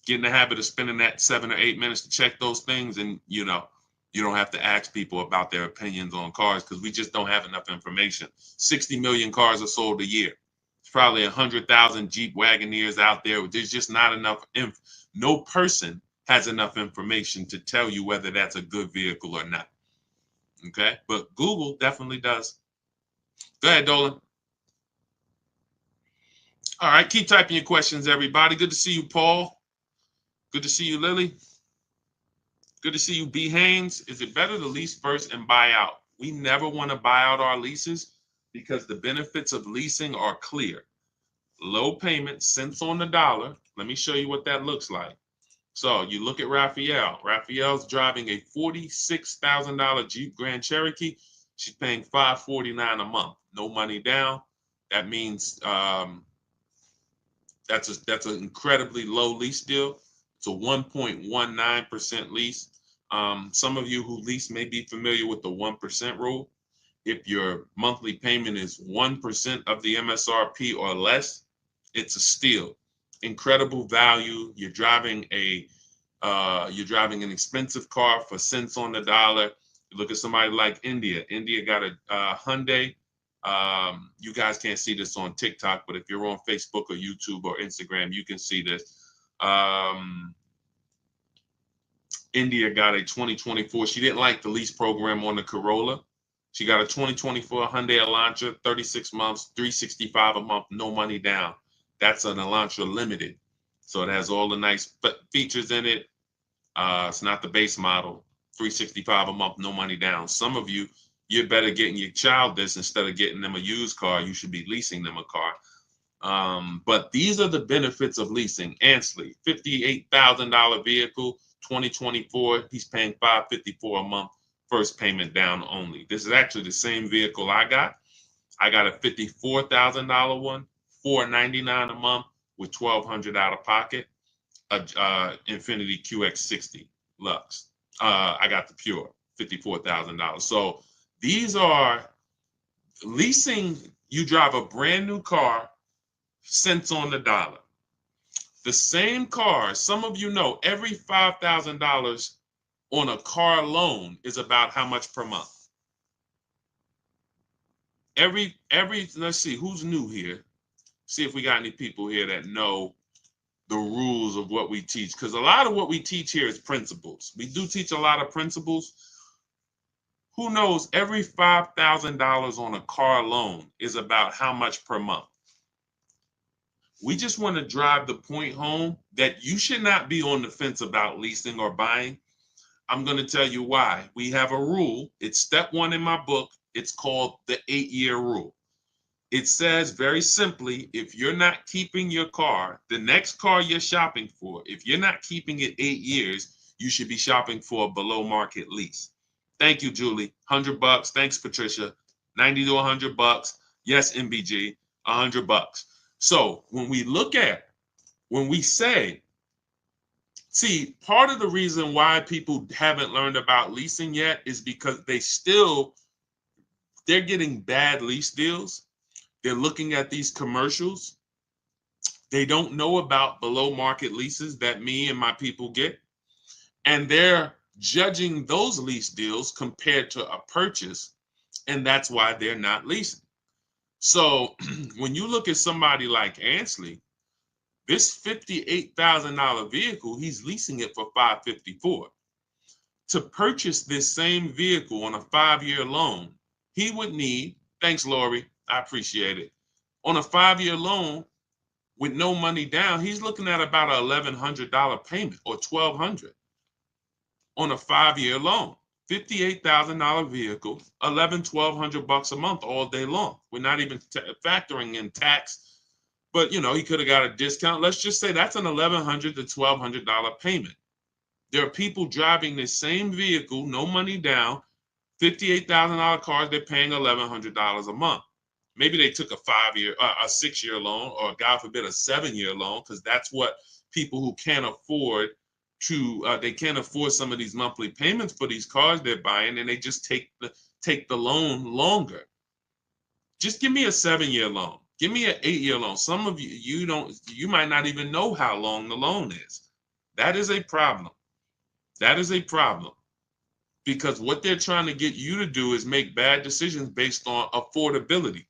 Get in the habit of spending that 7 or 8 minutes to check those things, and you don't have to ask people about their opinions on cars because we just don't have enough information. 60 million cars are sold a year. There's probably 100,000 Jeep Wagoneers out there. There's just not enough no person has enough information to tell you whether that's a good vehicle or not. Okay, but Google definitely does. Go ahead, Dolan. All right, keep typing your questions, everybody. Good to see you, Paul. Good to see you, Lily. Good to see you, B. Haynes. Is it better to lease first and buy out? We never want to buy out our leases because the benefits of leasing are clear. Low payment, cents on the dollar. Let me show you what that looks like. So you look at Raphael. Raphael's driving a $46,000 Jeep Grand Cherokee. She's paying $549 a month, no money down. That means that's an incredibly low lease deal. It's a 1.19% lease. Some of you who lease may be familiar with the 1% rule. If your monthly payment is 1% of the MSRP or less, it's a steal. Incredible value. You're driving an expensive car for cents on the dollar. You look at somebody like India. India got a Hyundai. You guys can't see this on TikTok, but if you're on Facebook or YouTube or Instagram, you can see this. India got a 2024. She didn't like the lease program on the Corolla. She got a 2024 Hyundai Elantra, 36 months, $365 a month, no money down. That's an Elantra Limited. So it has all the nice features in it. It's not the base model. $365 a month, no money down. Some of you, you're better getting your child this instead of getting them a used car. You should be leasing them a car. But these are the benefits of leasing. Ansley, $58,000 vehicle, 2024. He's paying $554 a month, first payment down only. This is actually the same vehicle I got. I got a $54,000 one, $499 a month with $1,200 out of pocket. Infiniti QX60 Lux. I got the Pure, $54,000. So these are leasing. You drive a brand new car, cents on the dollar. The same car, some of you know, every $5,000 on a car loan is about how much per month? Let's see, who's new here? See if we got any people here that know the rules of what we teach, because a lot of what we teach here is principles. We do teach a lot of principles. Who knows every $5,000 on a car loan is about how much per month? We just want to drive the point home that you should not be on the fence about leasing or buying. I'm going to tell you why. We have a rule. It's step 1 in my book. It's called the 8-year rule. It says very simply, if you're not keeping your car, the next car you're shopping for, if you're not keeping it 8 years, you should be shopping for a below market lease. Thank you, Julie. $100. Thanks, Patricia. $90 to $100. Yes, MBG, $100. So when we say, see, part of the reason why people haven't learned about leasing yet is because they're getting bad lease deals. They're looking at these commercials. They don't know about below market leases that me and my people get. And they're judging those lease deals compared to a purchase. And that's why they're not leasing. So when you look at somebody like Ansley, this $58,000 vehicle, he's leasing it for $554. To purchase this same vehicle on a 5-year loan, he would need, thanks, Lori, I appreciate it. On a 5-year loan with no money down, he's looking at about an $1,100 payment or $1,200 on a 5-year loan. $58,000 vehicle, $1,100-$1,200 a month all day long. We're not even factoring in tax, but you know, he could have got a discount. Let's just say that's an $1,100 to $1,200 payment. There are people driving the same vehicle, no money down, $58,000 cars, they're paying $1,100 a month. Maybe they took a 6-year loan, or God forbid, a 7-year loan, because that's what people who can't afford they can't afford some of these monthly payments for these cars they're buying, and they just take the loan longer. Just give me a 7-year loan. Give me an 8-year loan. Some of you might not even know how long the loan is. That is a problem. That is a problem. Because what they're trying to get you to do is make bad decisions based on affordability.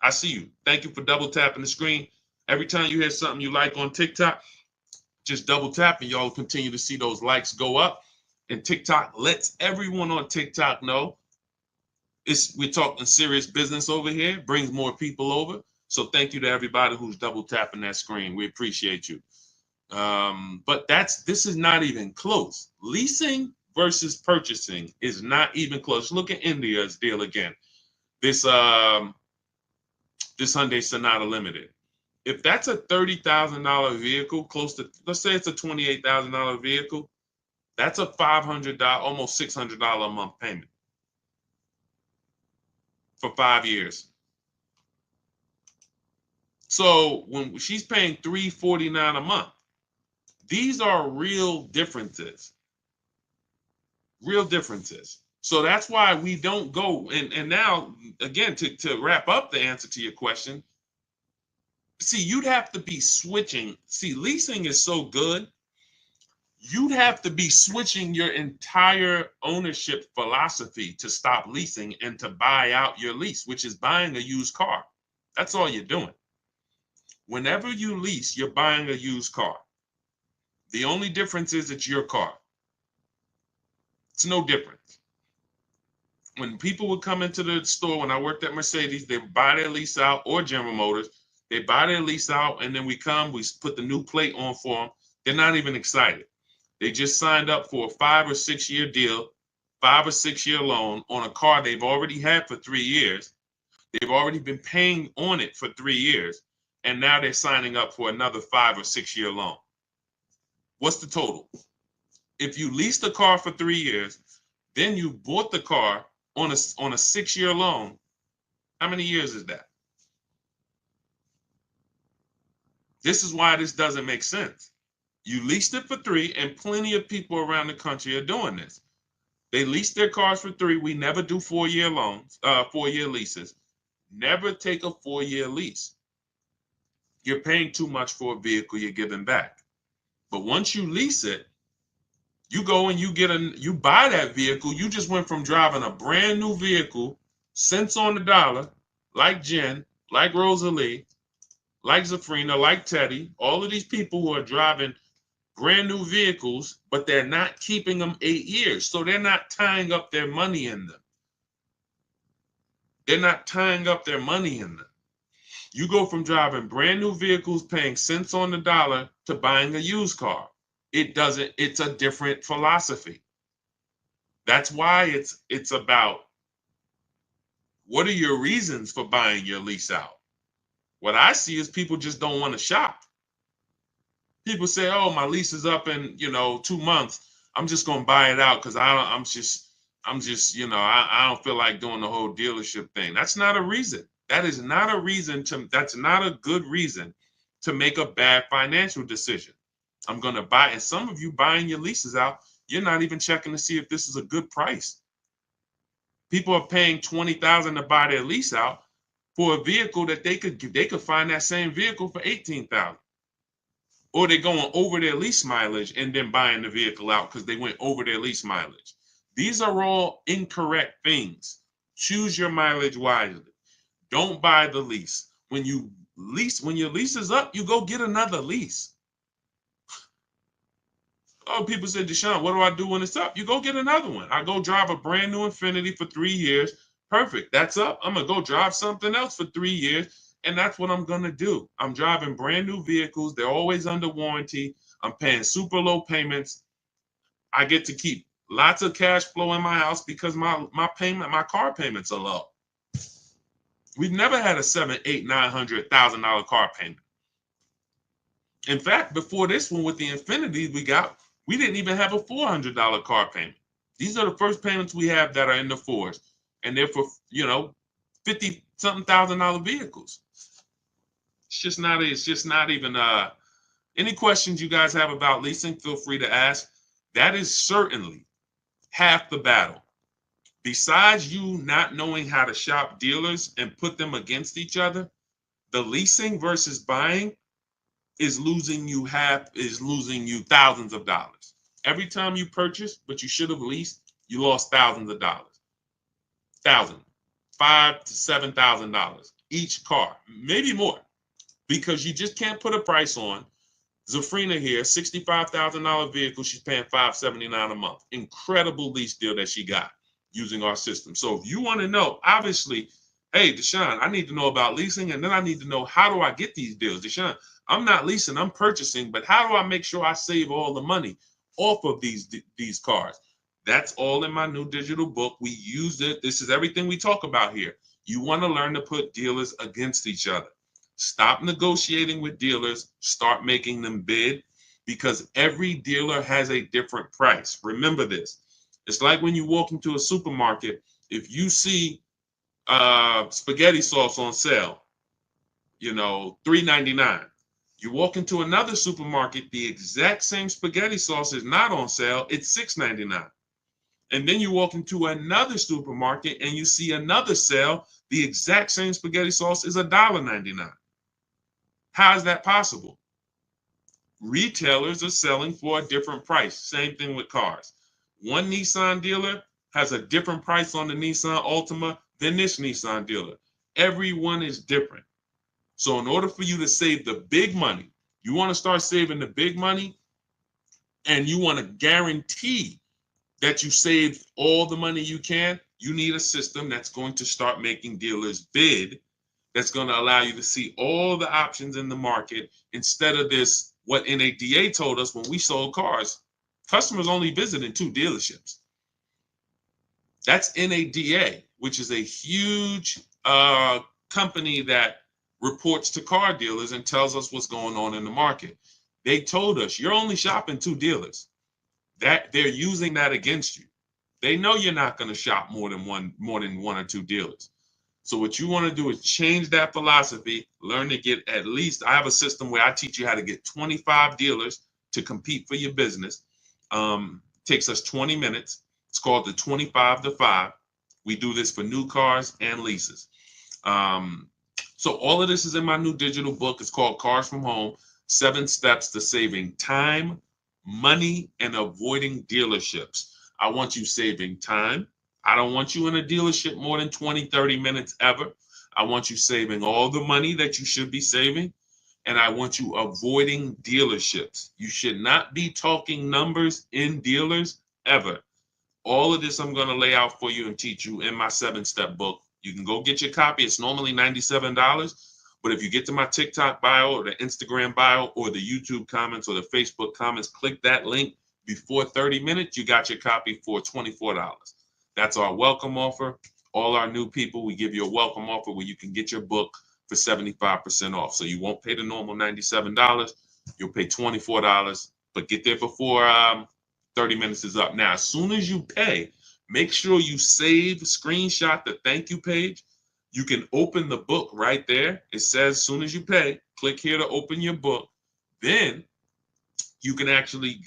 I see you. Thank you for double tapping the screen. Every time you hear something you like on TikTok, just double tap and y'all continue to see those likes go up. And TikTok lets everyone on TikTok know we're talking serious business over here, brings more people over. So thank you to everybody who's double tapping that screen. We appreciate you. But this is not even close. Leasing versus purchasing is not even close. Look at India's deal again. This Hyundai Sonata Limited. If that's a $30,000 vehicle, close to, let's say it's a $28,000 vehicle, that's a $500, almost $600 a month payment for 5 years. So when she's paying $349 a month, these are real differences. Real differences. So that's why we don't go. And now, again, to wrap up the answer to your question, see, you'd have to be switching. See, leasing is so good. You'd have to be switching your entire ownership philosophy to stop leasing and to buy out your lease, which is buying a used car. That's all you're doing. Whenever you lease, you're buying a used car. The only difference is it's your car. It's no different. When people would come into the store, when I worked at Mercedes, they would buy their lease out, or General Motors. They buy their lease out, and then we put the new plate on for them. They're not even excited. They just signed up for a 5 or 6 year deal, 5 or 6 year loan on a car they've already had for 3 years. They've already been paying on it for 3 years, and now they're signing up for another 5 or 6 year loan. What's the total? If you leased a car for 3 years, then you bought the car on a 6 year loan, how many years is that? This is why this doesn't make sense. You leased it for 3, and plenty of people around the country are doing this. They lease their cars for 3. We never do 4 year loans, 4 year leases. Never take a 4 year lease. You're paying too much for a vehicle you're giving back. But once you lease it, you go and you buy that vehicle. You just went from driving a brand new vehicle, cents on the dollar, like Jen, like Rosalie, like Zafrina, like Teddy, all of these people who are driving brand new vehicles, but they're not keeping them 8 years. So they're not tying up their money in them. They're not tying up their money in them. You go from driving brand new vehicles, paying cents on the dollar, to buying a used car. It's a different philosophy. That's why it's about, what are your reasons for buying your lease out? What I see is people just don't want to shop. People say, oh, my lease is up in 2 months. I'm just gonna buy it out because I don't feel like doing the whole dealership thing. That's not a reason. That's not a good reason to make a bad financial decision. I'm going to buy, and some of you buying your leases out, you're not even checking to see if this is a good price. People are paying $20,000 to buy their lease out for a vehicle that they could find that same vehicle for $18,000. Or they're going over their lease mileage and then buying the vehicle out because they went over their lease mileage. These are all incorrect things. Choose your mileage wisely. Don't buy the lease. When your lease is up, you go get another lease. Oh, people say, Deshaun, what do I do when it's up? You go get another one. I go drive a brand new Infiniti for 3 years. Perfect. That's up. I'm going to go drive something else for 3 years. And that's what I'm going to do. I'm driving brand new vehicles. They're always under warranty. I'm paying super low payments. I get to keep lots of cash flow in my house because my car payments are low. We've never had a $700,000, $800,000, $900,000 car payment. In fact, before this one with the Infiniti we didn't even have a $400 car payment. These are the first payments we have that are in the fours, and they're for $50-something thousand vehicles. It's just not even. Any questions you guys have about leasing, feel free to ask. That is certainly half the battle. Besides you not knowing how to shop dealers and put them against each other, the leasing versus buying is losing you thousands of dollars. Every time you purchase, but you should have leased, you lost thousands of dollars. $5,000 to $7,000 each car, maybe more, because you just can't put a price on. Zafrina here, $65,000 vehicle, she's paying $579 a month. Incredible lease deal that she got using our system. So if you want to know, obviously, hey, Deshaun, I need to know about leasing, and then I need to know, how do I get these deals? Deshaun, I'm not leasing, I'm purchasing, but how do I make sure I save all the money off of these cars? That's all in my new digital book. We used it. This is everything we talk about here. You want to learn to put dealers against each other. Stop negotiating with dealers, start making them bid, because every dealer has a different price. Remember this. It's like when you walk into a supermarket, if you see spaghetti sauce on sale, $3.99. You walk into another supermarket, the exact same spaghetti sauce is not on sale, it's $6.99. And then you walk into another supermarket and you see another sale, the exact same spaghetti sauce is $1.99. How is that possible? Retailers are selling for a different price. Same thing with cars. One Nissan dealer has a different price on the Nissan Altima than this Nissan dealer. Everyone is different. So in order for you to save the big money, you want to start saving the big money, and you want to guarantee that you save all the money you can, you need a system that's going to start making dealers bid, that's going to allow you to see all the options in the market instead of this, what NADA told us when we sold cars. Customers only visited 2 dealerships. That's NADA, which is a huge company that reports to car dealers and tells us what's going on in the market. They told us you're only shopping 2 dealers. That they're using that against you. They know you're not going to shop more than one or 2 dealers. So what you want to do is change that philosophy, learn to get at least, I have a system where I teach you how to get 25 dealers to compete for your business. Takes us 20 minutes. It's called the 25 to 5. We do this for new cars and leases. So all of this is in my new digital book. It's called Cars from Home, 7 Steps to Saving Time, Money, and Avoiding Dealerships. I want you saving time. I don't want you in a dealership more than 20, 30 minutes ever. I want you saving all the money that you should be saving. And I want you avoiding dealerships. You should not be talking numbers in dealers ever. All of this I'm going to lay out for you and teach you in my 7-step book. You can go get your copy. It's normally $97. But if you get to my TikTok bio or the Instagram bio or the YouTube comments or the Facebook comments, click that link before 30 minutes, you got your copy for $24. That's our welcome offer. All our new people, we give you a welcome offer where you can get your book for 75% off. So you won't pay the normal $97. You'll pay $24, but get there before 30 minutes is up. Now, as soon as you pay, make sure you save, screenshot the thank you page. You can open the book right there. It says as soon as you pay, click here to open your book. Then you can actually,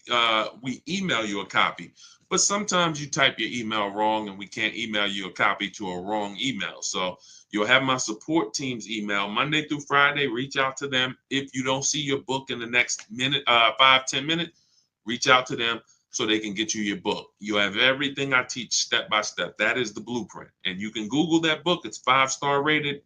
we email you a copy. But sometimes you type your email wrong and we can't email you a copy to a wrong email. So you'll have my support team's email Monday through Friday. Reach out to them. If you don't see your book in the next minute, 5-10 minutes, reach out to them so they can get you your book. You have everything I teach step by step. That is the blueprint. And you can Google that book. It's 5-star rated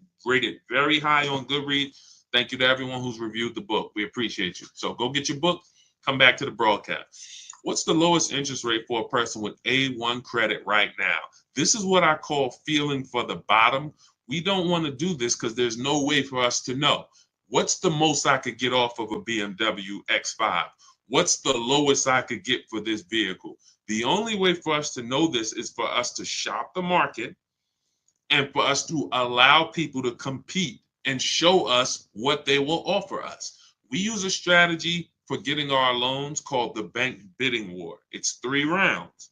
very high on Goodreads. Thank you to everyone who's reviewed the book. We appreciate you. So go get your book. Come back to the broadcast. What's the lowest interest rate for a person with A1 credit right now? This is what I call feeling for the bottom. We don't want to do this because there's no way for us to know. What's the most I could get off of a BMW X5? What's the lowest I could get for this vehicle? The only way for us to know this is for us to shop the market and for us to allow people to compete and show us what they will offer us. We use a strategy for getting our loans called the bank bidding war. It's 3 rounds.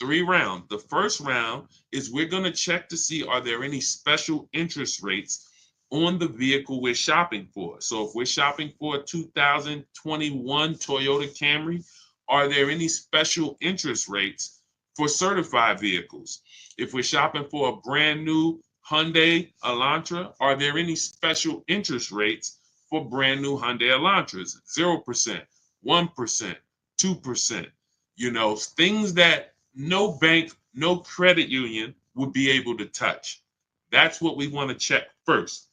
3 rounds. The first round is we're going to check to see, are there any special interest rates on the vehicle we're shopping for? So if we're shopping for a 2021 Toyota Camry, are there any special interest rates for certified vehicles? If we're shopping for a brand new Hyundai Elantra, are there any special interest rates for brand new Hyundai Elantras? 0%, 1%, 2%, things that no bank, no credit union would be able to touch. That's what we want to check first.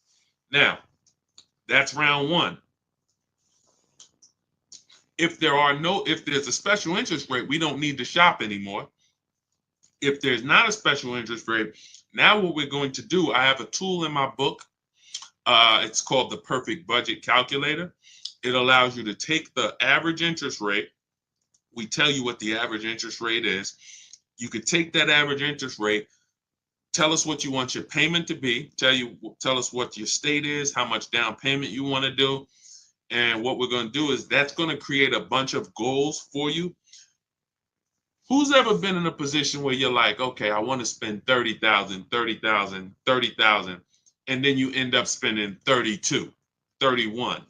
Now, that's round 1. If there's a special interest rate, we don't need to shop anymore. If there's not a special interest rate, now what we're going to do, I have a tool in my book. It's called the Perfect Budget Calculator. It allows you to take the average interest rate. We tell you what the average interest rate is. You could take that average interest rate, Tell us what you want your payment to be. Tell us what your state is, how much down payment you want to do. And what we're going to do is that's going to create a bunch of goals for you. Who's ever been in a position where you're like, okay, I want to spend 30,000, 30,000, 30,000, and then you end up spending 32, 31.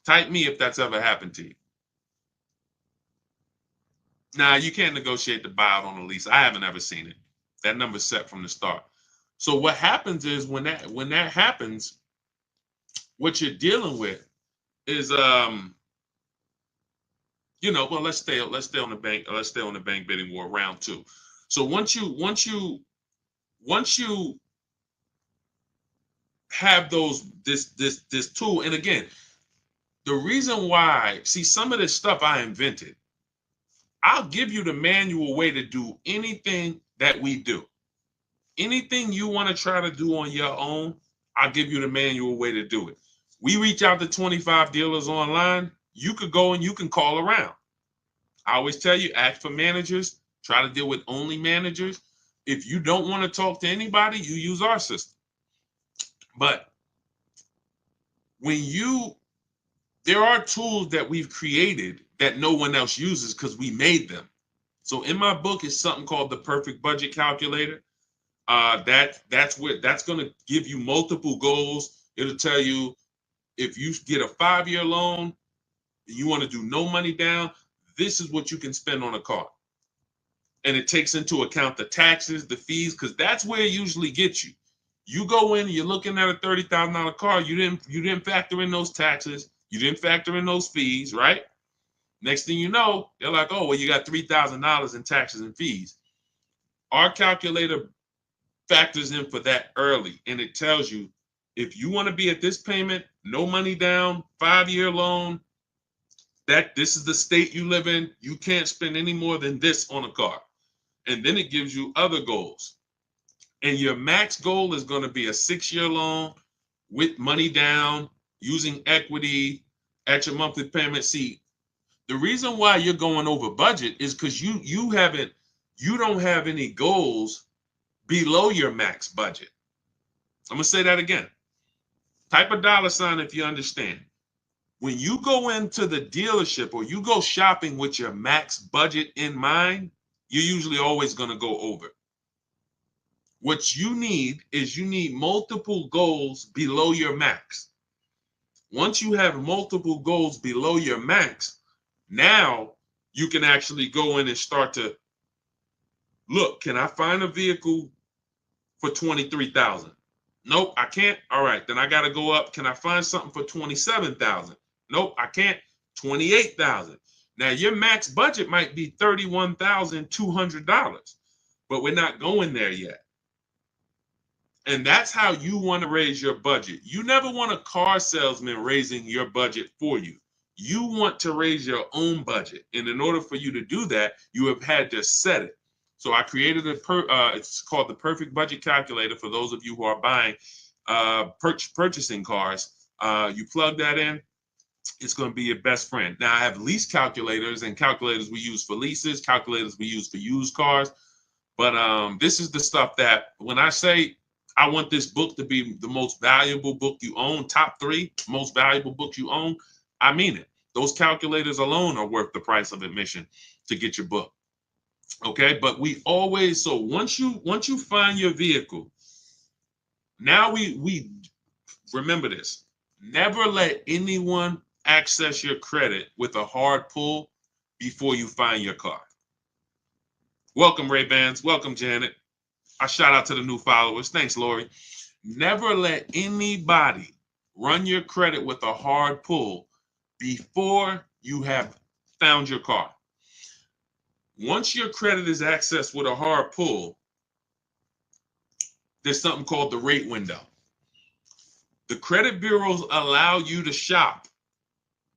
Type me if that's ever happened to you. Now, you can't negotiate the buyout on a lease. I haven't ever seen it. That number's set from the start. So what happens is when that happens, what you're dealing with is well, let's stay on the bank bidding war round 2. So once you have this tool, and again, the reason why, see, some of this stuff I invented. I'll give you the manual way to do anything that we do. Anything you want to try to do on your own, I'll give you the manual way to do it. We reach out to 25 dealers online. You could go and you can call around. I always tell you, ask for managers. Try to deal with only managers. If you don't want to talk to anybody, you use our system. But there are tools that we've created that no one else uses because we made them. So in my book is something called the Perfect Budget Calculator. That's going to give you multiple goals. It'll tell you if you get a 5-year loan, you want to do no money down, this is what you can spend on a car. And it takes into account the taxes, the fees, because that's where it usually gets you. You go in, you're looking at a $30,000 car, you didn't factor in those taxes, you didn't factor in those fees, right? Next thing you know, they're like, oh, well, you got $3,000 in taxes and fees. Our calculator factors in for that early, and it tells you if you want to be at this payment, no money down, 5-year loan, that this is the state you live in, you can't spend any more than this on a car. And then it gives you other goals. And your max goal is going to be a 6-year loan with money down, using equity at your monthly payment. See, the reason why you're going over budget is because you don't have any goals below your max budget. I'm going to say that again. Type a $ if you understand. When you go into the dealership or you go shopping with your max budget in mind, you're usually always going to go over. What you need is multiple goals below your max. Once you have multiple goals below your max, now you can actually go in and start to look, can I find a vehicle for $23,000? Nope, I can't. All right, then I got to go up. Can I find something for $27,000? Nope, I can't. $28,000. Now your max budget might be $31,200, but we're not going there yet. And that's how you want to raise your budget. You never want a car salesman raising your budget for you. You want to raise your own budget. And in order for you to do that, you have had to set it. So I created it's called the Perfect Budget Calculator for those of you who are buying, purchasing cars. You plug that in, it's going to be your best friend. Now I have lease calculators and calculators we use for leases, calculators we use for used cars. But this is the stuff that when I say I want this book to be the most valuable book you own, top 3 most valuable books you own, I mean it. Those calculators alone are worth the price of admission to get your book. Okay, but we always, so once you find your vehicle, now we remember this. Never let anyone access your credit with a hard pull before you find your car. Welcome, Ray-Bans. Welcome, Janet. I shout out to the new followers. Thanks, Lori. Never let anybody run your credit with a hard pull before you have found your car. Once your credit is accessed with a hard pull, there's something called the rate window. The credit bureaus allow you to shop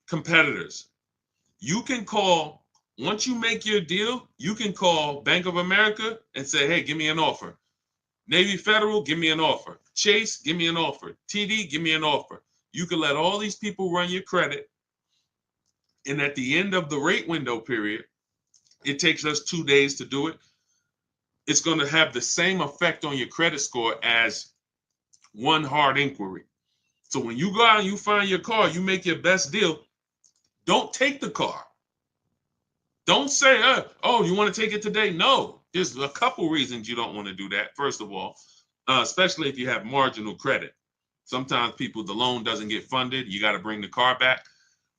competitors. You can call, once you make your deal, you can call Bank of America and say, hey, give me an offer. Navy Federal, give me an offer. Chase, give me an offer. TD, give me an offer. You can let all these people run your credit. And at the end of the rate window period, it takes us 2 days to do it. it's going to have the same effect on your credit score as one hard inquiry. So when you go out and you find your car, you make your best deal, don't take the car. Don't say, oh, you want to take it today? No, there's a couple reasons you don't want to do that. First of all, especially if you have marginal credit. Sometimes the loan doesn't get funded. You got to bring the car back.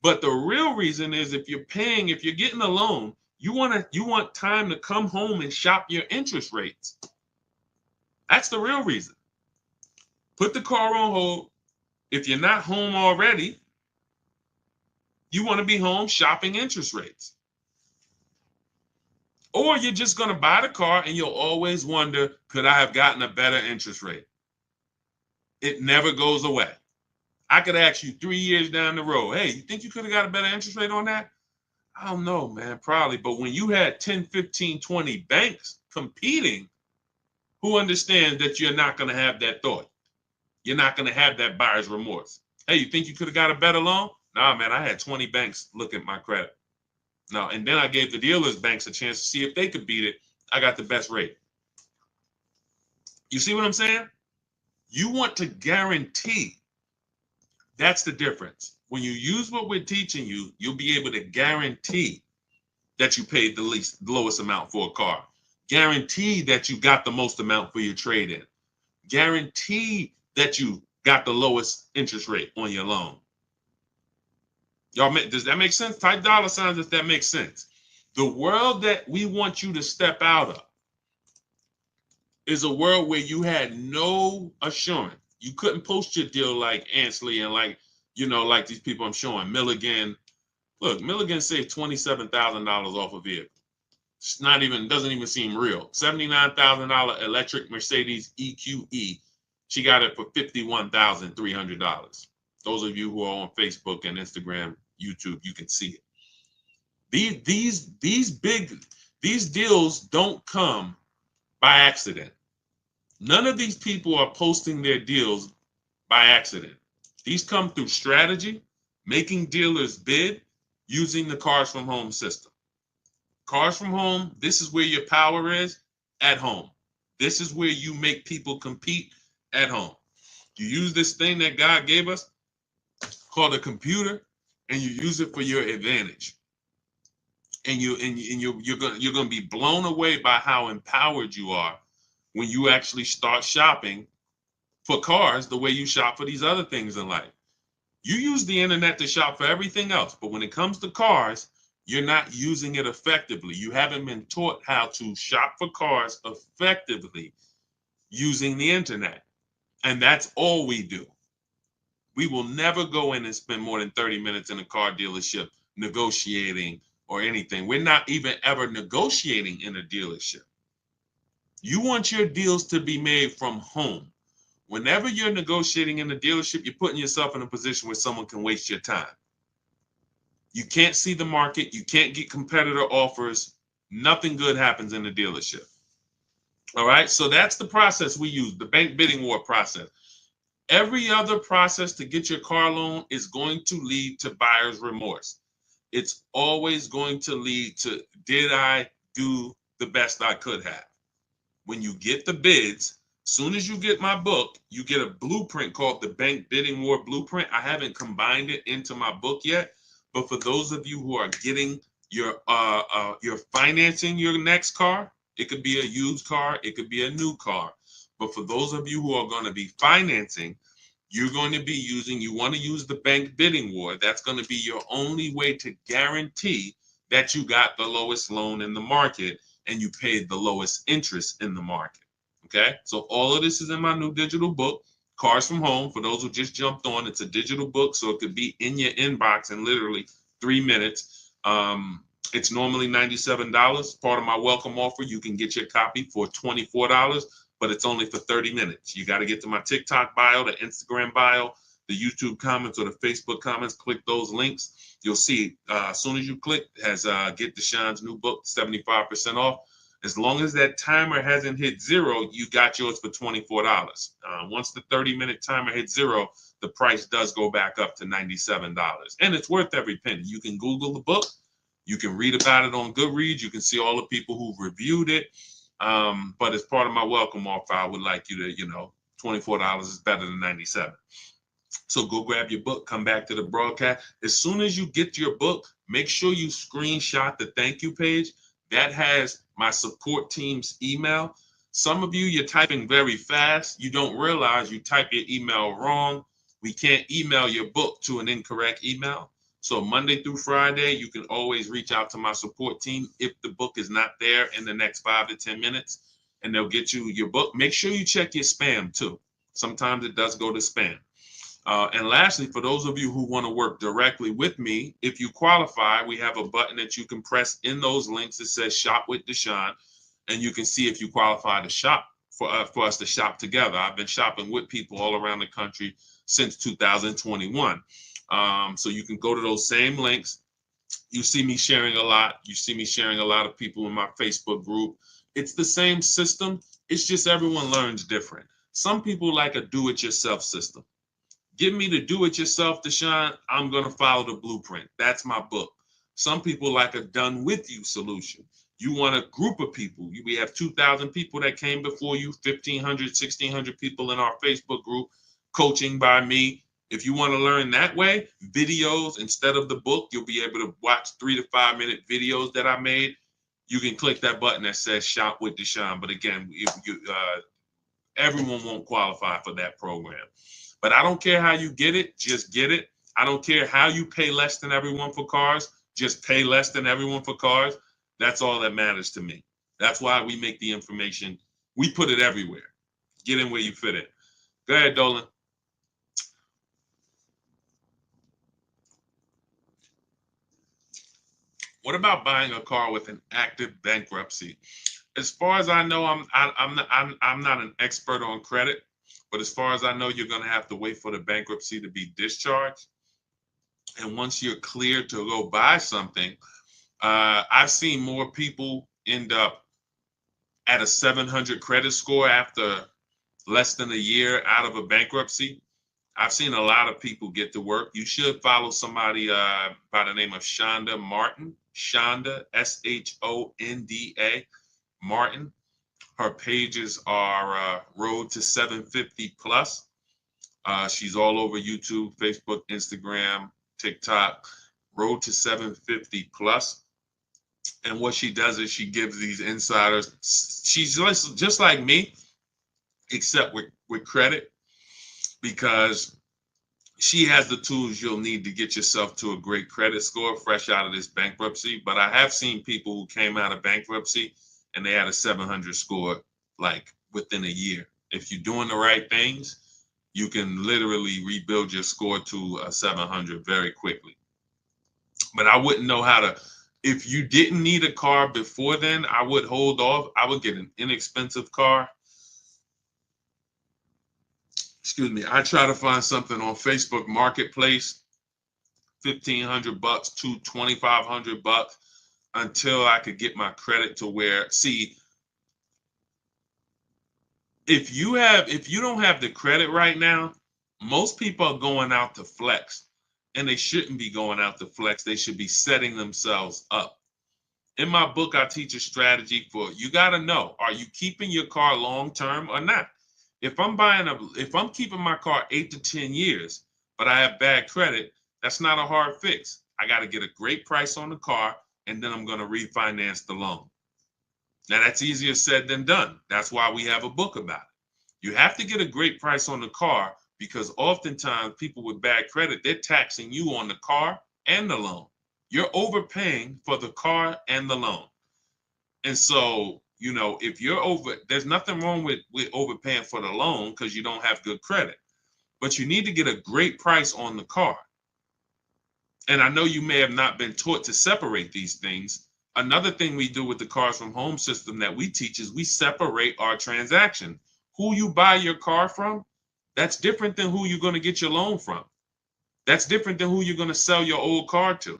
But the real reason is if you're getting a loan, you want time to come home and shop your interest rates. That's the real reason. Put the car on hold. If you're not home already, you want to be home shopping interest rates. Or you're just going to buy the car and you'll always wonder, could I have gotten a better interest rate? It never goes away. I could ask you 3 years down the road, hey, you think you could have got a better interest rate on that? I don't know, man, probably. But when you had 10, 15, 20 banks competing, who understands that you're not going to have that thought? You're not going to have that buyer's remorse. Hey, you think you could have got a better loan? Nah, man, I had 20 banks look at my credit. No, and then I gave the dealers banks a chance to see if they could beat it. I got the best rate. You see what I'm saying? You want to guarantee. That's the difference. When you use what we're teaching you, you'll be able to guarantee that you paid the lowest amount for a car. Guarantee that you got the most amount for your trade-in. Guarantee that you got the lowest interest rate on your loan. Y'all, does that make sense? Type dollar signs if that makes sense. The world that we want you to step out of is a world where you had no assurance. You couldn't post your deal like Ansley and like these people I'm showing. Milligan. Look, Milligan saved $27,000 off a vehicle. It's doesn't even seem real. $79,000 electric Mercedes EQE. She got it for $51,300. Those of you who are on Facebook and Instagram, YouTube, you can see it. These deals don't come by accident. None of these people are posting their deals by accident. These come through strategy, making dealers bid, using the Cars from Home system. Cars from Home, this is where your power is, at home. This is where you make people compete, at home. You use this thing that God gave us called a computer, and you use it for your advantage. And you're gonna be blown away by how empowered you are when you actually start shopping for cars the way you shop for these other things in life. You use the internet to shop for everything else, but when it comes to cars, you're not using it effectively. You haven't been taught how to shop for cars effectively using the internet. And that's all we do. We will never go in and spend more than 30 minutes in a car dealership negotiating or anything. We're not even ever negotiating in a dealership. You want your deals to be made from home. Whenever you're negotiating in a dealership, you're putting yourself in a position where someone can waste your time. You can't see the market. You can't get competitor offers. Nothing good happens in the dealership. All right, so that's the process we use, the bank bidding war process. Every other process to get your car loan is going to lead to buyer's remorse. It's always going to lead to, did I do the best I could have? When you get the bids, soon as you get my book, you get a blueprint called the Bank Bidding War Blueprint. I haven't combined it into my book yet, but for those of you who are getting you're financing your next car, it could be a used car, it could be a new car. But for those of you who are going to be financing, you want to use the Bank Bidding War. That's going to be your only way to guarantee that you got the lowest loan in the market and you paid the lowest interest in the market. Okay, so all of this is in my new digital book, Cars from Home. For those who just jumped on, it's a digital book, so it could be in your inbox in literally 3 minutes. It's normally $97. Part of my welcome offer, you can get your copy for $24, but it's only for 30 minutes. You got to get to my TikTok bio, the Instagram bio, the YouTube comments, or the Facebook comments. Click those links. You'll see as soon as you click, has Get Deshaun's new book, 75% off. As long as that timer hasn't hit 0, you got yours for $24. Once the 30-minute timer hits 0, the price does go back up to $97. And it's worth every penny. You can Google the book. You can read about it on Goodreads. You can see all the people who've reviewed it. But as part of my welcome offer, I would like you to, $24 is better than 97. So go grab your book, come back to the broadcast. As soon as you get your book, make sure you screenshot the thank you page. That has my support team's email. Some of you, you're typing very fast. You don't realize you type your email wrong. We can't email your book to an incorrect email. So Monday through Friday, you can always reach out to my support team if the book is not there in the next 5 to 10 minutes, and they'll get you your book. Make sure you check your spam too. Sometimes it does go to spam. And lastly, for those of you who want to work directly with me, if you qualify, we have a button that you can press in those links that says Shop with Deshaun, and you can see if you qualify to shop for us to shop together. I've been shopping with people all around the country since 2021. So you can go to those same links. You see me sharing a lot. You see me sharing a lot of people in my Facebook group. It's the same system. It's just everyone learns different. Some people like a do-it-yourself system. Give me the do-it-yourself, Deshaun. I'm going to follow the blueprint. That's my book. Some people like a done-with-you solution. You want a group of people. We have 2,000 people that came before you, 1,500, 1,600 people in our Facebook group, coaching by me. If you want to learn that way, videos instead of the book, you'll be able to watch 3 to 5 minute videos that I made. You can click that button that says Shop with Deshaun. But again, everyone won't qualify for that program. But I don't care how you get it, just get it. I don't care how you pay less than everyone for cars, just pay less than everyone for cars. That's all that matters to me. That's why we make the information. We put it everywhere. Get in where you fit it. Go ahead, Dolan. What about buying a car with an active bankruptcy? As far as I know, I'm not an expert on credit, but as far as I know, you're going to have to wait for the bankruptcy to be discharged. And once you're cleared to go buy something, I've seen more people end up at a 700 credit score after less than a year out of a bankruptcy. I've seen a lot of people get to work. You should follow somebody by the name of Shonda Martin. Shonda, Shonda Martin. Her pages are Road to 750 Plus. She's all over YouTube, Facebook, Instagram, TikTok. Road to 750 Plus. And what she does is she gives these insiders. She's just like me, except with credit, because she has the tools you'll need to get yourself to a great credit score fresh out of this bankruptcy. But I have seen people who came out of bankruptcy and they had a 700 score like within a year. If you're doing the right things, you can literally rebuild your score to a 700 very quickly. But I wouldn't know how to. If you didn't need a car before then, I would hold off. I would get an inexpensive car. Excuse me. I try to find something on Facebook Marketplace, $1,500 to $2,500 until I could get my credit to where. See, if you don't have the credit right now, most people are going out to flex, and they shouldn't be going out to flex. They should be setting themselves up. In my book, I teach a strategy for you. Got to know, are you keeping your car long term or not? If I'm keeping my car 8 to 10 years, but I have bad credit, that's not a hard fix. I got to get a great price on the car, and then I'm going to refinance the loan. Now that's easier said than done. That's why we have a book about it. You have to get a great price on the car, because oftentimes people with bad credit, they're taxing you on the car and the loan. You're overpaying for the car and the loan. And so, if you're there's nothing wrong with overpaying for the loan because you don't have good credit, but you need to get a great price on the car. And I know you may have not been taught to separate these things. Another thing we do with the Cars from Home system that we teach is we separate our transaction. Who you buy your car from, that's different than who you're going to get your loan from. That's different than who you're going to sell your old car to.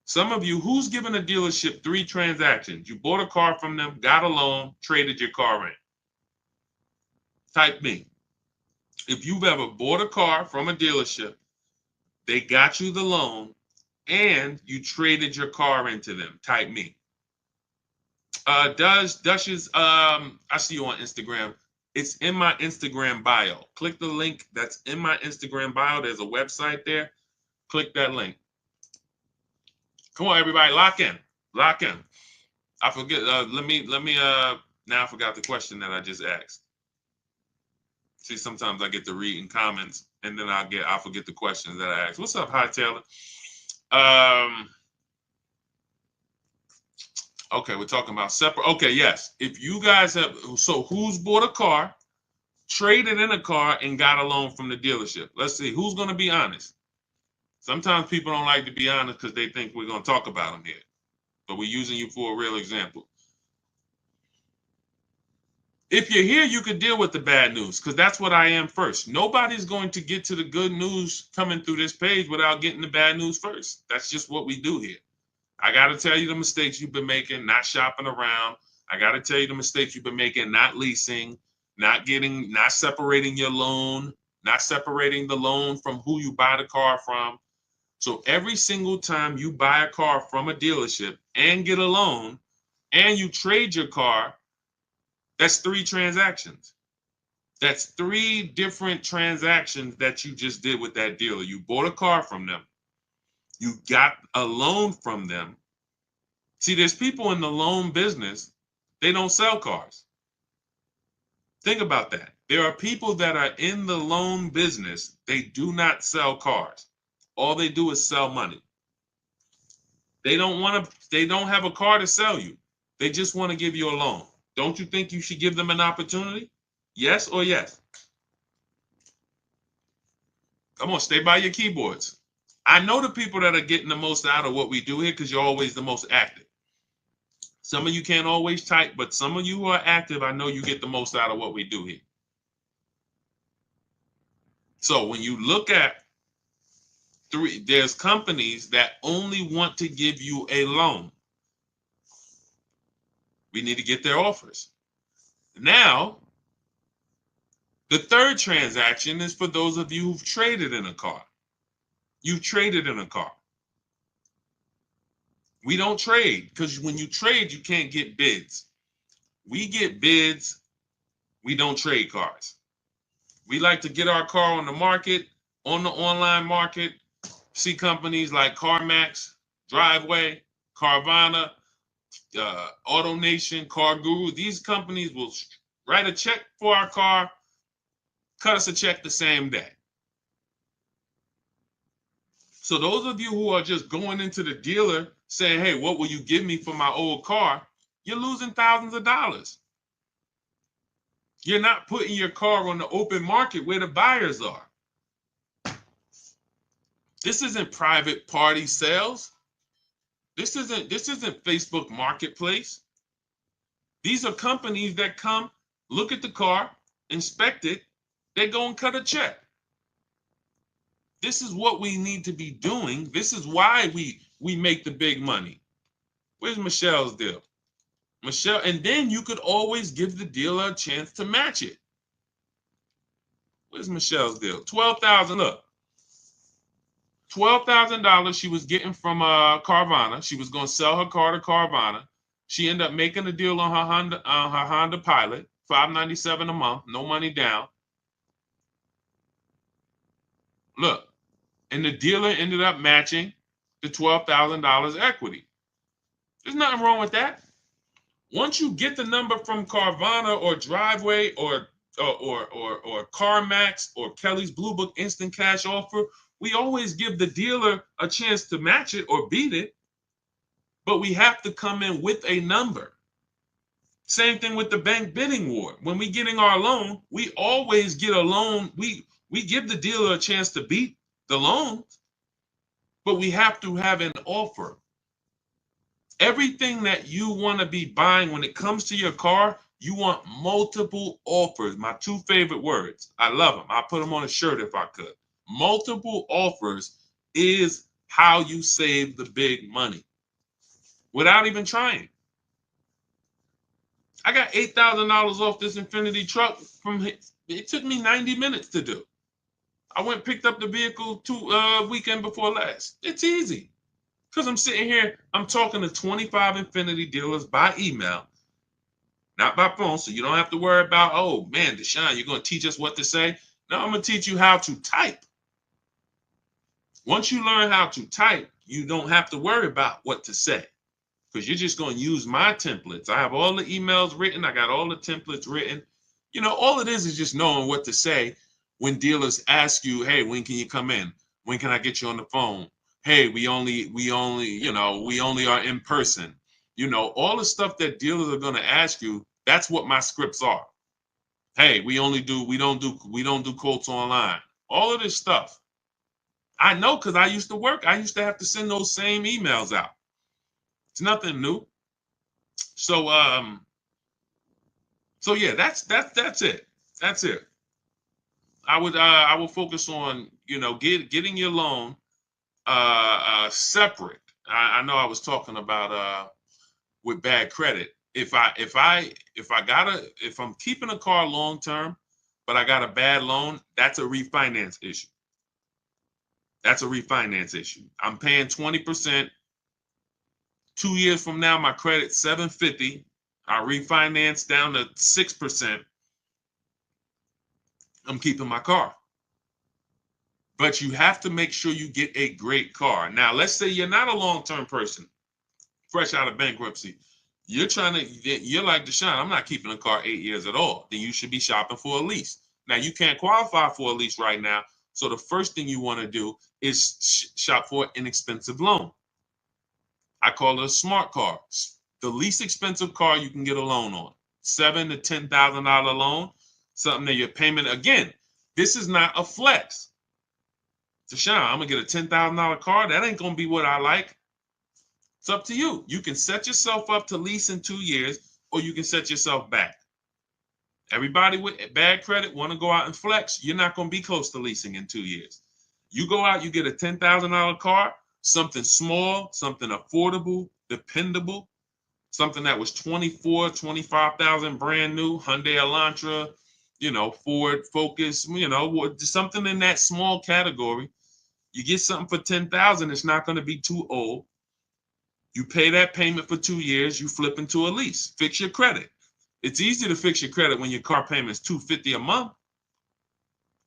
Some of you, who's given a dealership 3 transactions? You bought a car from them, got a loan, traded your car in. Type me. If you've ever bought a car from a dealership, they got you the loan, and you traded your car into them, type me. Duchess, I see you on Instagram. It's in my Instagram bio. Click the link that's in my Instagram bio. There's a website there. Click that link. Come on, everybody, lock in. Lock in. I forget. Let me. Now I forgot the question that I just asked. See, sometimes I get to read in comments, and then I forget the questions that I asked. What's up, Hi Taylor? Okay, we're talking about separate. Okay, yes. If you guys have, so who's bought a car, traded in a car, and got a loan from the dealership? Let's see who's going to be honest. Sometimes people don't like to be honest because they think we're going to talk about them here, but we're using you for a real example. If you're here, you could deal with the bad news because that's what I am first. Nobody's going to get to the good news coming through this page without getting the bad news first. That's just what we do here. I got to tell you the mistakes you've been making, not shopping around. I got to tell you the mistakes you've been making, not leasing, not separating your loan, not separating the loan from who you buy the car from. So every single time you buy a car from a dealership and get a loan and you trade your car, that's 3 transactions. That's 3 different transactions that you just did with that dealer. You bought a car from them. You got a loan from them. See, there's people in the loan business, they don't sell cars. Think about that. There are people that are in the loan business, they do not sell cars. All they do is sell money. They don't have a car to sell you. They just want to give you a loan. Don't you think you should give them an opportunity? Yes or yes? Come on, stay by your keyboards. I know the people that are getting the most out of what we do here because you're always the most active. Some of you can't always type, but some of you who are active, I know you get the most out of what we do here. So when you look at there's companies that only want to give you a loan. We need to get their offers. Now, the third transaction is for those of you who've traded in a car. You've traded in a car. We don't trade because when you trade, you can't get bids. We get bids. We don't trade cars. We like to get our car on the market, on the online market, see companies like CarMax, Driveway, Carvana, AutoNation, Car Guru. These companies will write a check for our car, cut us a check the same day. So those of you who are just going into the dealer saying, hey, what will you give me for my old car? You're losing thousands of dollars. You're not putting your car on the open market where the buyers are. This isn't private party sales. This isn't Facebook Marketplace. These are companies that come, look at the car, inspect it, they go and cut a check. This is what we need to be doing. This is why we make the big money. Where's Michelle's deal? Michelle, and then you could always give the dealer a chance to match it. Where's Michelle's deal? $12,000. Look, $12,000 she was getting from Carvana. She was going to sell her car to Carvana. She ended up making a deal on her Honda Pilot, $597 a month, no money down. Look, and the dealer ended up matching the $12,000 equity. There's nothing wrong with that. Once you get the number from Carvana or Driveway or CarMax or Kelly's Blue Book Instant Cash Offer, we always give the dealer a chance to match it or beat it, but we have to come in with a number. Same thing with the bank bidding war. When we getting our loan, we always get a loan. We give the dealer a chance to beat the loan, but we have to have an offer. Everything that you want to be buying when it comes to your car, you want multiple offers. My 2 favorite words. I love them. I'll put them on a shirt if I could. Multiple offers is how you save the big money without even trying. I got $8,000 off this Infiniti truck it took me 90 minutes to do. I went and picked up the vehicle weekend before last. It's easy. Because I'm sitting here, I'm talking to 25 Infinity dealers by email, not by phone. So you don't have to worry about, oh man, Deshaun, you're going to teach us what to say. No, I'm going to teach you how to type. Once you learn how to type, you don't have to worry about what to say because you're just going to use my templates. I have all the emails written. I got all the templates written. You know, all it is just knowing what to say when dealers ask you, hey, when can you come in? When can I get you on the phone? Hey, we only are in person. You know, all the stuff that dealers are going to ask you, that's what my scripts are. Hey, we don't do quotes online. All of this stuff. I know because I used to work. I used to have to send those same emails out. It's nothing new. So yeah, that's it. That's it. I would focus on, you know, getting your loan separate. I know I was talking about with bad credit. If I'm keeping a car long term, but I got a bad loan, that's a refinance issue. That's a refinance issue. I'm paying 20%. 2 years from now, my credit's 750. I refinance down to 6%. I'm keeping my car. But you have to make sure you get a great car. Now, let's say you're not a long-term person, fresh out of bankruptcy. You're like, Deshaun, I'm not keeping a car 8 years at all. Then you should be shopping for a lease. Now, you can't qualify for a lease right now. So the first thing you want to do is shop for an inexpensive loan. I call it a smart car. The least expensive car you can get a loan on. $7,000 to $10,000 loan. Something that your payment, again, this is not a flex. Deshaun, I'm gonna get a $10,000 car. That ain't gonna be what I like. It's up to you. You can set yourself up to lease in 2 years, or you can set yourself back. Everybody with bad credit want to go out and flex. You're not gonna be close to leasing in 2 years. You go out, you get a $10,000 car, something small, something affordable, dependable, something that was 25,000 brand new, Hyundai Elantra, you know, Ford Focus, you know, something in that small category. You get something for 10,000, it's not going to be too old. You pay that payment for 2 years, you flip into a lease. Fix your credit. It's easy to fix your credit when your car payment is $250 a month.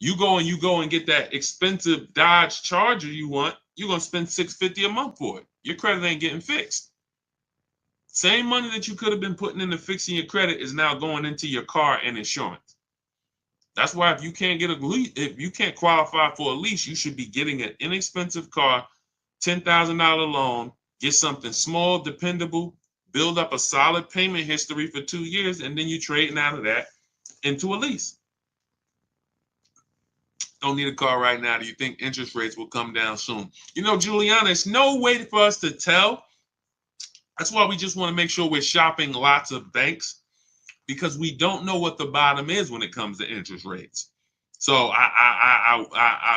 You go and get that expensive Dodge Charger you want, you're going to spend $650 a month for it. Your credit ain't getting fixed. Same money that you could have been putting into fixing your credit is now going into your car and insurance. That's why if you can't get a lease, if you can't qualify for a lease, you should be getting an inexpensive car, $10,000 loan, get something small, dependable, build up a solid payment history for 2 years, and then you trading out of that into a lease. Don't need a car right now. Do you think interest rates will come down soon? You know, Juliana, it's no way for us to tell. That's why we just want to make sure we're shopping lots of banks, because we don't know what the bottom is when it comes to interest rates. So I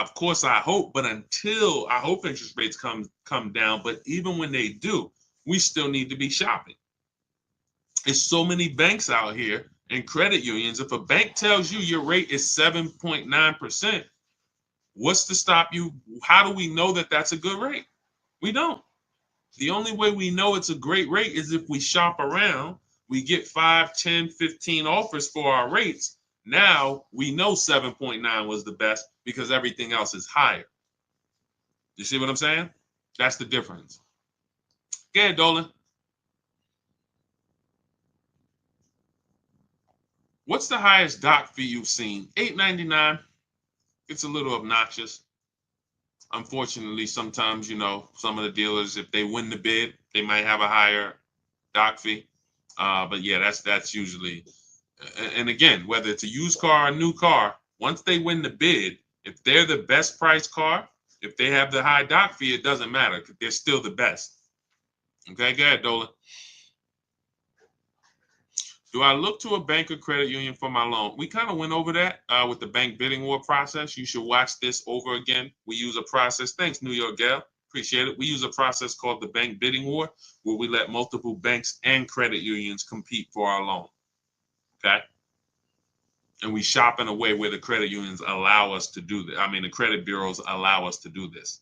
of course I hope, but until I hope interest rates come down, but even when they do, we still need to be shopping. There's so many banks out here and credit unions. If a bank tells you your rate is 7.9%, what's to stop you? How do we know that that's a good rate? We don't. The only way we know it's a great rate is if we shop around. We get 5, 10, 15 offers for our rates. Now we know 7.9 was the best because everything else is higher. You see what I'm saying? That's the difference. Go ahead, Dolan. What's the highest doc fee you've seen? $8.99. It's a little obnoxious. Unfortunately, sometimes, you know, some of the dealers, if they win the bid, they might have a higher doc fee. But yeah, that's usually, and again, whether it's a used car or a new car, once they win the bid, if they're the best priced car, if they have the high doc fee, it doesn't matter. They're still the best. Okay, go ahead, Dolan. Do I look to a bank or credit union for my loan? We kind of went over that with the bank bidding war process. You should watch this over again. We use a process. Thanks, New York Gal. Appreciate it. We use a process called the bank bidding war, where we let multiple banks and credit unions compete for our loan. Okay. And we shop in a way where the credit unions allow us to do that. I mean, the credit bureaus allow us to do this.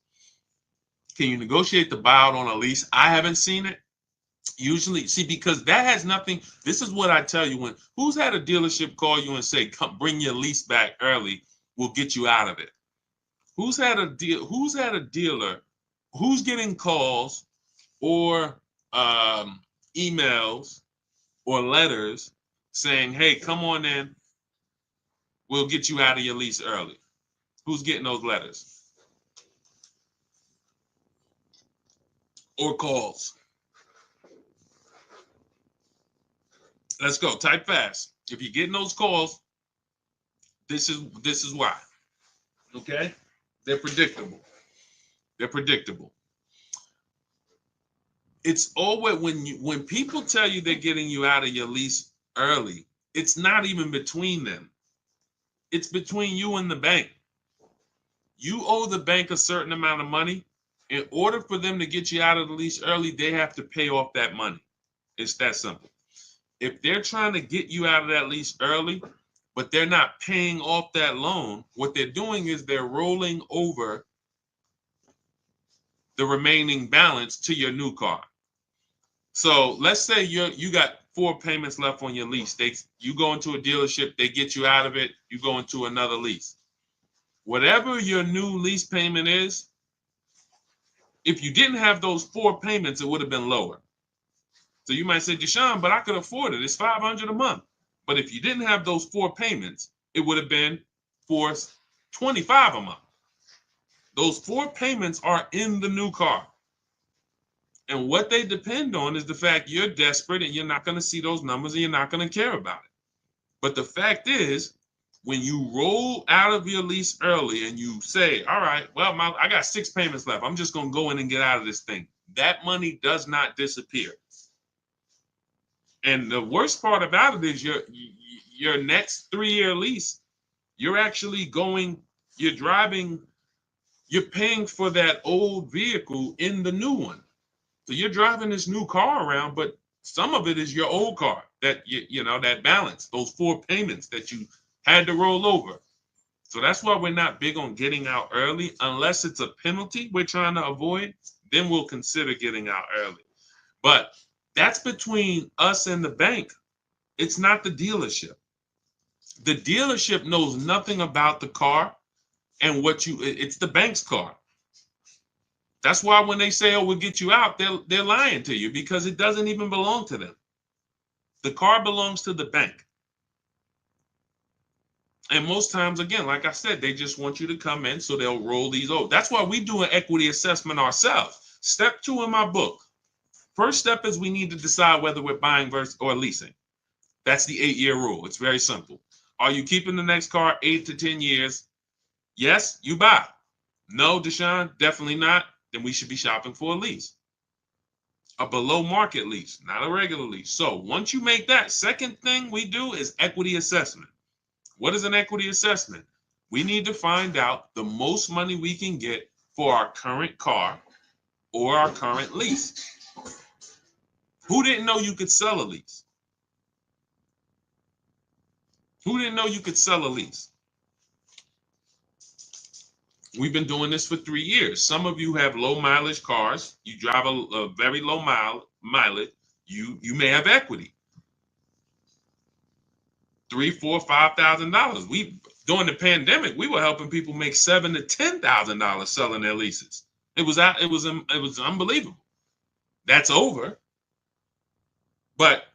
Can you negotiate the buyout on a lease? I haven't seen it. Usually, see, because that has nothing. This is what I tell you: when who's had a dealership call you and say, "Come, bring your lease back early. We'll get you out of it." Who's had a deal? Who's had a dealer? Who's getting calls or emails or letters saying, "Hey, come on in. We'll get you out of your lease early." Who's getting those letters or calls? Let's go. Type fast. If you're getting those calls, this is why. Okay? They're predictable. They're predictable. It's always when people tell you they're getting you out of your lease early, it's not even between them. It's between you and the bank. You owe the bank a certain amount of money. In order for them to get you out of the lease early, they have to pay off that money. It's that simple. If they're trying to get you out of that lease early, but they're not paying off that loan, what they're doing is they're rolling over the remaining balance to your new car. So let's say you got 4 payments left on your lease. You go into a dealership, they get you out of it, you go into another lease. Whatever your new lease payment is, if you didn't have those 4 payments, it would have been lower. So you might say, Deshaun, but I could afford it. It's $500 a month. But if you didn't have those 4 payments, it would have been $425 a month. Those 4 payments are in the new car. And what they depend on is the fact you're desperate and you're not going to see those numbers and you're not going to care about it. But the fact is, when you roll out of your lease early and you say, all right, well, I got 6 payments left. I'm just going to go in and get out of this thing. That money does not disappear. And the worst part about it is your next 3-year lease, you're actually you're paying for that old vehicle in the new one. So you're driving this new car around, but some of it is your old car that that balance, those 4 payments that you had to roll over. So that's why we're not big on getting out early unless it's a penalty we're trying to avoid. Then we'll consider getting out early. But that's between us and the bank. It's not the dealership. The dealership knows nothing about the car and it's the bank's car. That's why when they say, oh, we'll get you out, they're lying to you because it doesn't even belong to them. The car belongs to the bank. And most times, again, like I said, they just want you to come in, so they'll roll these over. That's why we do an equity assessment ourselves. Step 2 in my book. First step is we need to decide whether we're buying versus or leasing. That's the 8-year rule. It's very simple. Are you keeping the next car 8 to 10 years? Yes, you buy. No, Deshaun, definitely not. Then we should be shopping for a lease. A below market lease, not a regular lease. So once you make that, second thing we do is equity assessment. What is an equity assessment? We need to find out the most money we can get for our current car or our current lease. Who didn't know you could sell a lease? Who didn't know you could sell a lease? We've been doing this for 3 years. Some of you have low mileage cars. You drive a very low mileage. You may have equity. $3,000, $4,000, $5,000. During the pandemic, we were helping people make $7,000 to $10,000 selling their leases. It was unbelievable. That's over. But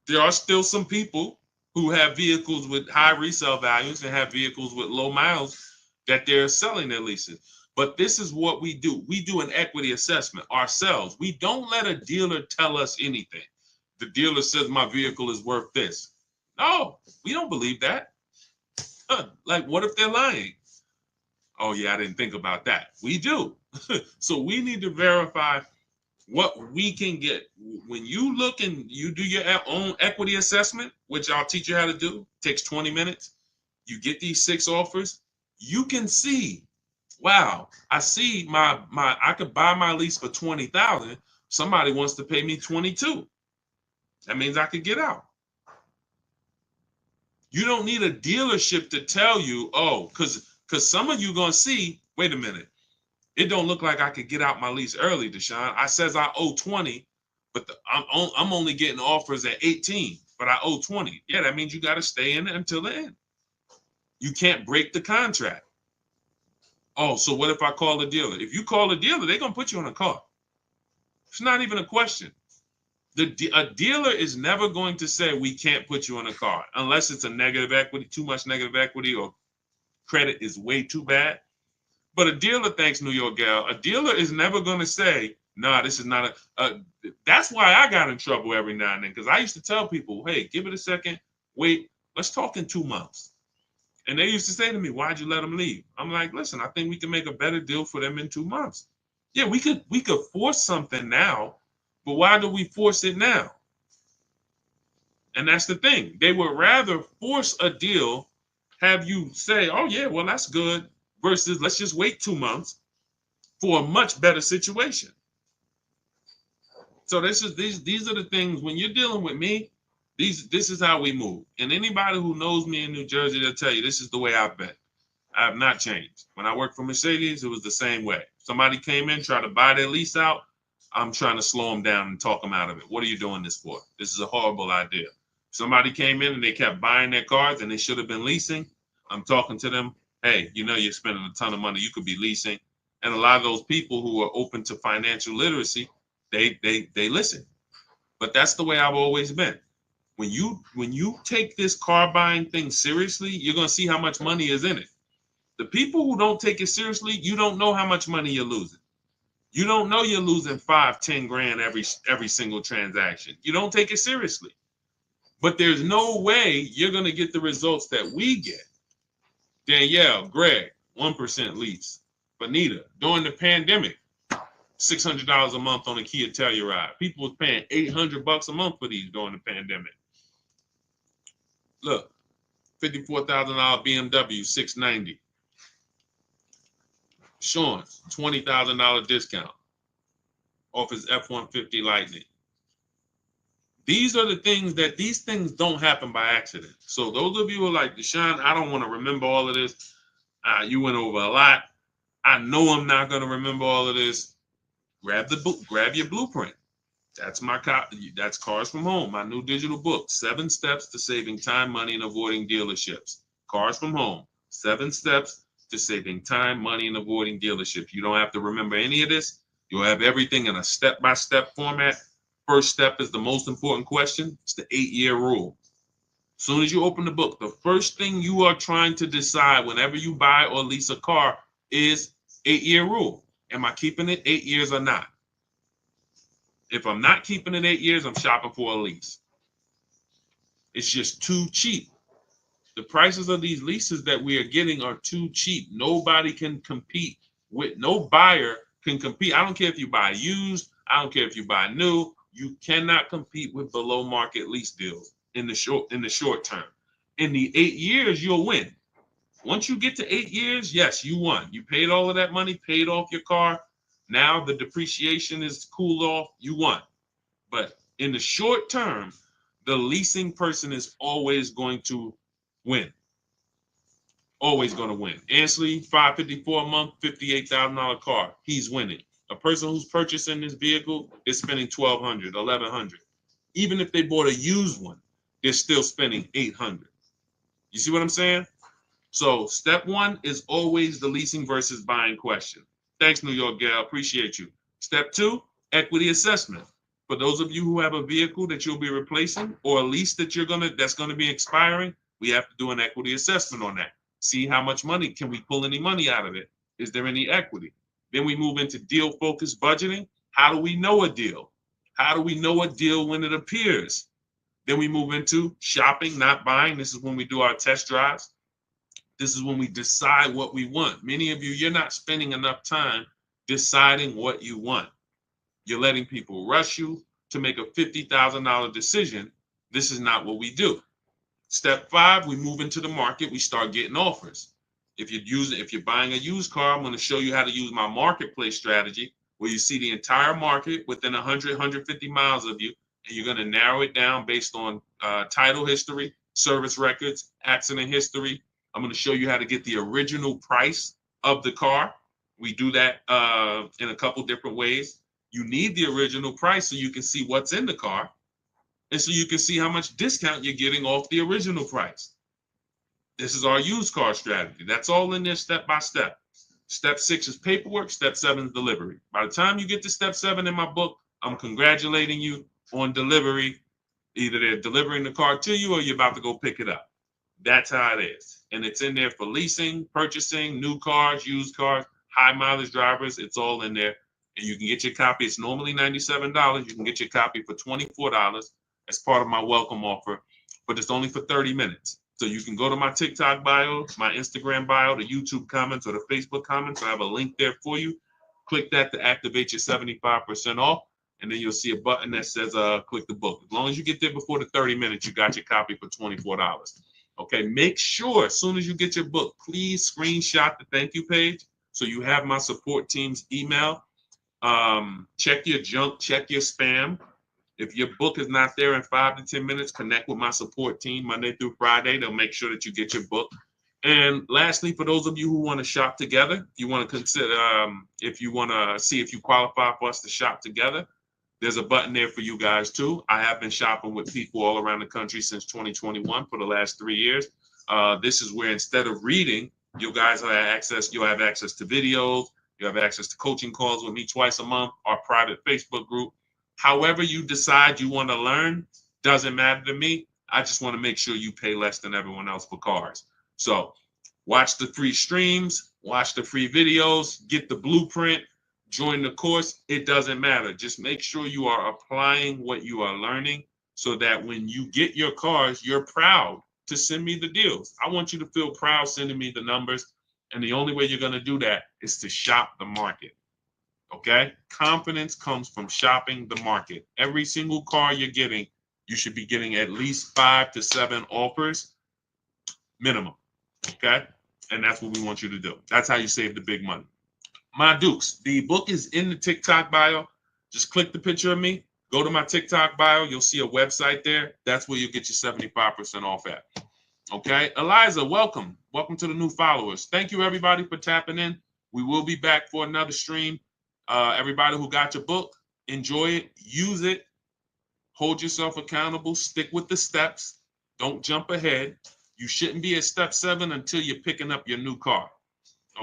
there are still some people who have vehicles with high resale values and have vehicles with low miles that they're selling their leases. But this is what we do. We do an equity assessment ourselves. We don't let a dealer tell us anything. The dealer says my vehicle is worth this. No, we don't believe that. Like, what if they're lying? Oh, yeah, I didn't think about that. We do. So we need to verify what we can get. When you look and you do your own equity assessment, which I'll teach you how to do, takes 20 minutes. You get these 6 offers. You can see, wow, I see I could buy my lease for $20,000. Somebody wants to pay me $22,000. That means I could get out. You don't need a dealership to tell you, oh, because some of you are going to see, wait a minute, It don't look like I could get out my lease early, Deshaun. I says I owe 20, but I'm only getting offers at 18, but I owe 20. Yeah, that means you got to stay in it until the end. You can't break the contract. Oh, so what if I call the dealer? If you call the dealer, they're going to put you on a car. It's not even a question. A dealer is never going to say we can't put you on a car unless it's a negative equity, too much negative equity, or credit is way too bad. But a dealer, thanks New York Gal, a dealer is never going to say, nah, this is not that's why I got in trouble every now and then, because I used to tell people, hey, give it a second, wait, let's talk in 2 months. And they used to say to me, why'd you let them leave? I'm like, listen, I think we can make a better deal for them in 2 months. Yeah, we could force something now, but why do we force it now? And that's the thing. They would rather force a deal, have you say, oh yeah, well, that's good, versus let's just wait 2 months for a much better situation. So these are the things when you're dealing with me, this is how we move. And anybody who knows me in New Jersey, they'll tell you this is the way I've been. I have not changed. When I worked for Mercedes, it was the same way. Somebody came in, tried to buy their lease out, I'm trying to slow them down and talk them out of it. What are you doing this for? This is a horrible idea. Somebody came in and they kept buying their cars and they should have been leasing. I'm talking to them. Hey, you know you're spending a ton of money. You could be leasing. And a lot of those people who are open to financial literacy, they listen. But that's the way I've always been. When you take this car buying thing seriously, you're gonna see how much money is in it. The people who don't take it seriously, you don't know how much money you're losing. You don't know you're losing 5-10 grand every single transaction. You don't take it seriously. But there's no way you're gonna get the results that we get. Danielle, Greg, 1% lease. Bonita, during the pandemic, $600 a month on a Kia Telluride. People was paying $800 a month for these during the pandemic. Look, $54,000 BMW 690. Sean's $20,000 discount off his F-150 Lightning. These are the things these things don't happen by accident. So those of you who are like, Deshaun, I don't want to remember all of this. You went over a lot. I know I'm not going to remember all of this. Grab the book, grab your blueprint. That's my copy. That's Cars from Home, my new digital book, 7 steps to saving time, money, and avoiding dealerships. Cars from Home, 7 steps to saving time, money, and avoiding dealerships. You don't have to remember any of this. You'll have everything in a step-by-step format. First step is the most important question. It's the 8-year rule. As soon as you open the book, the first thing you are trying to decide whenever you buy or lease a car is 8-year rule. Am I keeping it 8 years or not? If I'm not keeping it 8 years, I'm shopping for a lease. It's just too cheap. The prices of these leases that we are getting are too cheap. Nobody can compete with, no buyer can compete. I don't care if you buy used, I don't care if you buy new, you cannot compete with below market lease deals in the short term. In the 8 years, you'll win. Once you get to 8 years, yes, you won. You paid all of that money, paid off your car. Now the depreciation is cooled off, you won. But in the short term, the leasing person is always going to win. Always going to win. Ansley, $554 a month, $58,000 car. He's winning. A person who's purchasing this vehicle is spending $1,200, $1,100. Even if they bought a used one, they're still spending $800. You see what I'm saying? So step 1 is always the leasing versus buying question. Thanks, New York Gal. Appreciate you. Step 2, equity assessment. For those of you who have a vehicle that you'll be replacing or a lease that that's gonna be expiring, we have to do an equity assessment on that. See how much money, can we pull any money out of it? Is there any equity? Then we move into deal-focused budgeting. How do we know a deal? How do we know a deal when it appears? Then we move into shopping, not buying. This is when we do our test drives. This is when we decide what we want. Many of you, you're not spending enough time deciding what you want. You're letting people rush you to make a $50,000 decision. This is not what we do. Step 5, we move into the market. We start getting offers. If you're buying a used car, I'm going to show you how to use my marketplace strategy, where you see the entire market within 100, 150 miles of you, and you're going to narrow it down based on title history, service records, accident history. I'm going to show you how to get the original price of the car, We do that in a couple different ways. You need the original price so you can see what's in the car, and so you can see how much discount you're getting off the original price. This is our used car strategy. That's all in there step by step. Step 6 is paperwork. Step 7 is delivery. By the time you get to step 7 in my book, I'm congratulating you on delivery. Either they're delivering the car to you or you're about to go pick it up. That's how it is. And it's in there for leasing, purchasing, new cars, used cars, high mileage drivers. It's all in there. And you can get your copy. It's normally $97. You can get your copy for $24 as part of my welcome offer, but it's only for 30 minutes. So you can go to my TikTok bio, my Instagram bio, the YouTube comments, or the Facebook comments. I have a link there for you. Click that to activate your 75% off. And then you'll see a button that says click the book. As long as you get there before the 30 minutes, you got your copy for $24. Okay, make sure as soon as you get your book, please screenshot the thank you page so you have my support team's email. Check your junk, check your spam. If your book is not there in 5 to 10 minutes, connect with my support team Monday through Friday. They'll make sure that you get your book. And lastly, for those of you who want to shop together, you want to consider, if you want to see if you qualify for us to shop together, there's a button there for you guys too. I have been shopping with people all around the country since 2021 for the last 3 years. This is where instead of reading, you guys have access. You'll have access to videos. You have access to coaching calls with me twice a month, our private Facebook group. However you decide you want to learn, doesn't matter to me. I just want to make sure you pay less than everyone else for cars. So watch the free streams, watch the free videos, get the blueprint, join the course. It doesn't matter. Just make sure you are applying what you are learning so that when you get your cars, you're proud to send me the deals. I want you to feel proud sending me the numbers. And the only way you're going to do that is to shop the market. Okay? Confidence comes from shopping the market. Every single car you're getting, you should be getting at least 5 to 7 offers minimum. Okay? And that's what we want you to do. That's how you save the big money. My Dukes, the book is in the TikTok bio. Just click the picture of me. Go to my TikTok bio. You'll see a website there. That's where you'll get your 75% off at. Okay? Eliza, welcome. Welcome to the new followers. Thank you, everybody, for tapping in. We will be back for another stream. Everybody who got your book, enjoy it, use it, hold yourself accountable, stick with the steps, don't jump ahead. You shouldn't be at step 7 until you're picking up your new car.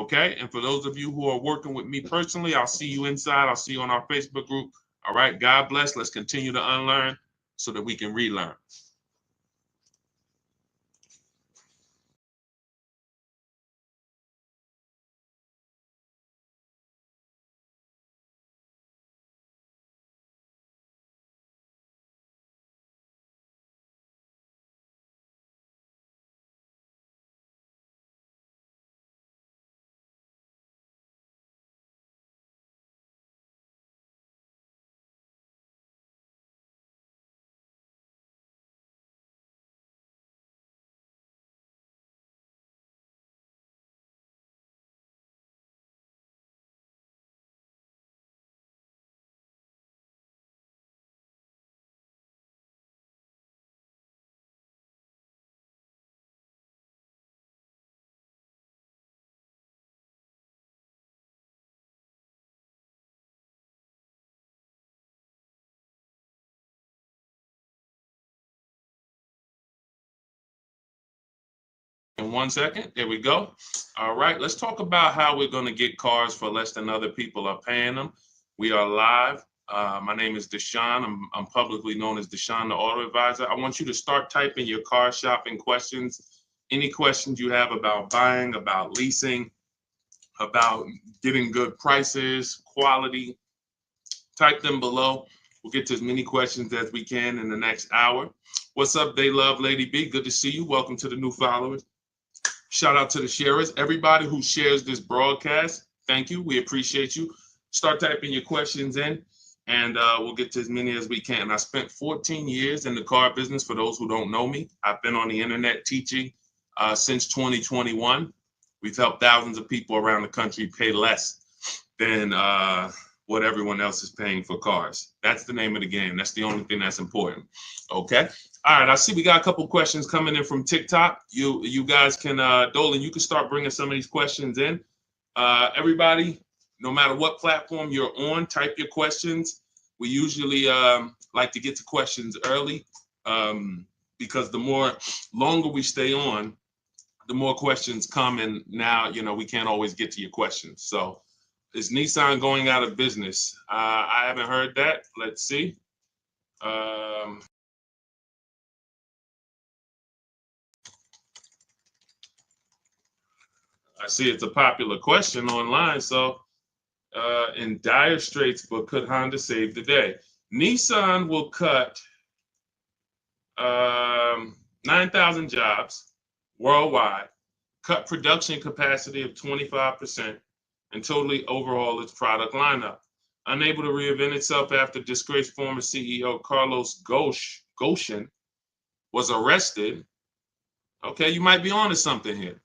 Okay? And for those of you who are working with me personally, I'll see you inside. I'll see you on our Facebook group. All right? God bless. Let's continue to unlearn so that we can relearn. In 1 second, there we go. All right, let's talk about how we're going to get cars for less than other people are paying them. We are live. My name is Deshaun. I'm publicly known as Deshaun, the Auto Advisor. I want you to start typing your car shopping questions. Any questions you have about buying, about leasing, about getting good prices, quality, type them below. We'll get to as many questions as we can in the next hour. What's up, They Love Lady B? Good to see you. Welcome to the new followers. Shout out to the sharers. Everybody who shares this broadcast, thank you. We appreciate you. Start typing your questions in, and we'll get to as many as we can. I spent 14 years in the car business. For those who don't know me, I've been on the internet teaching since 2021. We've helped thousands of people around the country pay less than what everyone else is paying for cars. That's the name of the game. That's the only thing that's important. Okay. All right. I see we got a couple questions coming in from TikTok. You guys can, Dolan, you can start bringing some of these questions in. Everybody, no matter what platform you're on, type your questions. We usually like to get to questions early because the more longer we stay on, the more questions come. And now, we can't always get to your questions. So is Nissan going out of business? I haven't heard that. Let's see. I see it's a popular question online. So in dire straits, but could Honda save the day? Nissan will cut 9,000 jobs worldwide, cut production capacity of 25%, and totally overhaul its product lineup. Unable to reinvent itself after disgraced former CEO Carlos Ghosn was arrested. Okay, you might be onto something here.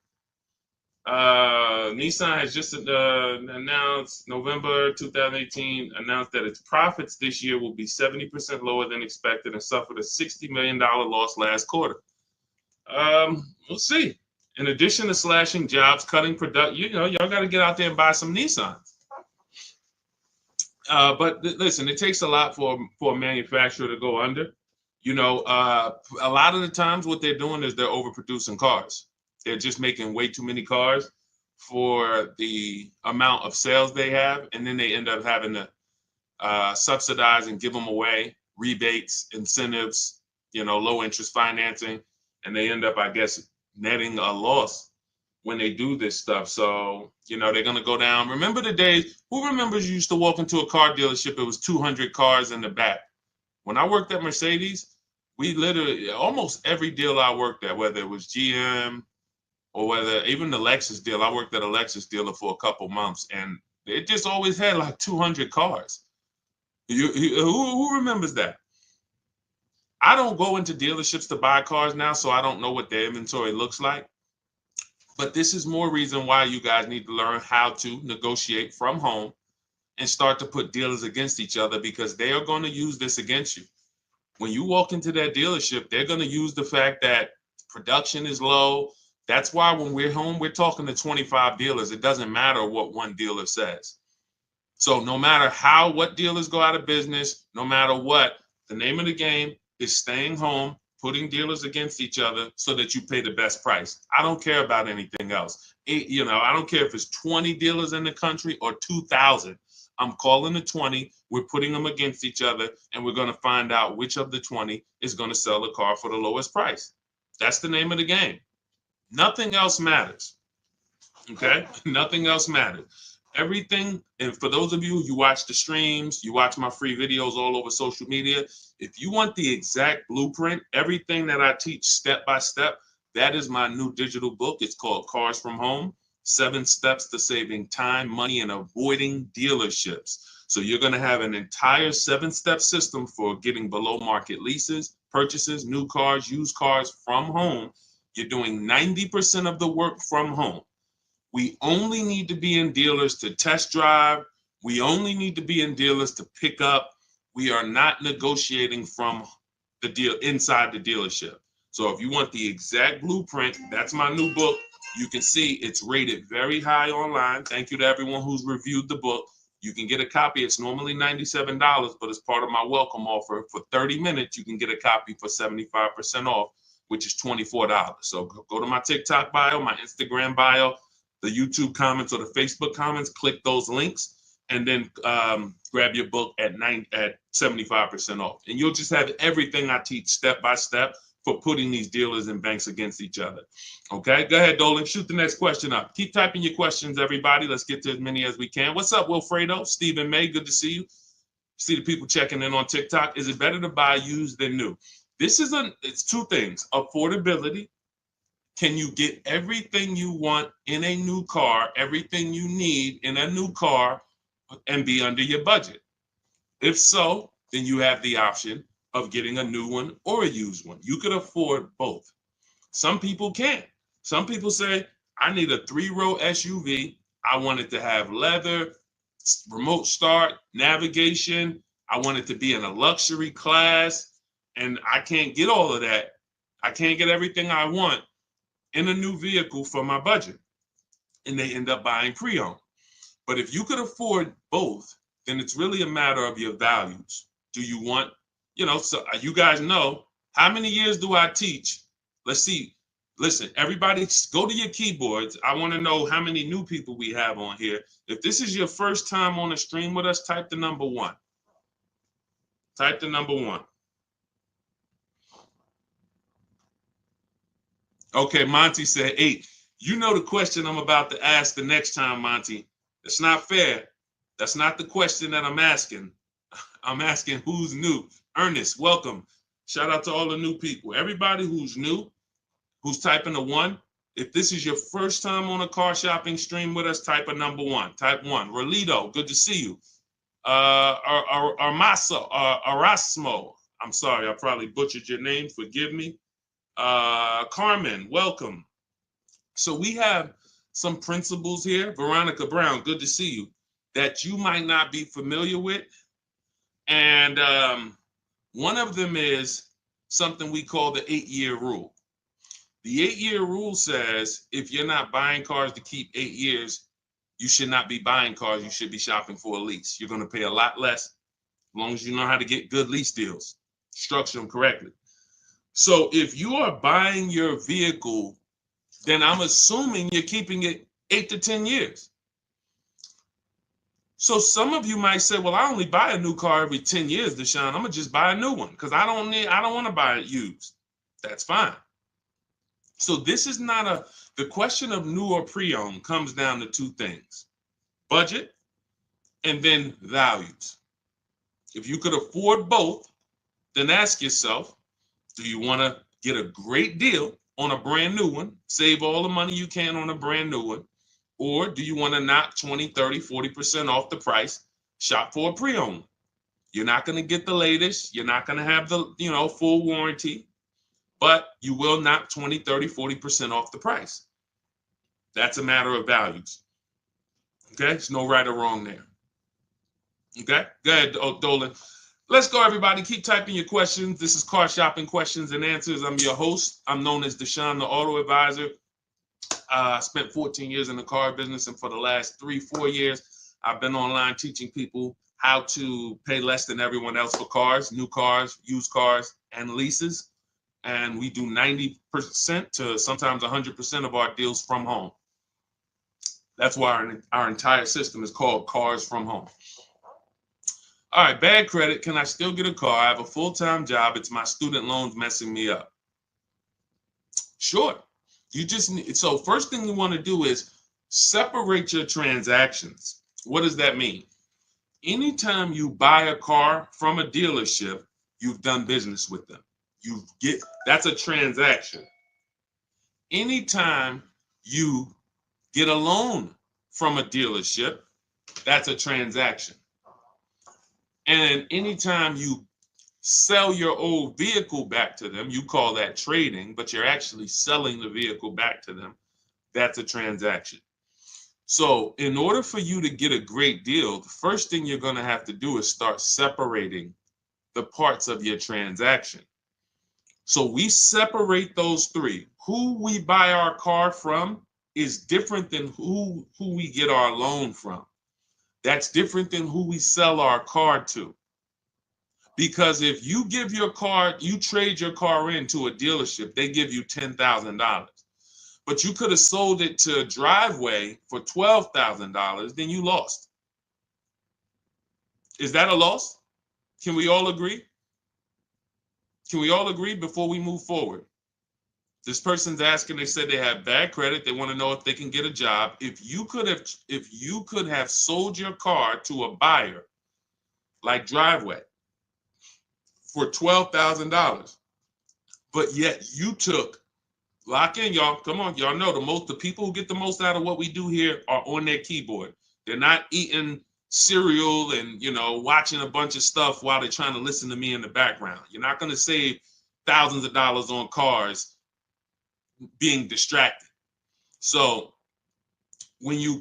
Nissan has just announced, November 2018, announced that its profits this year will be 70% lower than expected and suffered a $60 million loss last quarter. We'll see. In addition to slashing jobs, cutting production, y'all got to get out there and buy some Nissans. But listen, it takes a lot for a manufacturer to go under. A lot of the times what they're doing is they're overproducing cars. They're just making way too many cars for the amount of sales they have, and then they end up having to subsidize and give them away, rebates, incentives, low interest financing, and they end up, I guess, netting a loss when they do this stuff. So, they're going to go down. Remember the days, who remembers you used to walk into a car dealership, it was 200 cars in the back. When I worked at Mercedes, we literally, almost every deal I worked at, whether it was GM, or whether even the Lexus deal, I worked at a Lexus dealer for a couple months, and it just always had like 200 cars. Who remembers that? I don't go into dealerships to buy cars now, so I don't know what their inventory looks like. But this is more reason why you guys need to learn how to negotiate from home and start to put dealers against each other, because they are going to use this against you. When you walk into that dealership, they're going to use the fact that production is low. That's why when we're home, we're talking to 25 dealers. It doesn't matter what one dealer says. So no matter what dealers go out of business, no matter what, the name of the game is staying home, putting dealers against each other so that you pay the best price. I don't care about anything else. I don't care if it's 20 dealers in the country or 2,000. I'm calling the 20. We're putting them against each other, and we're going to find out which of the 20 is going to sell the car for the lowest price. That's the name of the game. Nothing else matters. Okay? Nothing else matters. Everything, and for those of you who watch the streams, you watch my free videos all over social media, if you want the exact blueprint, everything that I teach step by step, that is my new digital book. It's called Cars from Home, 7 Steps to Saving Time, Money, and Avoiding Dealerships. So you're going to have an entire 7-step system for getting below market leases, purchases, new cars, used cars from home. You're doing 90% of the work from home. We only need to be in dealers to test drive. We only need to be in dealers to pick up. We are not negotiating from the deal inside the dealership. So if you want the exact blueprint, that's my new book. You can see it's rated very high online. Thank you to everyone who's reviewed the book. You can get a copy. It's normally $97, but as part of my welcome offer, for 30 minutes, you can get a copy for 75% off, which is $24. So go to my TikTok bio, my Instagram bio, the YouTube comments or the Facebook comments, click those links, and then grab your book at 75% off. And you'll just have everything I teach step by step for putting these dealers and banks against each other. Okay, go ahead, Dolan, shoot the next question up. Keep typing your questions, everybody. Let's get to as many as we can. What's up, Wilfredo? Stephen May, good to see you. See the people checking in on TikTok. Is it better to buy used than new? It's two things. Affordability. Can you get everything you want in a new car, everything you need in a new car, and be under your budget? If so, then you have the option of getting a new one or a used one. You could afford both. Some people can't. Some people say, I need a 3-row SUV. I want it to have leather, remote start, navigation. I want it to be in a luxury class. And I can't get all of that. I can't get everything I want in a new vehicle for my budget. And they end up buying pre-owned. But if you could afford both, then it's really a matter of your values. Do you want, so you guys know, how many years do I teach? Let's see. Listen, everybody go to your keyboards. I want to know how many new people we have on here. If this is your first time on the stream with us, type the number 1. Type the number 1. Okay, Monty said 8. You know the question I'm about to ask the next time, Monty. It's not fair. That's not the question that I'm asking. I'm asking who's new. Ernest, welcome. Shout out to all the new people. Everybody who's new, who's typing a 1. If this is your first time on a car shopping stream with us, type a number 1. Type 1. Rolito, good to see you. Erasmo. I'm sorry, I probably butchered your name. Forgive me. Carmen, welcome. So we have some principles here. Veronica Brown, good to see you, that you might not be familiar with. And one of them is something we call the 8-year rule. The 8-year rule says if you're not buying cars to keep 8 years, you should not be buying cars. You should be shopping for a lease. You're going to pay a lot less as long as you know how to get good lease deals, structure them correctly. So if you are buying your vehicle, then I'm assuming you're keeping it 8 to 10 years. So some of you might say, well, I only buy a new car every 10 years, Deshaun. I'm gonna just buy a new one because I don't want to buy it used. That's fine. So this is not the question of new or pre-owned comes down to 2 things: budget and then values. If you could afford both, then ask yourself, do you want to get a great deal on a brand new one, save all the money you can on a brand new one, or do you want to knock 20, 30, 40% off the price, shop for a pre-owned? You're not going to get the latest. You're not going to have the, full warranty, but you will knock 20, 30, 40% off the price. That's a matter of values. Okay? There's no right or wrong there. Okay? Go ahead, Dolan. Let's go, everybody. Keep typing your questions. This is Car Shopping Questions and Answers. I'm your host. I'm known as Deshaun, the Auto Advisor. I spent 14 years in the car business, and for the last 3-4 years, I've been online teaching people how to pay less than everyone else for cars, new cars, used cars, and leases. And we do 90% to sometimes 100% of our deals from home. That's why our entire system is called Cars from Home. All right, bad credit. Can I still get a car? I have a full-time job. It's my student loans messing me up. Sure. You just need, so first thing you want to do is separate your transactions. What does that mean? Anytime you buy a car from a dealership, you've done business with them. That's a transaction. Anytime you get a loan from a dealership, that's a transaction. And anytime you sell your old vehicle back to them, you call that trading, but you're actually selling the vehicle back to them. That's a transaction. So in order for you to get a great deal, the first thing you're going to have to do is start separating the parts of your transaction. So we separate those 3. Who we buy our car from is different than who we get our loan from. That's different than who we sell our car to. Because if you trade your car into a dealership, they give you $10,000. But you could have sold it to Driveway for $12,000, then you lost. Is that a loss? Can we all agree? Can we all agree before we move forward? This person's asking, they said they have bad credit. They want to know if they can get a job. If you could have sold your car to a buyer like Driveway for $12,000, but yet you took, lock in, y'all. Come on, y'all know the people who get the most out of what we do here are on their keyboard. They're not eating cereal and watching a bunch of stuff while they're trying to listen to me in the background. You're not going to save thousands of dollars on cars being distracted. So when you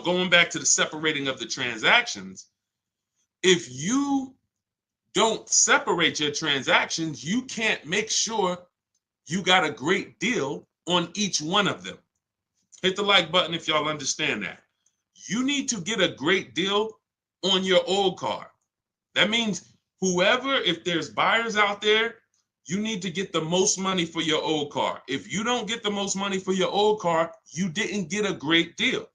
going back to the separating of the transactions, if you don't separate your transactions, you can't make sure you got a great deal on each one of them. Hit the like button if y'all understand that. You need to get a great deal on your old car. That means whoever, if there's buyers out there, you need to get the most money for your old car. If you don't get the most money for your old car, you didn't get a great deal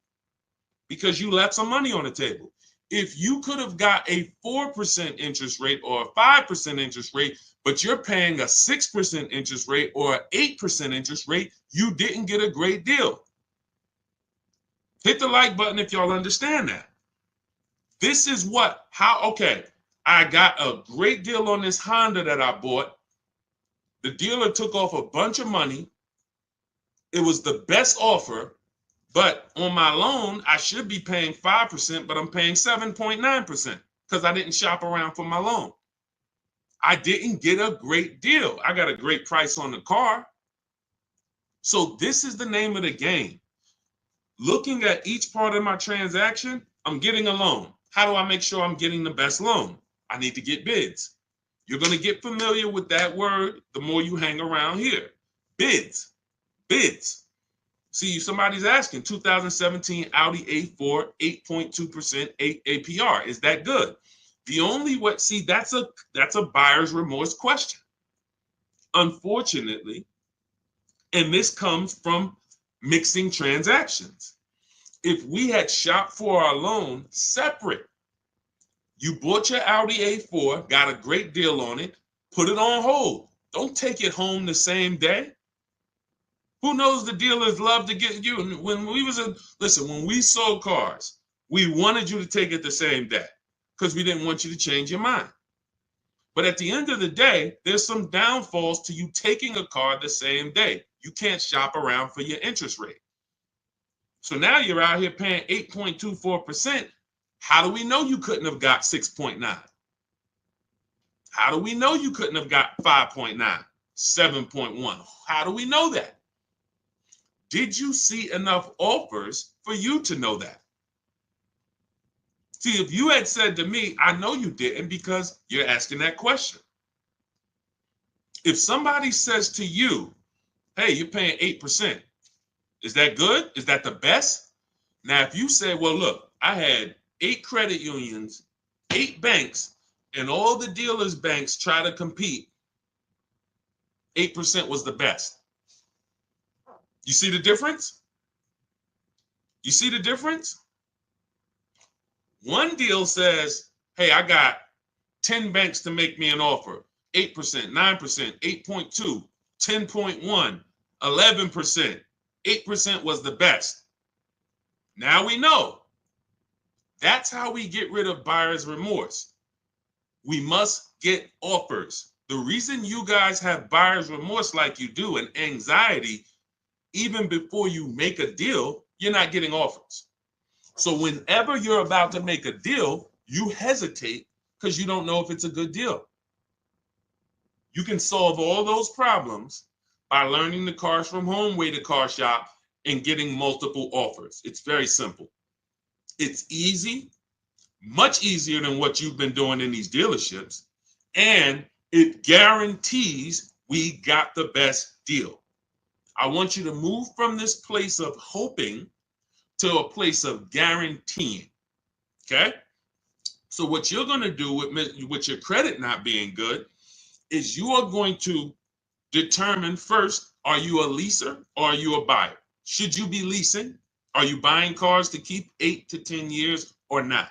because you left some money on the table. If you could have got a 4% interest rate or a 5% interest rate, but you're paying a 6% interest rate or an 8% interest rate, you didn't get a great deal. Hit the like button if y'all understand that. This is okay, I got a great deal on this Honda that I bought. The dealer took off a bunch of money. It was the best offer, but on my loan, I should be paying 5%, but I'm paying 7.9% because I didn't shop around for my loan. I didn't get a great deal. I got a great price on the car. So this is the name of the game. Looking at each part of my transaction, I'm getting a loan. How do I make sure I'm getting the best loan? I need to get bids. You're going to get familiar with that word the more you hang around here. Bids. Bids. See, somebody's asking, 2017 Audi A4, 8.2% APR. Is that good? The only way, see, that's a buyer's remorse question. Unfortunately, and this comes from mixing transactions. If we had shopped for our loan separate, you bought your Audi A4, got a great deal on it, put it on hold. Don't take it home the same day. Who knows, the dealers love to get you. When we sold cars, we wanted you to take it the same day because we didn't want you to change your mind. But at the end of the day, there's some downfalls to you taking a car the same day. You can't shop around for your interest rate. So now you're out here paying 8.24%. How do we know you couldn't have got 6.9? How do we know you couldn't have got 5.9, 7.1? How do we know that? Did you see enough offers for you to know that? See, if you had said to me, I know you didn't because you're asking that question. If somebody says to you, hey, you're paying 8%, is that good? Is that the best? Now, if you say, well, look, I had 8 credit unions, 8 banks, and all the dealers' banks try to compete, 8% was the best. You see the difference? You see the difference? One deal says, hey, I got 10 banks to make me an offer. 8%, 9%, 8.2, 10.1, 11%. 8% was the best. Now we know. That's how we get rid of buyer's remorse. We must get offers. The reason you guys have buyer's remorse like you do and anxiety, even before you make a deal, you're not getting offers. So whenever you're about to make a deal, you hesitate because you don't know if it's a good deal. You can solve all those problems by learning the Cars from Home way to car shop and getting multiple offers. It's very simple. It's easy, much easier than what you've been doing in these dealerships, and it guarantees we got the best deal. I want you to move from this place of hoping to a place of guaranteeing. Okay? So what you're going to do with your credit not being good is you are going to determine first, are you a leaser or are you a buyer? Should you be leasing? Are you buying cars to keep 8 to 10 years or not?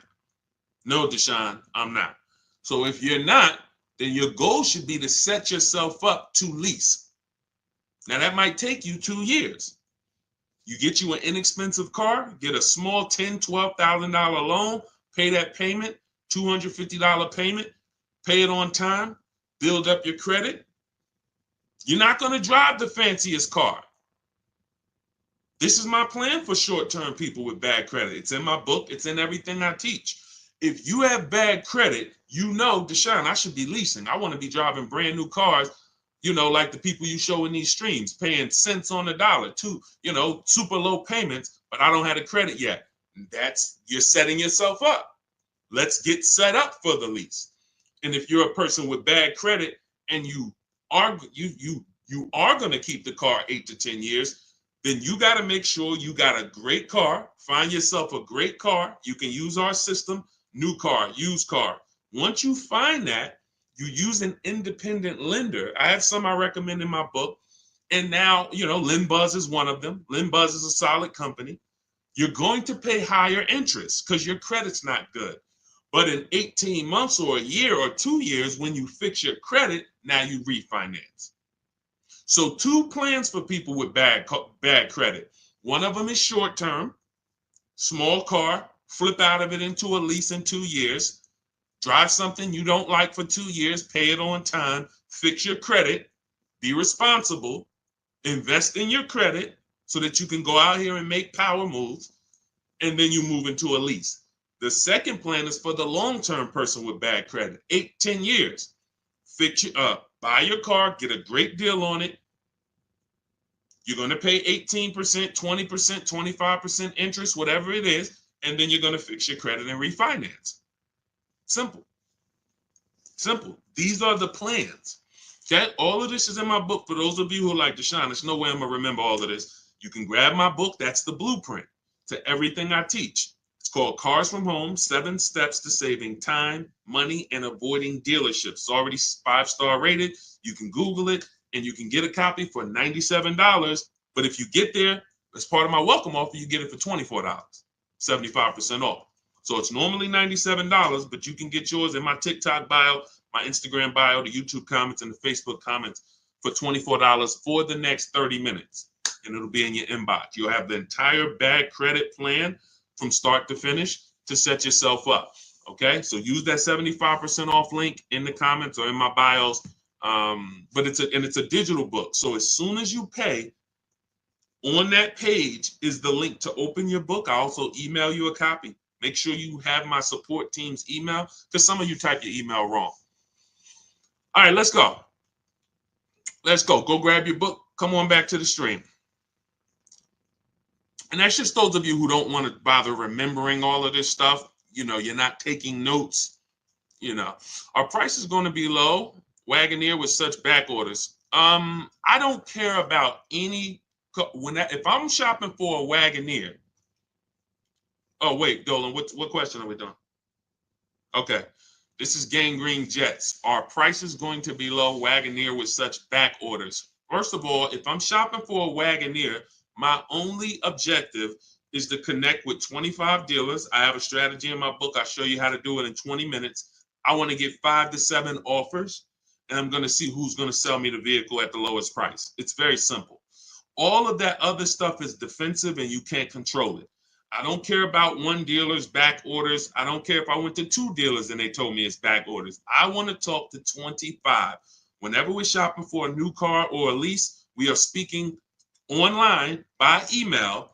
No, Deshaun, I'm not. So if you're not, then your goal should be to set yourself up to lease. Now that might take you 2 years. You get you an inexpensive car, get a small $10,000, $12,000 loan, pay that payment, $250 payment, pay it on time, build up your credit. You're not going to drive the fanciest car. This is my plan for short-term people with bad credit. It's in my book. It's in everything I teach. If you have bad credit, you know, Deshaun, I should be leasing. I want to be driving brand new cars, you know, like the people you show in these streams, paying cents on the dollar, super low payments, but I don't have the credit yet. You're setting yourself up. Let's get set up for the lease. And if you're a person with bad credit and you are going to keep the car 8 to 10 years, then you got to make sure you got a great car. Find yourself a great car. You can use our system, new car, used car. Once you find that, you use an independent lender. I have some I recommend in my book. And now, LendBuzz is one of them. LendBuzz is a solid company. You're going to pay higher interest because your credit's not good. But in 18 months or a year or 2 years, when you fix your credit, now you refinance. So 2 plans for people with bad credit. One of them is short term, small car, flip out of it into a lease in 2 years, drive something you don't like for 2 years, pay it on time, fix your credit, be responsible, invest in your credit so that you can go out here and make power moves, and then you move into a lease. The second plan is for the long-term person with bad credit, 8-10 years. Fix your buy your car, get a great deal on it. You're going to pay 18%, 20%, 25% interest, whatever it is, and then you're going to fix your credit and refinance. Simple. Simple. These are the plans. Okay? All of this is in my book. For those of you who like Deshaun, there's no way I'm going to remember all of this. You can grab my book. That's the blueprint to everything I teach. It's called Cars from Home, 7 Steps to Saving Time, Money, and Avoiding Dealerships. It's already 5-star rated. You can Google it, and you can get a copy for $97. But if you get there, as part of my welcome offer, you get it for $24, 75% off. So it's normally $97, but you can get yours in my TikTok bio, my Instagram bio, the YouTube comments, and the Facebook comments for $24 for the next 30 minutes. And it'll be in your inbox. You'll have the entire bad credit plan from start to finish to set yourself up. Okay, so use that 75% off link in the comments or in my bios. But it's a digital book. So as soon as you pay, on that page is the link to open your book. I also email you a copy. Make sure you have my support team's email because some of you type your email wrong. All right, let's go. Let's go. Go grab your book. Come on back to the stream. And that's just those of you who don't want to bother remembering all of this stuff. You're not taking notes. Our price is going to be low. Wagoneer with such back orders. I don't care about any. If I'm shopping for a Wagoneer. Oh, wait, Dolan, what question are we doing? Okay. This is Gangrene Jets. Our price is going to be low. Wagoneer with such back orders. First of all, if I'm shopping for a Wagoneer, my only objective is to connect with 25 dealers. I have a strategy in my book. I'll show you how to do it in 20 minutes. I want to get 5 to 7 offers, and I'm going to see who's going to sell me the vehicle at the lowest price. It's very simple. All of that other stuff is defensive, and you can't control it. I don't care about one dealer's back orders. I don't care if I went to 2 dealers and they told me it's back orders. I want to talk to 25. Whenever we're shopping for a new car or a lease, we are speaking online by email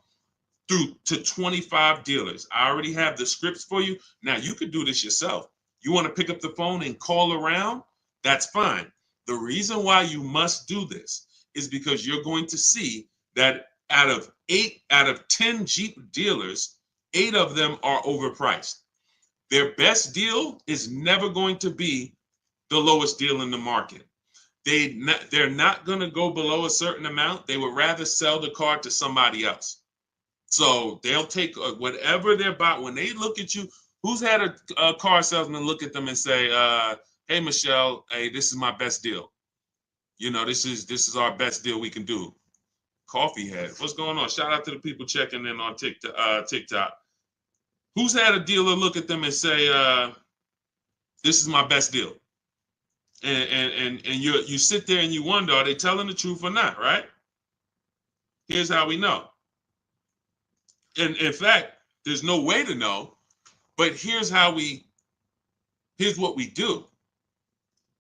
through to 25 dealers. I already have the scripts for you. Now you could do this yourself. You want to pick up the phone and call around? That's fine. The reason why you must do this is because you're going to see that out of 10 Jeep dealers, 8 of them are overpriced. Their best deal is never going to be the lowest deal in the market. They're not going to go below a certain amount. They would rather sell the car to somebody else. So they'll take whatever they're buying. When they look at you, who's had a car salesman look at them and say, hey, Michelle, hey, this is my best deal. This is our best deal we can do. Coffee head. What's going on? Shout out to the people checking in on TikTok. Who's had a dealer look at them and say, this is my best deal? And you sit there and you wonder, are they telling the truth or not, right? Here's how we know. And in fact, there's no way to know, but here's what we do.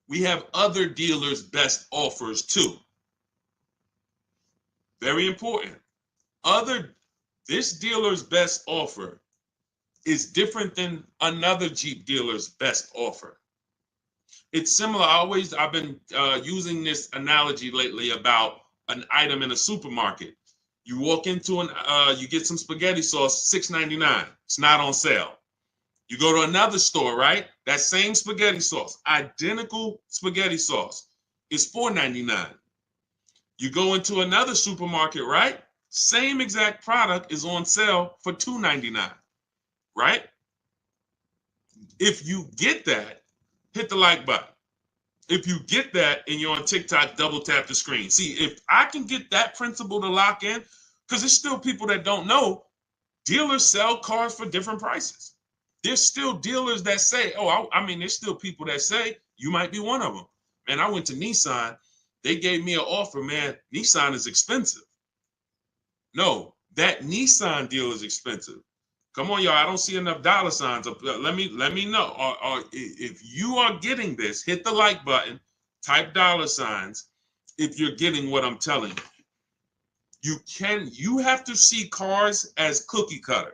We have other dealers' best offers too. Very important. This dealer's best offer is different than another Jeep dealer's best offer. It's similar. I've been using this analogy lately about an item in a supermarket. You walk into you get some spaghetti sauce, $6.99. It's not on sale. You go to another store, right? That same spaghetti sauce, identical spaghetti sauce, is $4.99. You go into another supermarket, right? Same exact product is on sale for $2.99, right? If you get that, hit the like button. If you get that and you're on TikTok, double tap the screen. See, if I can get that principle to lock in, because there's still people that don't know, dealers sell cars for different prices. There's still dealers that say, oh, I mean, there's still people that say, you might be one of them. Man, I went to Nissan. They gave me an offer, man. Nissan is expensive. No, that Nissan deal is expensive. Come on, y'all. I don't see enough dollar signs up. Let me know. Or if you are getting this, hit the like button, type dollar signs if you're getting what I'm telling you. You have to see cars as cookie cutter.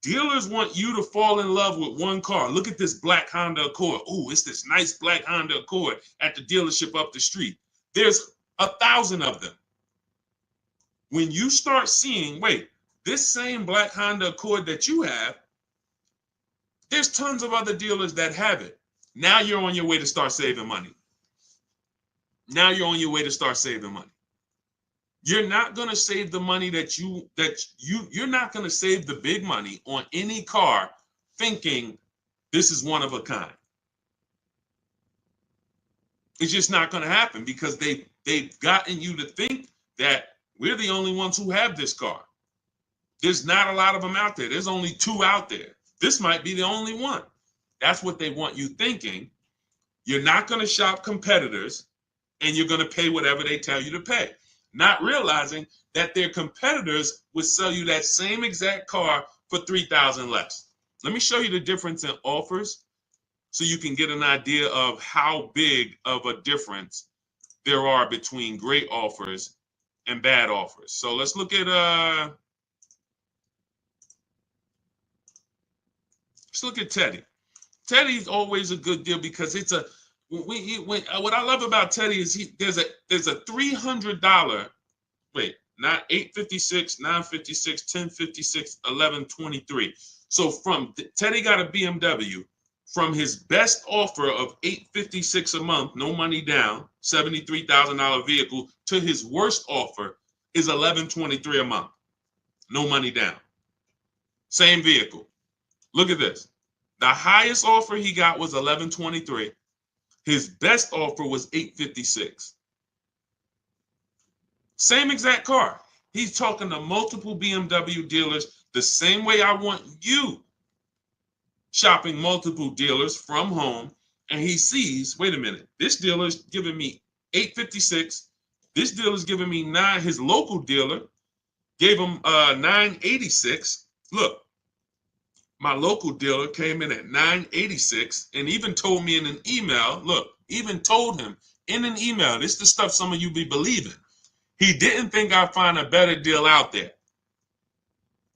Dealers want you to fall in love with one car. Look at this black Honda Accord. Oh, it's this nice black Honda Accord at the dealership up the street. There's 1,000 of them. When you start seeing, wait, this same black Honda Accord that you have, there's tons of other dealers that have it. Now you're on your way to start saving money. Now you're on your way to start saving money. You're not going to save the money you're not going to save the big money on any car thinking this is one of a kind. It's just not going to happen because they've gotten you to think that we're the only ones who have this car. There's not a lot of them out there. There's only 2 out there. This might be the only one. That's what they want you thinking. You're not going to shop competitors and you're going to pay whatever they tell you to pay. Not realizing that their competitors would sell you that same exact car for $3,000 less. Let me show you the difference in offers so you can get an idea of how big of a difference there are between great offers and bad offers. So let's look at Teddy. Teddy's always a good deal because it's a what I love about Teddy is there's a $300, wait, not 856, 956, 1056, 1123. So from Teddy got a BMW from his best offer of $856 a month, no money down, $73,000 vehicle, to his worst offer is $1123 a month, no money down. Same vehicle. Look at this. The highest offer he got was $1123. His best offer was $856. Same exact car. He's talking to multiple BMW dealers the same way I want you shopping multiple dealers from home. And he sees, wait a minute, this dealer's giving me $856. This dealer's giving me $9. His local dealer gave him $986. Look. My local dealer came in at $986 and even told me in an email, look, even told him in an email, this is the stuff some of you be believing. He didn't think I'd find a better deal out there.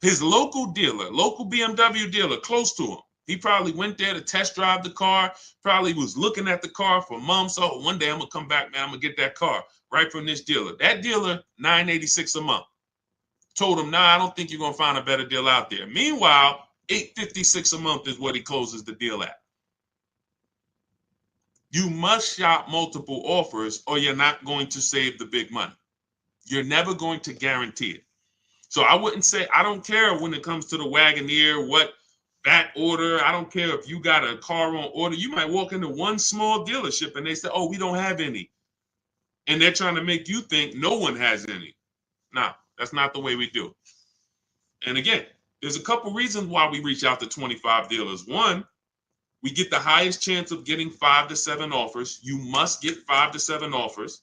His local dealer, local BMW dealer close to him, he probably went there to test drive the car, probably was looking at the car for months. Oh, one day I'm going to come back, man, I'm going to get that car right from this dealer. That dealer, $986 a month. Told him, nah, I don't think you're going to find a better deal out there. Meanwhile, $856 a month is what he closes the deal at. You must shop multiple offers or you're not going to save the big money. You're never going to guarantee it. So I wouldn't say, I don't care when it comes to the Wagoneer, what back order. I don't care if you got a car on order. You might walk into one small dealership and they say, oh, we don't have any. And they're trying to make you think no one has any. No, that's not the way we do it. And again, there's a couple reasons why we reach out to 25 dealers. One, we get the highest chance of getting 5 to 7 offers. You must get 5 to 7 offers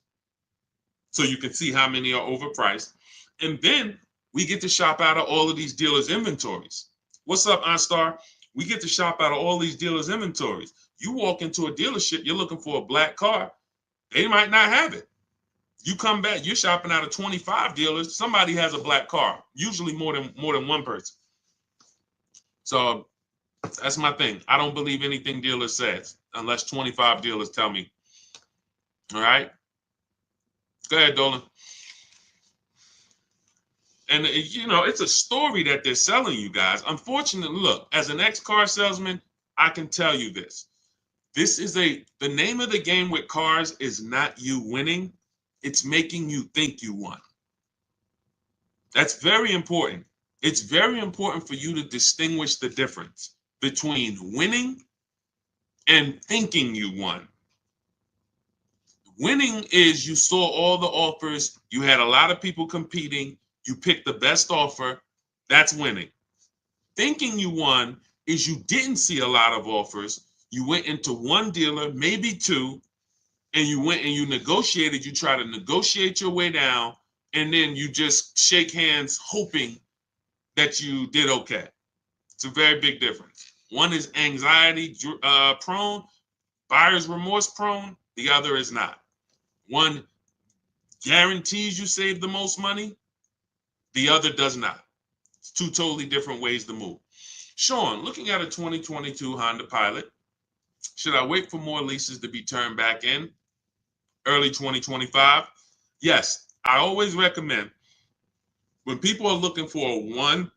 so you can see how many are overpriced. And then we get to shop out of all of these dealers' inventories. What's up, OnStar? We get to shop out of all these dealers' inventories. You walk into a dealership, you're looking for a black car. They might not have it. You come back, you're shopping out of 25 dealers. Somebody has a black car, usually more than one person. So that's my thing. I don't believe anything dealer says unless 25 dealers tell me. All right. Go ahead, Dolan. And, you know, it's a story that they're selling you guys. Unfortunately, look, as an ex-car salesman, I can tell you this. The name of the game with cars is not you winning. It's making you think you won. That's very important. It's very important for you to distinguish the difference between winning and thinking you won. Winning is you saw all the offers, you had a lot of people competing, you picked the best offer. That's winning. Thinking you won is you didn't see a lot of offers. You went into one dealer, maybe two, and you went and you negotiated. You try to negotiate your way down, and then you just shake hands hoping that you did okay. It's a very big difference. One is anxiety prone, buyer's remorse prone. The other is not. One guarantees you save the most money. The other does not. It's two totally different ways to move. Sean, looking at a 2022 Honda Pilot, should I wait for more leases to be turned back in early 2025? Yes, I always recommend when people are looking for a 1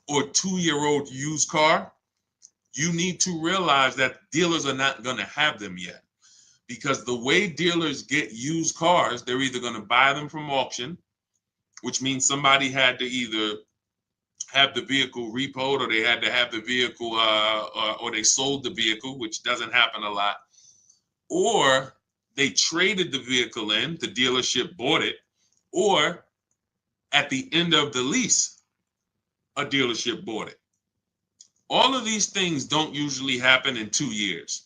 or 2-year-old used car, you need to realize that dealers are not going to have them yet. Because the way dealers get used cars, they're either going to buy them from auction, which means somebody had to either have the vehicle repoed, or they had to have the vehicle, or they sold the vehicle, which doesn't happen a lot, or they traded the vehicle in, the dealership bought it, or at the end of the lease, a dealership bought it. All of these things don't usually happen in 2 years.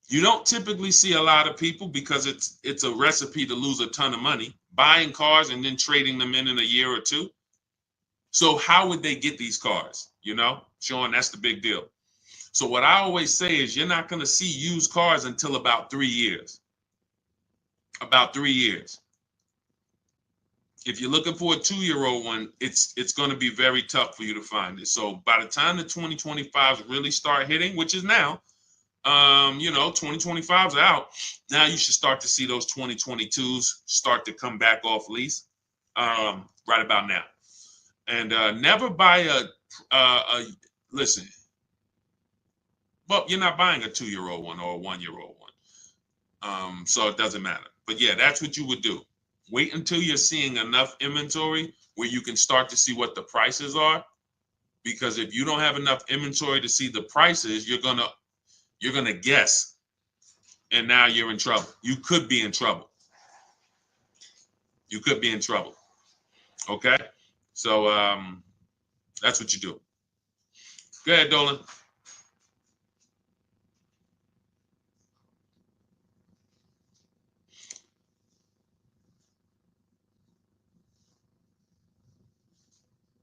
You don't typically see a lot of people, because it's a recipe to lose a ton of money, buying cars and then trading them in a year or two. So how would they get these cars? You know, Sean, that's the big deal. So what I always say is you're not going to see used cars until about 3 years. About 3 years. If you're looking for a 2-year-old one, it's going to be very tough for you to find it. So by the time the 2025s really start hitting, which is now, 2025's out. Now you should start to see those 2022s start to come back off lease right about now. And never buy listen, well, you're not buying a 2-year-old one or a 1-year-old one. So it doesn't matter. But yeah, that's what you would do. Wait until you're seeing enough inventory where you can start to see what the prices are. Because if you don't have enough inventory to see the prices, you're gonna guess. And now you're in trouble. You could be in trouble. You could be in trouble. Okay? So that's what you do. Go ahead, Dolan.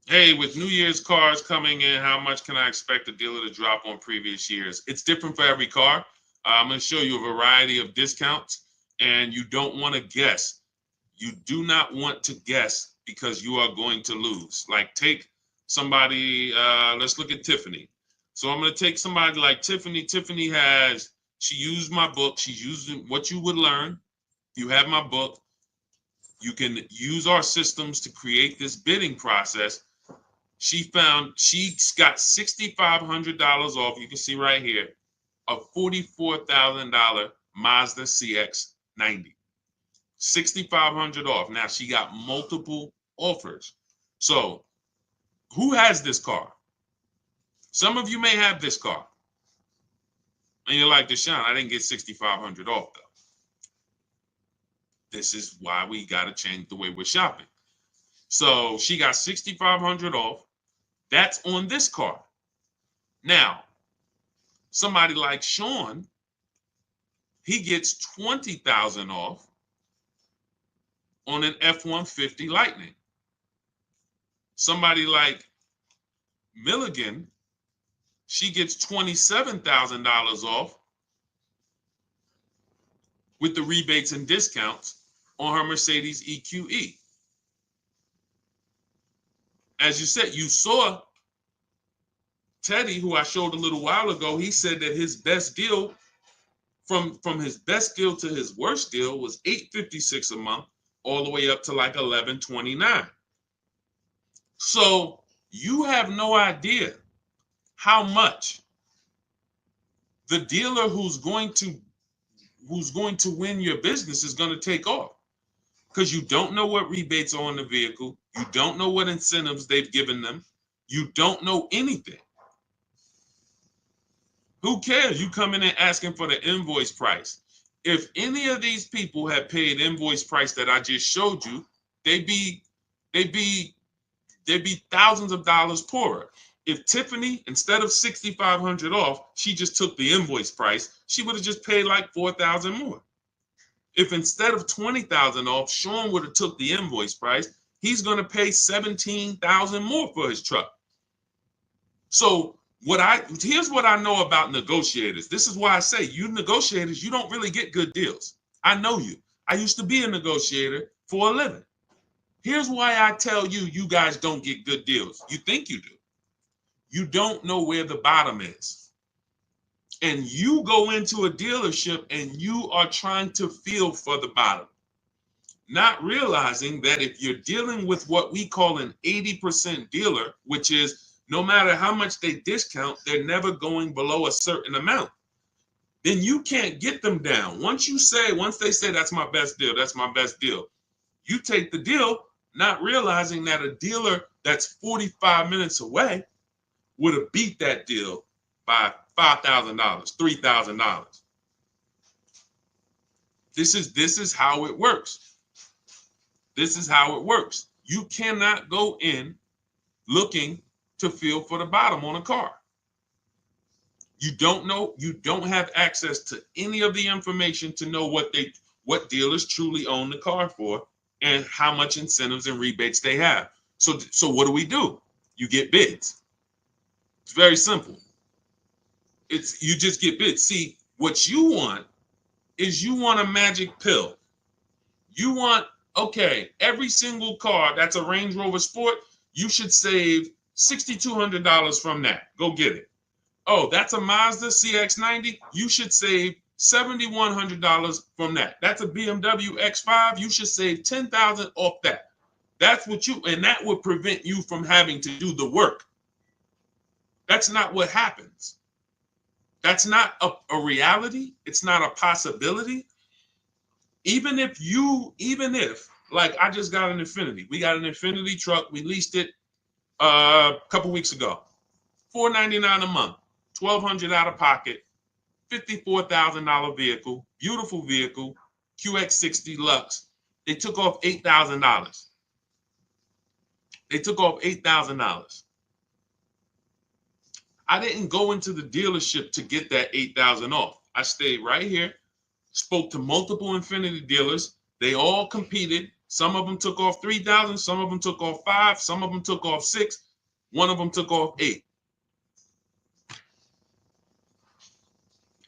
Hey, with New Year's cars coming in, how much can I expect the dealer to drop on previous years? It's different for every car. I'm going to show you a variety of discounts, and you don't want to guess. You do not want to guess, because you are going to lose. Like, take somebody, let's look at Tiffany. So I'm going to take somebody like Tiffany. Tiffany she used my book. She's using What You Would Learn. You have my book. You can use our systems to create this bidding process. She got $6,500 off. You can see right here, a $44,000 Mazda CX-90. $6,500 off. Now she got multiple offers. So who has this car? Some of you may have this car. And you're like, Deshaun, I didn't get $6,500 off though. This is why we got to change the way we're shopping. So she got $6,500 off. That's on this car. Now, somebody like Sean, he gets $20,000 off on an F-150 Lightning. Somebody like Milligan, she gets $27,000 off with the rebates and discounts on her Mercedes EQE. As you said, you saw Teddy, who I showed a little while ago. He said that his best deal, from his best deal to his worst deal, was $856 a month, all the way up to like $1129. So you have no idea how much the dealer who's going to win your business is going to take off. because you don't know what rebates are on the vehicle. You don't know what incentives they've given them. You don't know anything. Who cares? You come in and asking for the invoice price. If any of these people had paid invoice price that I just showed you, they'd be thousands of dollars poorer. If Tiffany, instead of $6,500 off, she just took the invoice price, she would have just paid like $4,000 more. If instead of $20,000 off, Sean would have took the invoice price, he's going to pay $17,000 more for his truck. So here's what I know about negotiators. This is why I say, you negotiators, you don't really get good deals. I know you. I used to be a negotiator for a living. Here's why I tell you, you guys don't get good deals. You think you do. You don't know where the bottom is. And you go into a dealership and you are trying to feel for the bottom, not realizing that if you're dealing with what we call an 80% dealer, which is no matter how much they discount, they're never going below a certain amount, then you can't get them down. Once they say that's my best deal, that's my best deal, you take the deal, not realizing that a dealer that's 45 minutes away would have beat that deal by $5,000, $3,000. This is how it works. This is how it works. You cannot go in looking to feel for the bottom on a car. You don't know, you don't have access to any of the information to know what dealers truly own the car for and how much incentives and rebates they have. So what do? You get bids. It's very simple. You just get bids. See, what you want is you want a magic pill. You want, okay, every single car that's a Range Rover Sport, you should save $6,200 from that. Go get it. Oh, that's a Mazda CX-90. You should save $7,100 from that. That's a BMW X5. You should save $10,000 off that. That's what and that would prevent you from having to do the work. That's not what happens. That's not a reality. It's not a possibility. Even if, like I just got an Infiniti. We got an Infiniti truck. We leased it a couple weeks ago. $499 a month, $1,200 out of pocket, $54,000 vehicle, beautiful vehicle, QX60 Lux. They took off $8,000. They took off $8,000. I didn't go into the dealership to get that $8,000 off. I stayed right here, spoke to multiple Infiniti dealers. They all competed. Some of them took off $3,000. Some of them took off $5,000. Some of them took off $6,000. One of them took off $8,000.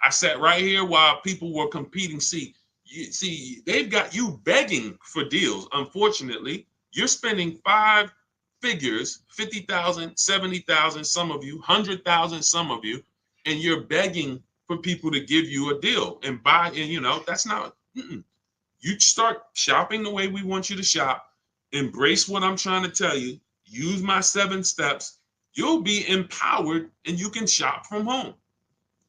I sat right here while people were competing. See, they've got you begging for deals. Unfortunately, you're spending 5 figures, 50,000, 70,000, some of you, 100,000, some of you, and you're begging for people to give you a deal and buy. And that's not. You start shopping the way we want you to shop. Embrace what I'm trying to tell you. Use my 7 steps. You'll be empowered and you can shop from home.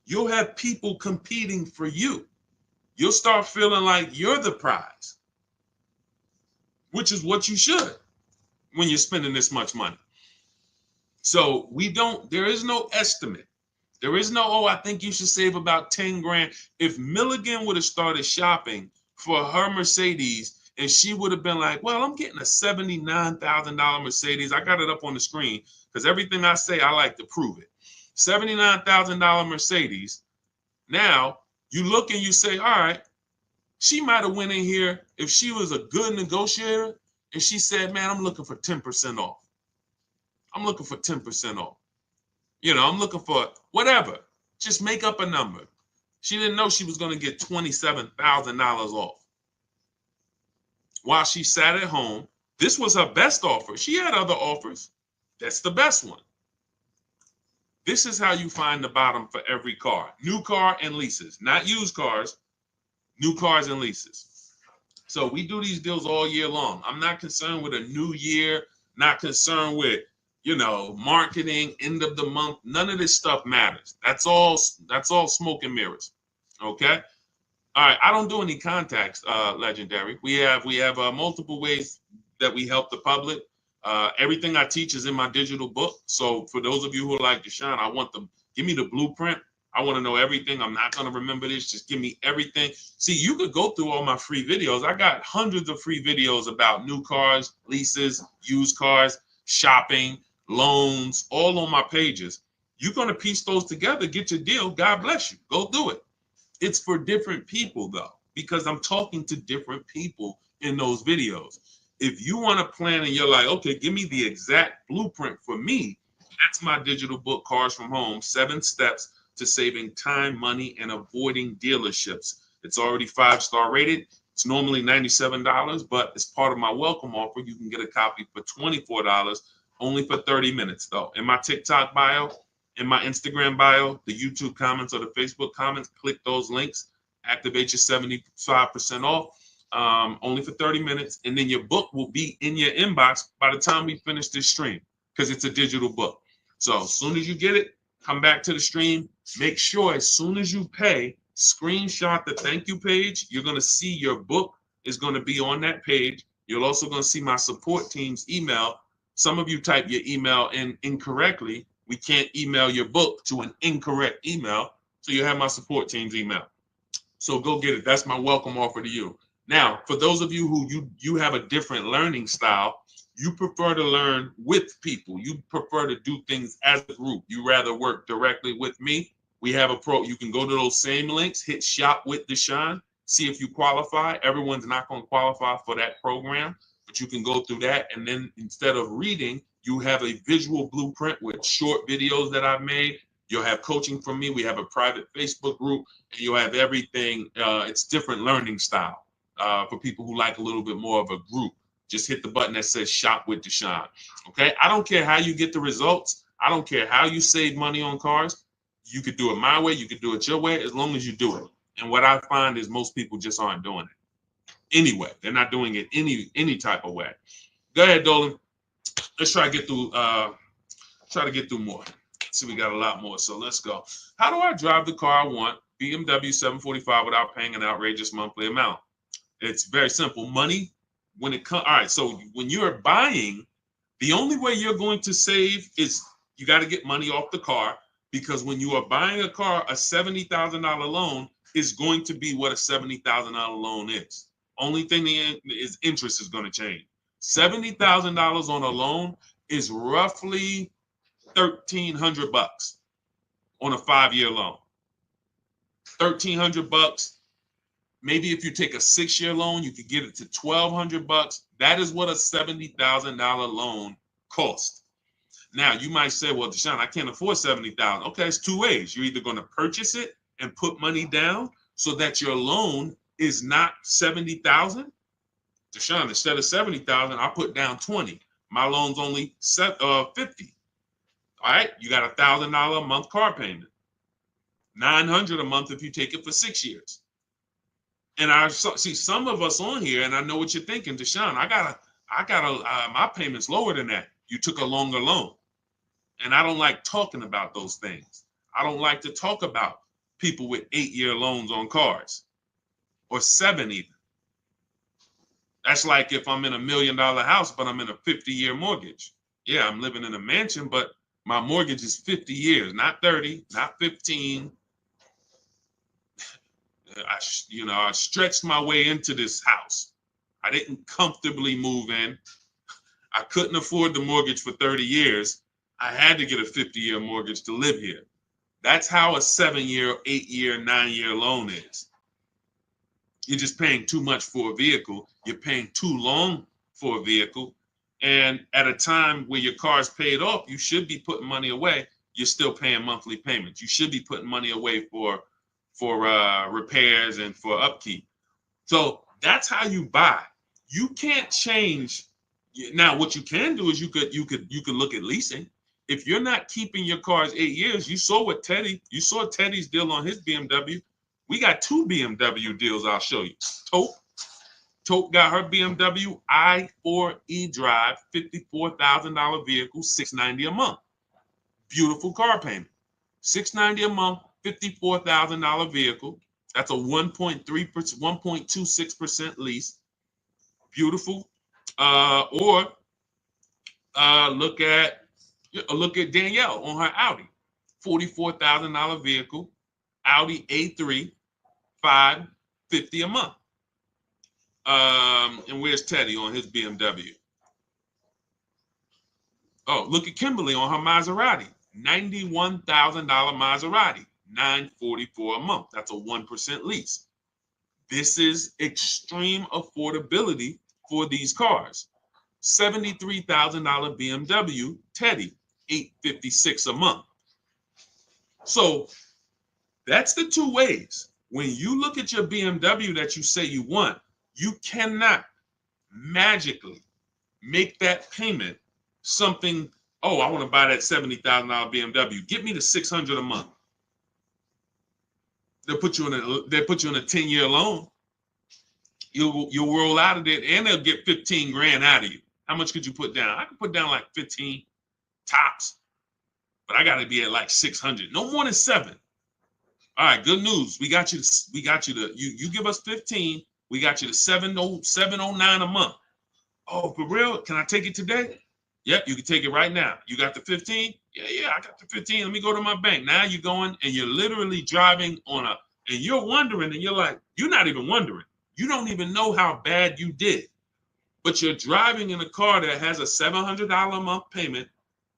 You'll have people competing for you. You'll start feeling like you're the prize, which is what you should when you're spending this much money. So there is no estimate. There is no, I think you should save about 10 grand. If Milligan would have started shopping for her Mercedes and she would have been like, well, I'm getting a $79,000 Mercedes. I got it up on the screen because everything I say, I like to prove it. $79,000 Mercedes. Now you look and you say, all right, she might have went in here if she was a good negotiator and she said, man, I'm looking for 10% off. I'm looking for 10% off. I'm looking for whatever. Just make up a number. She didn't know she was going to get $27,000 off. While she sat at home, this was her best offer. She had other offers. That's the best one. This is how you find the bottom for every car. New car and leases, not used cars, new cars and leases. So we do these deals all year long. I'm not concerned with a new year, not concerned with, marketing, end of the month. None of this stuff matters. That's all smoke and mirrors. Okay? All right, I don't do any contacts, Legendary. We have multiple ways that we help the public. Everything I teach is in my digital book. So for those of you who are like Deshaun, I want them, give me the blueprint. I want to know everything. I'm not going to remember this. Just give me everything. See, you could go through all my free videos. I got hundreds of free videos about new cars, leases, used cars, shopping, loans, all on my pages. You're going to piece those together, get your deal. God bless you. Go do it. It's for different people though, because I'm talking to different people in those videos. If you want to plan and you're like, okay, give me the exact blueprint for me, that's my digital book, Cars from Home, 7 Steps to Saving Time, Money, and Avoiding Dealerships. It's already 5-star rated. It's normally $97, but as part of my welcome offer, you can get a copy for $24, only for 30 minutes though. In my TikTok bio, in my Instagram bio, the YouTube comments or the Facebook comments, click those links, activate your 75% off, only for 30 minutes. And then your book will be in your inbox by the time we finish this stream, because it's a digital book. So as soon as you get it, come back to the stream. Make sure as soon as you pay, screenshot the thank you page. You're going to see your book is going to be on that page. You're also going to see my support team's email. Some of you type your email in incorrectly. We can't email your book to an incorrect email. So you have my support team's email. So go get it. That's my welcome offer to you. Now, for those of you who you have a different learning style, you prefer to learn with people. You prefer to do things as a group. You rather work directly with me. We have a pro. You can go to those same links, hit shop with Deshaun, see if you qualify. Everyone's not going to qualify for that program, but you can go through that. And then instead of reading, you have a visual blueprint with short videos that I've made. You'll have coaching from me. We have a private Facebook group, and you'll have everything. It's different learning style for people who like a little bit more of a group. Just hit the button that says shop with Deshaun. Okay. I don't care how you get the results. I don't care how you save money on cars. You could do it my way. You could do it your way, as long as you do it. And what I find is most people just aren't doing it anyway. They're not doing it any type of way. Go ahead, Dolan. Let's try to get through more. See, we got a lot more, so let's go. How do I drive the car I want, BMW 745, without paying an outrageous monthly amount? It's very simple. Money, when it comes, all right, so when you're buying, the only way you're going to save is you got to get money off the car, because when you are buying a car, a $70,000 loan is going to be what a $70,000 loan is. Only thing is interest is going to change. $70,000 on a loan is roughly $1,300 on a 5-year loan. $1,300. Maybe if you take a 6-year loan, you could get it to $1,200. That is what a $70,000 loan costs. Now you might say, well, Deshaun, I can't afford $70,000. Okay, it's 2 ways. You're either going to purchase it and put money down so that your loan is not $70,000. Deshaun, instead of $70,000, I put down $20,000. My loan's only $50,000. All right, you got $1,000 a month car payment, $900 a month if you take it for 6 years. And I see some of us on here, and I know what you're thinking, Deshaun. My payment's lower than that. You took a longer loan, and I don't like talking about those things. I don't like to talk about people with 8-year loans on cars, or 7 even. That's like if I'm in a $1 million house, but I'm in a 50-year mortgage. Yeah, I'm living in a mansion, but my mortgage is 50 years, not 30, not 15. I stretched my way into this house. I didn't comfortably move in. I couldn't afford the mortgage for 30 years. I had to get a 50-year mortgage to live here. That's how a 7-year, 8-year, 9-year loan is. You're just paying too much for a vehicle. You're paying too long for a vehicle. And at a time where your car's paid off, you should be putting money away. You're still paying monthly payments. You should be putting money away for repairs and for upkeep. So that's how you buy. You can't change. Now, what you can do is you could look at leasing. If you're not keeping your cars 8 years, you saw Teddy's deal on his BMW. We got 2 BMW deals I'll show you. Tope got her BMW i4 eDrive, $54,000 vehicle, $690 a month. Beautiful car payment. $690 a month, $54,000 vehicle. That's a 1.3%, 1.26% lease. Beautiful. Or look at Danielle on her Audi, $44,000 vehicle, Audi A3, $550 a month. And where's Teddy on his BMW? Oh, look at Kimberly on her Maserati, $91,000 Maserati, $944 a month. That's a 1% lease. This is extreme affordability for these cars. $73,000 BMW Teddy, $856 a month. So that's the two ways. When you look at your BMW that you say you want, you cannot magically make that payment something, oh, I want to buy that $70,000 BMW. Get me the $600 a month. They'll put you in a 10-year loan. You'll roll out of it, and they'll get 15 grand out of you. How much could you put down? I could put down like 15 tops, but I got to be at like 600. No more than 7. All right, good news. We got you to you give us 15. We got you to 709 a month. Oh, for real? Can I take it today? Yep, you can take it right now. You got the 15? Yeah, I got the 15. Let me go to my bank. Now you're going and you're literally driving and you're wondering, and you're like, you're not even wondering. You don't even know how bad you did. But you're driving in a car that has a $700 a month payment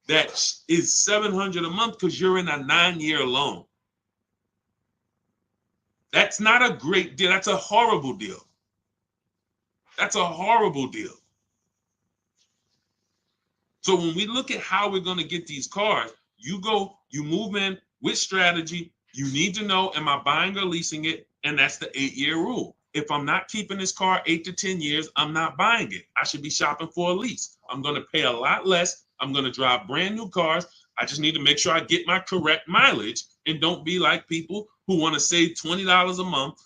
that is $700 a month because you're in a 9-year loan. That's not a great deal. That's a horrible deal. That's a horrible deal. So when we look at how we're going to get these cars, you move in with strategy. You need to know, am I buying or leasing it? And that's the 8-year rule. If I'm not keeping this car 8 to 10 years, I'm not buying it. I should be shopping for a lease. I'm going to pay a lot less. I'm going to drive brand new cars. I just need to make sure I get my correct mileage and don't be like people who want to save $20 a month.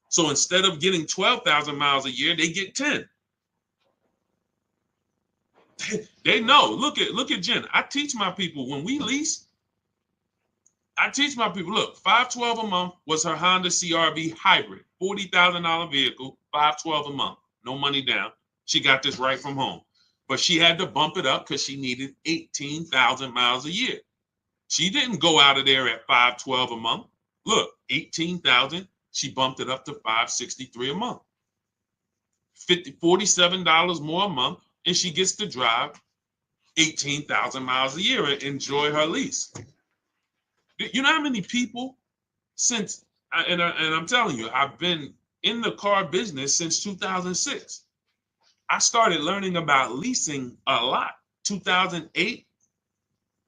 So instead of getting 12,000 miles a year, they get 10. They know. Look at Jen. I teach my people when we lease. I teach my people, look, $512 a month was her Honda CRV hybrid, $40,000 vehicle, $512 a month, no money down. She got this right from home, but she had to bump it up because she needed 18,000 miles a year. She didn't go out of there at $512 a month. Look, 18,000. She bumped it up to $563 a month, $47 more a month, and she gets to drive 18,000 miles a year and enjoy her lease. You know how many people and I'm telling you, I've been in the car business since 2006. I started learning about leasing a lot. 2008,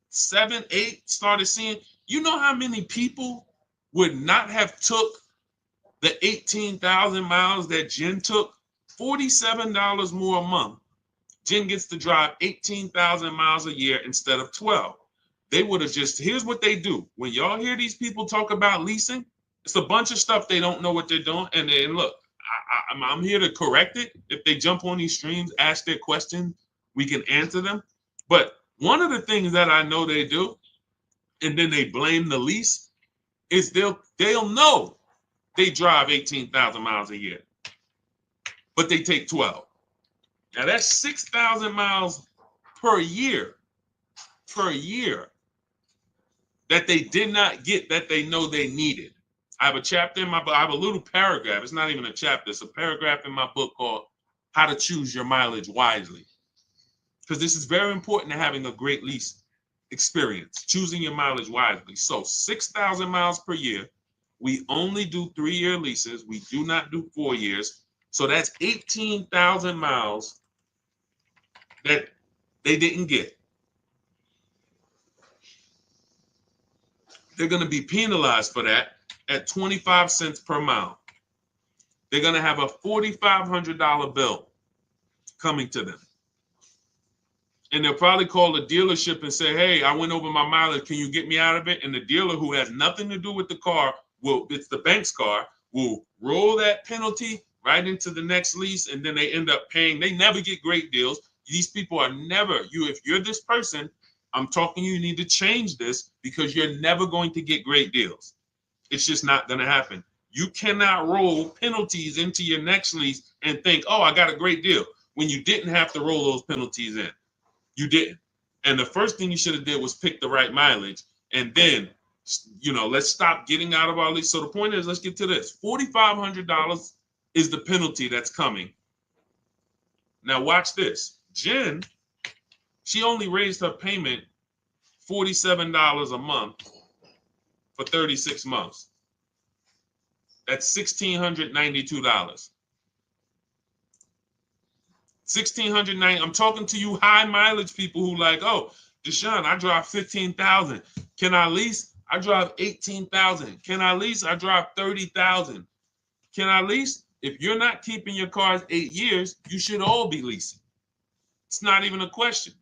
7, 8, started seeing, you know how many people would not have took the 18,000 miles that Jen took? $47 more a month. Jen gets to drive 18,000 miles a year instead of 12. They would have here's what they do. When y'all hear these people talk about leasing, it's a bunch of stuff they don't know what they're doing. And then look, I'm here to correct it. If they jump on these streams, ask their questions, we can answer them. But one of the things that I know they do, and then they blame the lease, is they'll know they drive 18,000 miles a year, but they take 12. Now that's 6,000 miles per year that they did not get that they know they needed. I have a chapter in my book. I have a little paragraph. It's not even a chapter. It's a paragraph in my book called How to Choose Your Mileage Wisely. Because this is very important to having a great lease experience, choosing your mileage wisely. So 6,000 miles per year. We only do 3-year leases. We do not do 4 years. So that's 18,000 miles that they didn't get. They're going to be penalized for that at 25 cents per mile. They're going to have a $4,500 bill coming to them. And they'll probably call the dealership and say, hey, I went over my mileage. Can you get me out of it? And the dealer, who has nothing to do with the car, it's the bank's car, will roll that penalty right into the next lease. And then they end up paying. They never get great deals. These people are never, if you're this person, I'm talking you need to change this because you're never going to get great deals. It's just not going to happen. You cannot roll penalties into your next lease and think, oh, I got a great deal, when you didn't have to roll those penalties in. You didn't. And the first thing you should have did was pick the right mileage. And then, let's stop getting out of our lease. So the point is, let's get to this. $4,500 is the penalty that's coming. Now watch this. Jen, she only raised her payment $47 a month for 36 months. That's $1,692. $1,690. I'm talking to you high mileage people who like, oh, Deshaun, I drive 15,000. Can I lease? I drive 18,000. Can I lease? I drive 30,000. Can I lease? If you're not keeping your cars 8 years, you should all be leasing. It's not even a question.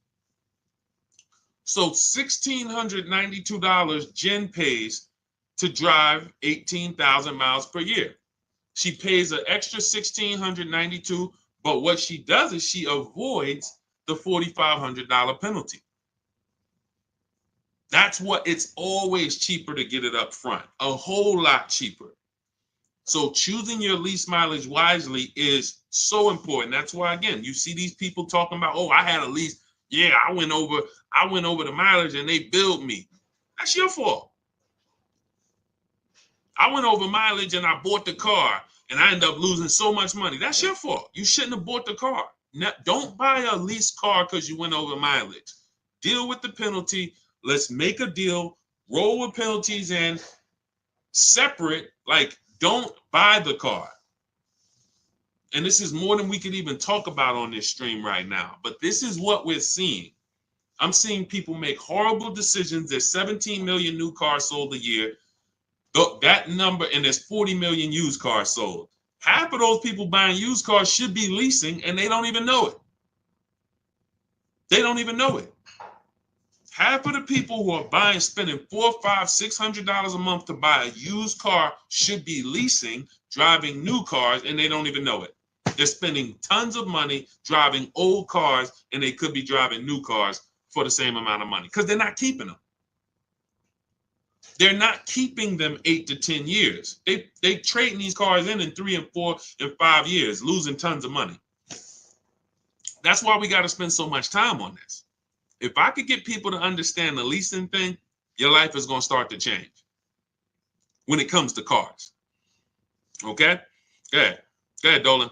So $1,692 Jen pays to drive 18,000 miles per year. She pays an extra $1,692, but what she does is she avoids the $4,500 penalty. That's what, it's always cheaper to get it up front, a whole lot cheaper. So choosing your lease mileage wisely is so important. That's why, again, you see these people talking about, oh, I had a lease. Yeah, I went over the mileage and they billed me. That's your fault. I went over mileage and I bought the car and I ended up losing so much money. That's your fault. You shouldn't have bought the car. Now, don't buy a leased car because you went over mileage. Deal with the penalty. Let's make a deal. Roll with penalties in separate. Like, don't buy the car. And this is more than we could even talk about on this stream right now. But this is what we're seeing. I'm seeing people make horrible decisions. There's 17 million new cars sold a year. That number, and there's 40 million used cars sold. Half of those people buying used cars should be leasing, and they don't even know it. They don't even know it. Half of the people who are buying, spending $400, $500, $600 a month to buy a used car should be leasing, driving new cars, and they don't even know it. They're spending tons of money driving old cars, and they could be driving new cars for the same amount of money because they're not keeping them. They're not keeping them 8 to 10 years. They trading these cars in 3 and 4 and 5 years, losing tons of money. That's why we got to spend so much time on this. If I could get people to understand the leasing thing, your life is going to start to change when it comes to cars. Okay? Go ahead. Go ahead, Dolan.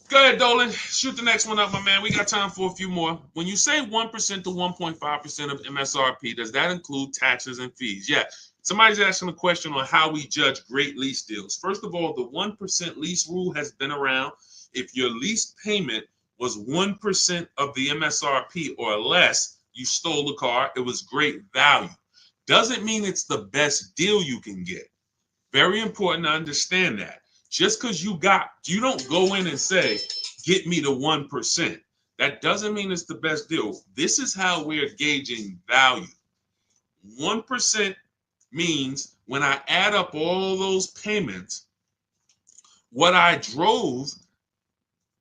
Go ahead, Dolan. Shoot the next one up, my man. We got time for a few more. When you say 1% to 1.5% of MSRP, does that include taxes and fees? Yeah. Somebody's asking a question on how we judge great lease deals. First of all, the 1% lease rule has been around. If your lease payment was 1% of the MSRP or less, you stole the car, it was great value. Doesn't mean it's the best deal you can get. Very important to understand that. Just because you don't go in and say, get me to 1%. That doesn't mean it's the best deal. This is how we're gauging value. 1% means when I add up all those payments, what I drove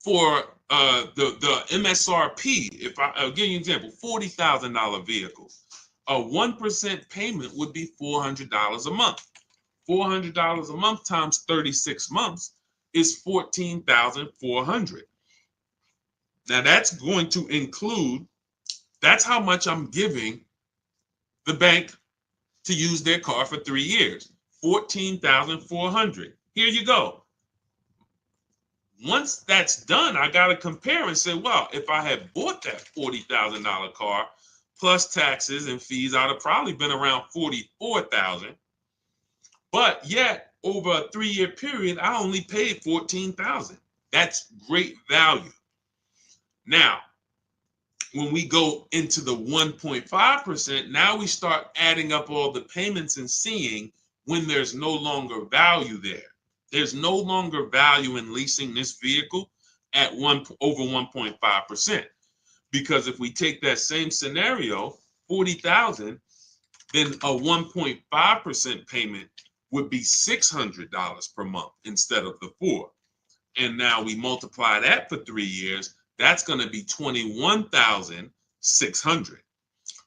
for the MSRP, if I'll give you an example, $40,000 vehicle, a 1% payment would be $400 a month. $400 a month times 36 months is $14,400. Now that's going to include, that's how much I'm giving the bank to use their car for 3 years, $14,400. Here you go. Once that's done, I got to compare and say, well, if I had bought that $40,000 car plus taxes and fees, I'd have probably been around $44,000. But yet, over a 3-year period, I only paid $14,000. That's great value. Now, when we go into the 1.5%, now we start adding up all the payments and seeing when there's no longer value there. There's no longer value in leasing this vehicle at over 1.5%. Because if we take that same scenario, $40,000, then a 1.5% payment would be $600 per month instead of the $400. And now we multiply that for 3 years, that's going to be $21,600.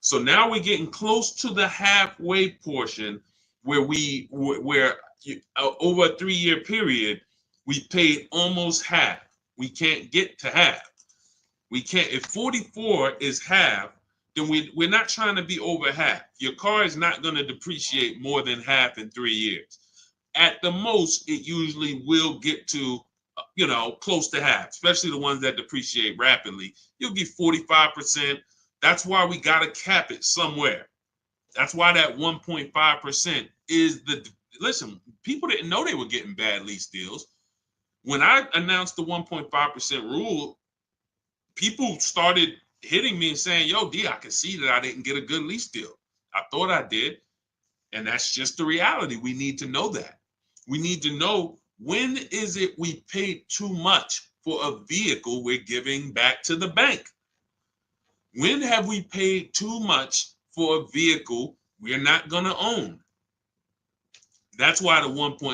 So now we're getting close to the halfway portion where over a 3-year period, we paid almost half. We can't get to half. We can't. If 44 is half, then we're not trying to be over half. Your car is not going to depreciate more than half in 3 years. At the most, it usually will get to, close to half, especially the ones that depreciate rapidly. You'll get 45%. That's why we got to cap it somewhere. That's why that 1.5% is listen, people didn't know they were getting bad lease deals. When I announced the 1.5% rule, people started hitting me and saying, yo, D, I can see that I didn't get a good lease deal. I thought I did. And that's just the reality. We need to know that. We need to know, when is it we paid too much for a vehicle we're giving back to the bank? When have we paid too much for a vehicle we're not going to own? That's why the 1 to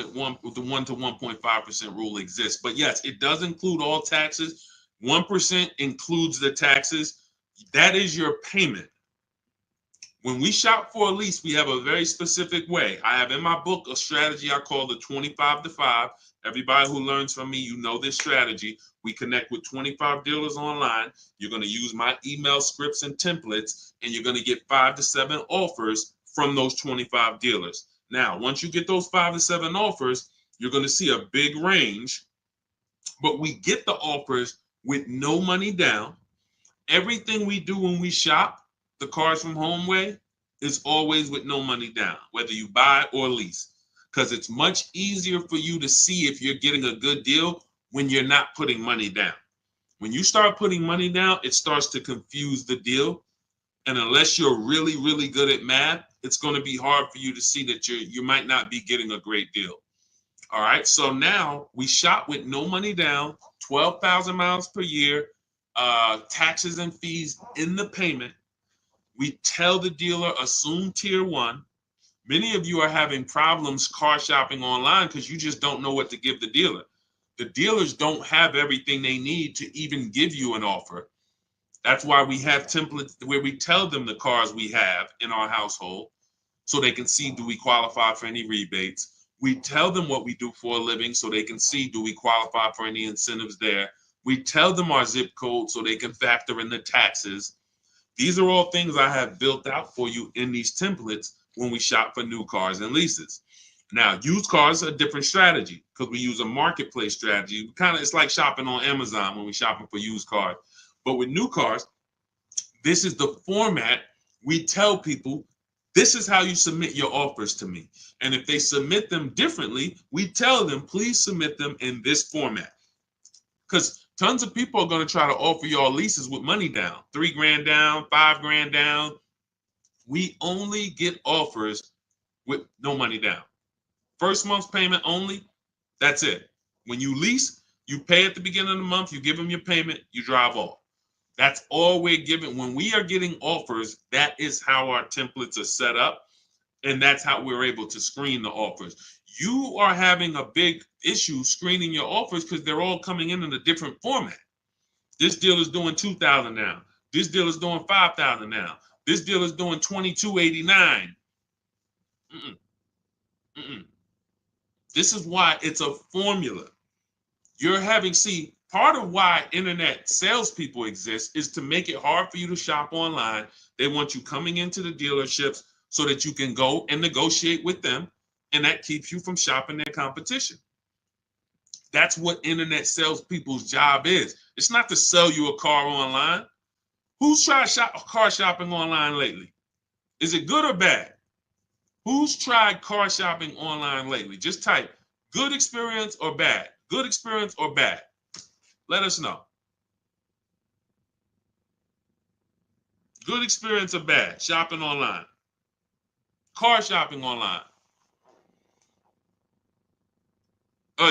1.5% rule exists. But yes, it does include all taxes. 1% includes the taxes. That is your payment. When we shop for a lease, we have a very specific way. I have in my book a strategy I call the 25 to 5. Everybody who learns from me, you know this strategy. We connect with 25 dealers online. You're going to use my email scripts and templates, and you're going to get 5 to 7 offers from those 25 dealers. Now, once you get those 5 to 7 offers, you're going to see a big range, but we get the offers with no money down. Everything we do when we shop, the Cars from Home way, is always with no money down, whether you buy or lease, because it's much easier for you to see if you're getting a good deal when you're not putting money down. When you start putting money down, it starts to confuse the deal. And unless you're really, really good at math, it's going to be hard for you to see that you might not be getting a great deal. All right. So now we shop with no money down, 12,000 miles per year, taxes and fees in the payment. We tell the dealer, assume tier 1. Many of you are having problems car shopping online because you just don't know what to give the dealer. The dealers don't have everything they need to even give you an offer. That's why we have templates where we tell them the cars we have in our household so they can see, do we qualify for any rebates? We tell them what we do for a living so they can see, do we qualify for any incentives there? We tell them our zip code so they can factor in the taxes. These are all things I have built out for you in these templates when we shop for new cars and leases. Now, used cars are a different strategy because we use a marketplace strategy. It's like shopping on Amazon when we're shopping for used cars. But with new cars, this is the format. We tell people, this is how you submit your offers to me. And if they submit them differently, we tell them, please submit them in this format. Because tons of people are going to try to offer y'all leases with money down, $3,000 down, $5,000 down. We only get offers with no money down. First month's payment only, that's it. When you lease, you pay at the beginning of the month, you give them your payment, you drive off. That's all we're giving. When we are getting offers, that is how our templates are set up, and that's how we're able to screen the offers. You are having a big issue screening your offers because they're all coming in a different format. This deal is doing $2,000 now. This deal is doing $5,000 now. This deal is doing $2,289. This is why it's a formula. You're having, part of why internet salespeople exist is to make it hard for you to shop online. They want you coming into the dealerships so that you can go and negotiate with them, and that keeps you from shopping their competition. That's what internet salespeople's job is. It's not to sell you a car online. Who's tried car shopping online lately? Is it good or bad? Who's tried car shopping online lately? Just type good experience or bad. Good experience or bad. Let us know. Good experience or bad shopping online. Car shopping online.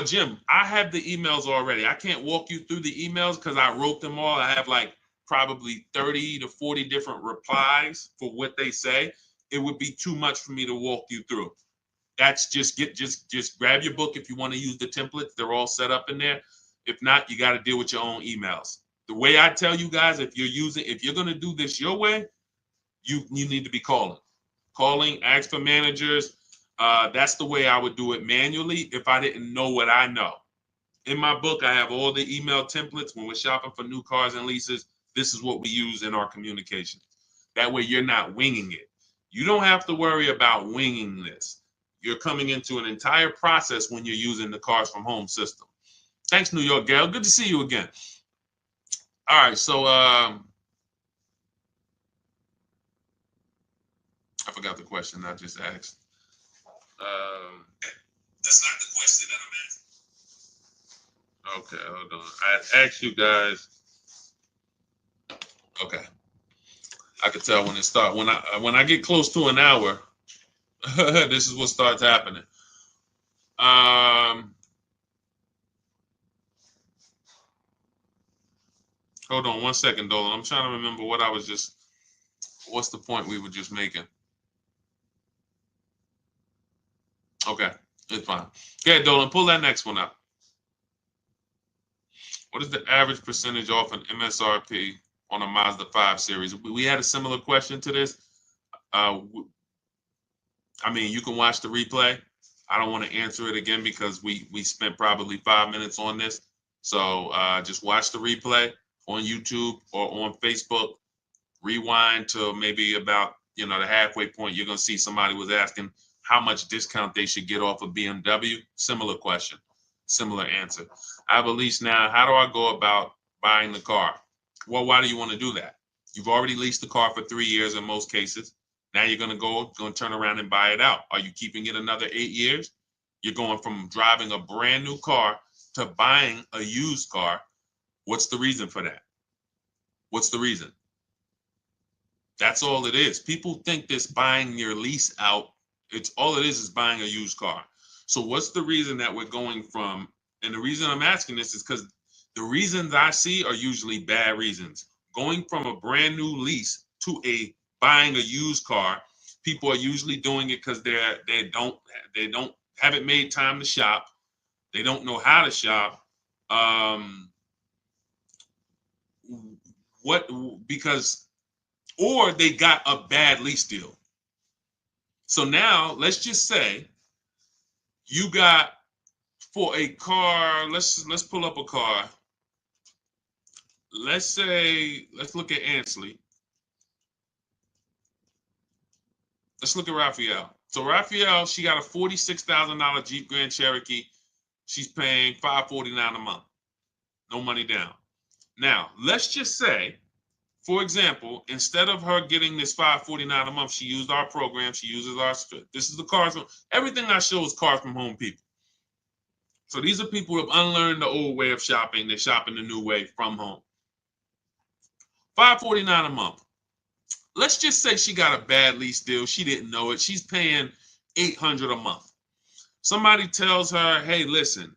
Jim, I have the emails already. I can't walk you through the emails because I wrote them all. I have like probably 30 to 40 different replies for what they say. It would be too much for me to walk you through. That's just grab your book if you want to use the templates. They're all set up in there. If not, you got to deal with your own emails. The way I tell you guys, if you're going to do this your way, you need to be calling, ask for managers. That's the way I would do it manually if I didn't know what I know. In my book, I have all the email templates. When we're shopping for new cars and leases, this is what we use in our communication. That way you're not winging it. You don't have to worry about winging this. You're coming into an entire process when you're using the Cars from Home system. Thanks, New York Gal. Good to see you again. All right, so I forgot the question I just asked. That's not the question that I'm asking. Okay, hold on. I asked you guys. Okay, I could tell when it starts. When I get close to an hour, this is what starts happening. Hold on one second, Dolan. I'm trying to remember what I was just. What's the point we were just making? Okay, it's fine. Okay, Dolan, pull that next one up. What is the average percentage off an MSRP on a Mazda 5 Series? We had a similar question to this. I mean, you can watch the replay. I don't want to answer it again because we spent probably 5 minutes on this. So just watch the replay on YouTube or on Facebook. Rewind to maybe about the halfway point. You're gonna see somebody was asking how much discount they should get off of BMW. Similar question, similar answer. I have a lease now. How do I go about buying the car? Well, why do you want to do that? You've already leased the car for 3 years in most cases. Now you're going to turn around and buy it out. Are you keeping it another 8 years? You're going from driving a brand new car to buying a used car. What's the reason for that? What's the reason? That's all it is. People think this buying your lease out, it's all it is buying a used car. So what's the reason that we're going from, and the reason I'm asking this is because the reasons I see are usually bad reasons. Going from a brand new lease to buying a used car, people are usually doing it because they haven't made time to shop. They don't know how to shop. Or they got a bad lease deal. So now let's just say you got for a car, let's pull up a car. Let's look at Ansley. Let's look at Raphael. So Raphael, she got a $46,000 Jeep Grand Cherokee. She's paying $549 a month. No money down. Now, let's just say, for example, instead of her getting this $549 a month, she used our program. She uses our, this is the Cars from, everything I show is Cars from Home people. So these are people who have unlearned the old way of shopping. They're shopping the new way from home. $549 a month. Let's just say she got a bad lease deal. She didn't know it. She's paying $800 a month. Somebody tells her, hey, listen,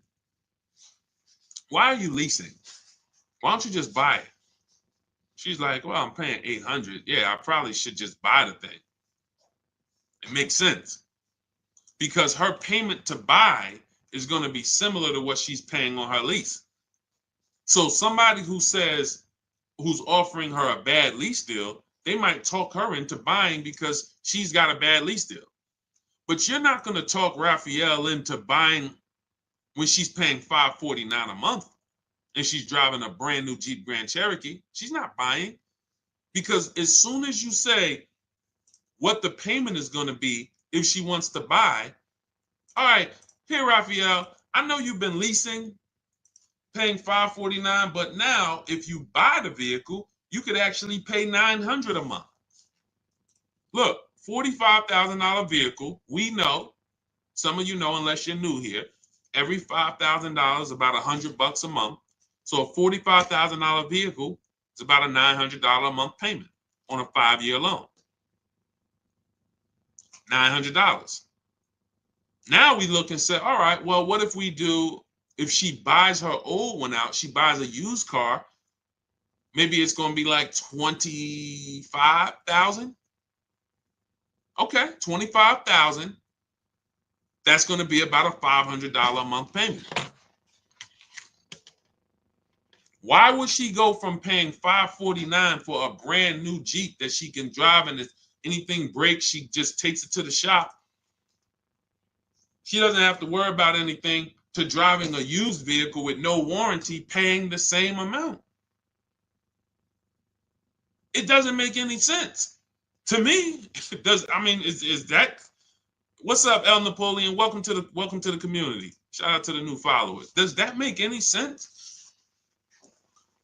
why are you leasing? Why don't you just buy it? She's like, well, I'm paying $800. Yeah, I probably should just buy the thing. It makes sense because her payment to buy is going to be similar to what she's paying on her lease. So somebody who's offering her a bad lease deal, they might talk her into buying because she's got a bad lease deal. But you're not going to talk Raphael into buying when she's paying $549 a month and she's driving a brand new Jeep Grand Cherokee. She's not buying because as soon as you say what the payment is going to be if she wants to buy, all right, here, Raphael, I know you've been leasing, paying $549, but now if you buy the vehicle, you could actually pay $900 a month. Look, $45,000 vehicle. We know, some of you know, unless you're new here, every $5,000 is about $100 a month. So a $45,000 vehicle is about a $900 a month payment on a 5-year loan. $900. Now we look and say, all right, well, what if we do, if she buys her old one out, she buys a used car, maybe it's going to be like $25,000. Okay, $25,000. That's going to be about a $500 a month payment. Why would she go from paying $549 for a brand new Jeep that she can drive and if anything breaks, she just takes it to the shop? She doesn't have to worry about anything to driving a used vehicle with no warranty paying the same amount. It doesn't make any sense. To me, it does. I mean, is that what's up, El Napoleon? Welcome to the community. Shout out to the new followers. Does that make any sense?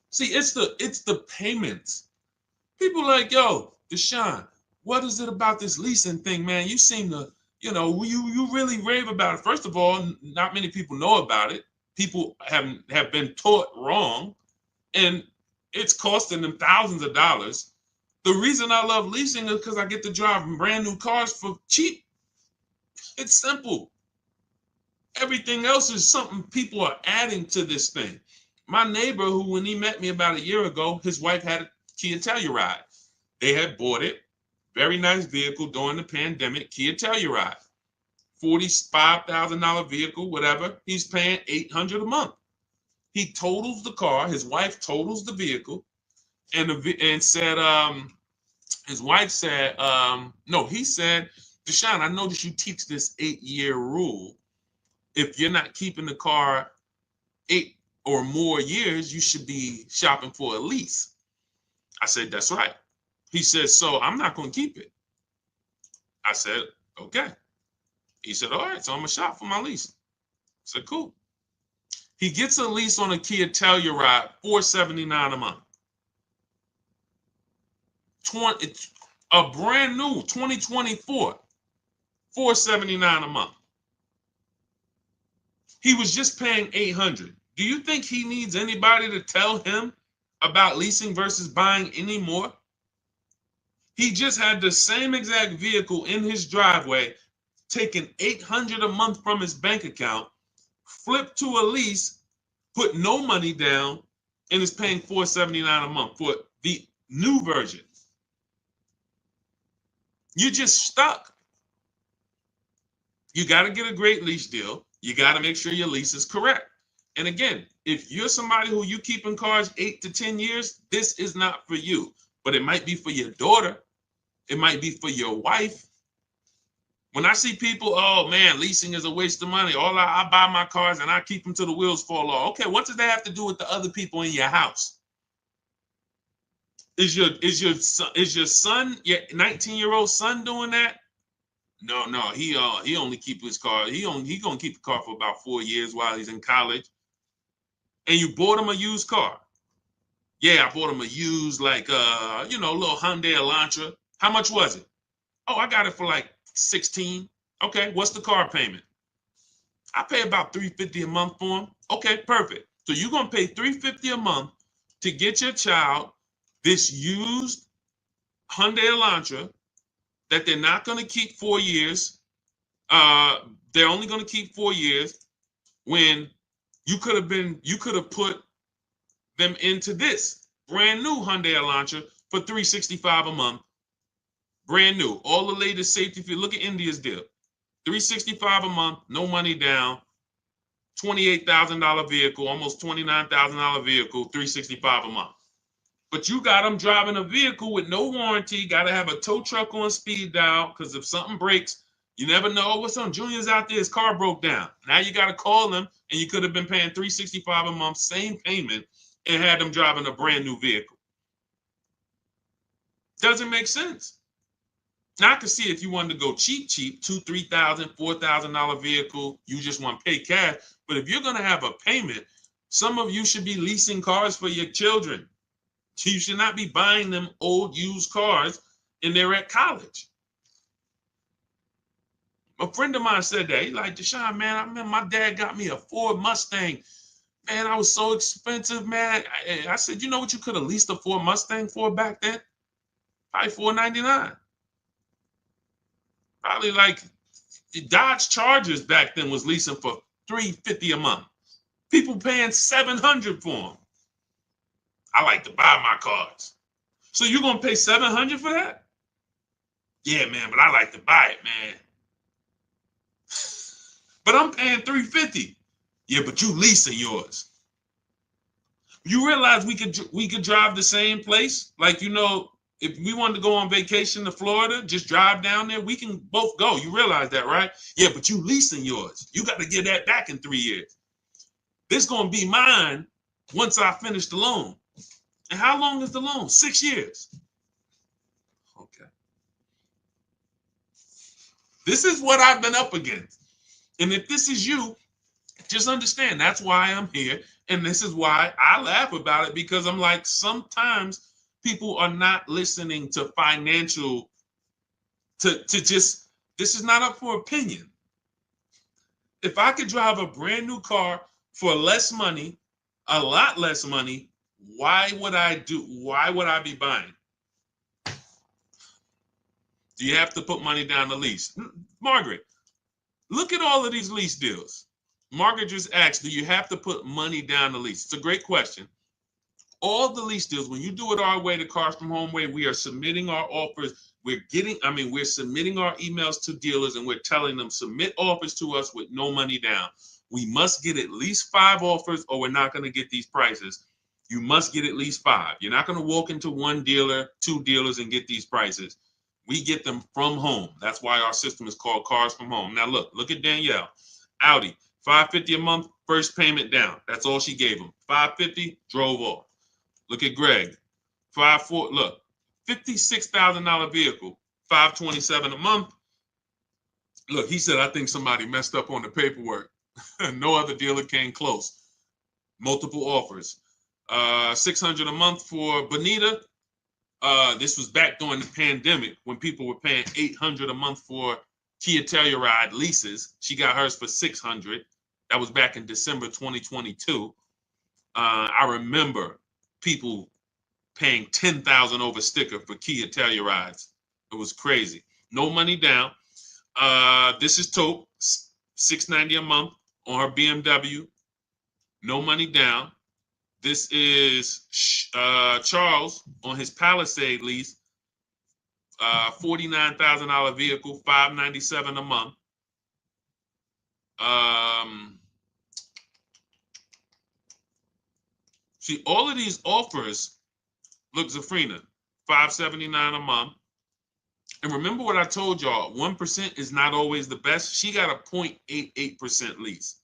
See, it's the payments. People like, yo, Deshaun, what is it about this leasing thing, man? You seem to, you really rave about it. First of all, not many people know about it. People have been taught wrong, and it's costing them thousands of dollars. The reason I love leasing is because I get to drive brand new cars for cheap. It's simple. Everything else is something people are adding to this thing. My neighbor, who when he met me about a year ago, his wife had a Kia Telluride. They had bought it. Very nice vehicle during the pandemic, Kia Telluride. $45,000 vehicle, whatever. He's paying $800 a month. He totals the car. His wife totals the vehicle, and said, his wife said, no, he said, Deshaun, I noticed you teach this 8-year rule. If you're not keeping the car 8 or more years, you should be shopping for a lease. I said, that's right. He said, so I'm not going to keep it. I said, okay. He said, all right, so I'm going to shop for my lease. I said, cool. He gets a lease on a Kia Telluride, $479 a month. A brand new 2024, $479 a month. He was just paying $800. Do you think he needs anybody to tell him about leasing versus buying anymore? He just had the same exact vehicle in his driveway, taking $800 a month from his bank account, flipped to a lease, put no money down, and is paying $479 a month for the new version. You're just stuck. You got to get a great lease deal. You got to make sure your lease is correct. And again, if you're somebody who you keep in cars 8 to 10 years, this is not for you. But it might be for your daughter. It might be for your wife. When I see people, oh man, leasing is a waste of money. I buy my cars and I keep them till the wheels fall off. Okay, what does that have to do with the other people in your house? Is your son, your 19-year-old son doing that? No, he only keep his car. He gonna keep the car for about 4 years while he's in college. And you bought him a used car. Yeah, I bought him a used, like little Hyundai Elantra. How much was it? Oh, I got it for like 16. Okay, what's the car payment? I pay about $350 a month for him. Okay, perfect. So you're gonna pay $350 a month to get your child this used Hyundai Elantra that they're not gonna keep 4 years. They're only gonna keep 4 years when you could have put them into this brand new Hyundai Elantra for $365 a month. Brand new, all the latest safety. If you look at India's deal, $365 a month, no money down, $28,000 vehicle, almost $29,000 vehicle, $365 a month. But you got them driving a vehicle with no warranty. Got to have a tow truck on speed dial because if something breaks, you never know. What's on? Junior's out there, his car broke down. Now you got to call them, and you could have been paying $365 a month, same payment, and had them driving a brand new vehicle. Doesn't make sense. Now I can see if you wanted to go cheap, $2,000, $3,000, $4,000 vehicle, you just want to pay cash. But if you're going to have a payment, some of you should be leasing cars for your children. You should not be buying them old used cars and they're at college. A friend of mine said that. He's like, Deshaun, man, I remember my dad got me a Ford Mustang. Man, I was so expensive, man. I said, you know what you could have leased a Ford Mustang for back then? Probably $499. Probably like the Dodge Chargers back then was leasing for $350 a month. People paying $700 for them. I like to buy my cars. So you're gonna pay $700 for that? Yeah, man, but I like to buy it, man. But I'm paying $350. Yeah, but you leasing yours. You realize we could drive the same place? Like, If we wanted to go on vacation to Florida, just drive down there, we can both go. You realize that, right? Yeah, but you leasing yours. You got to get that back in 3 years. This is going to be mine once I finish the loan. And how long is the loan? 6 years. Okay. This is what I've been up against. And if this is you, just understand that's why I'm here. And this is why I laugh about it, because I'm like, sometimes people are not listening to financial, to just, this is not up for opinion. If I could drive a brand new car for less money, a lot less money, why would I be buying? Do you have to put money down the lease? Margaret, look at all of these lease deals. Margaret just asked, do you have to put money down the lease? It's a great question. All the lease deals, when you do it our way, the Cars from Home way, we are submitting our offers. We're submitting our emails to dealers, and we're telling them, submit offers to us with no money down. We must get at least 5 offers, or we're not going to get these prices. You must get at least 5. You're not going to walk into one dealer, 2 dealers, and get these prices. We get them from home. That's why our system is called Cars from Home. Now look at Danielle. Audi, $550 a month, first payment down. That's all she gave him. $550, drove off. Look at Greg. Look, $56,000 vehicle, $527 a month. Look, he said, I think somebody messed up on the paperwork. No other dealer came close. Multiple offers. $600 a month for Bonita. This was back during the pandemic when people were paying $800 a month for Kia Telluride leases. She got hers for $600. That was back in December 2022. I remember people paying $10,000 over sticker for Kia Tellurides. It was crazy. No money down. This is Taupe, $690 a month on her BMW. No money down. This is Charles on his Palisade lease, $49,000 vehicle, $597 a month. See, all of these offers, look, Zafrina, $579 a month. And remember what I told y'all, 1% is not always the best. She got a 0.88% lease.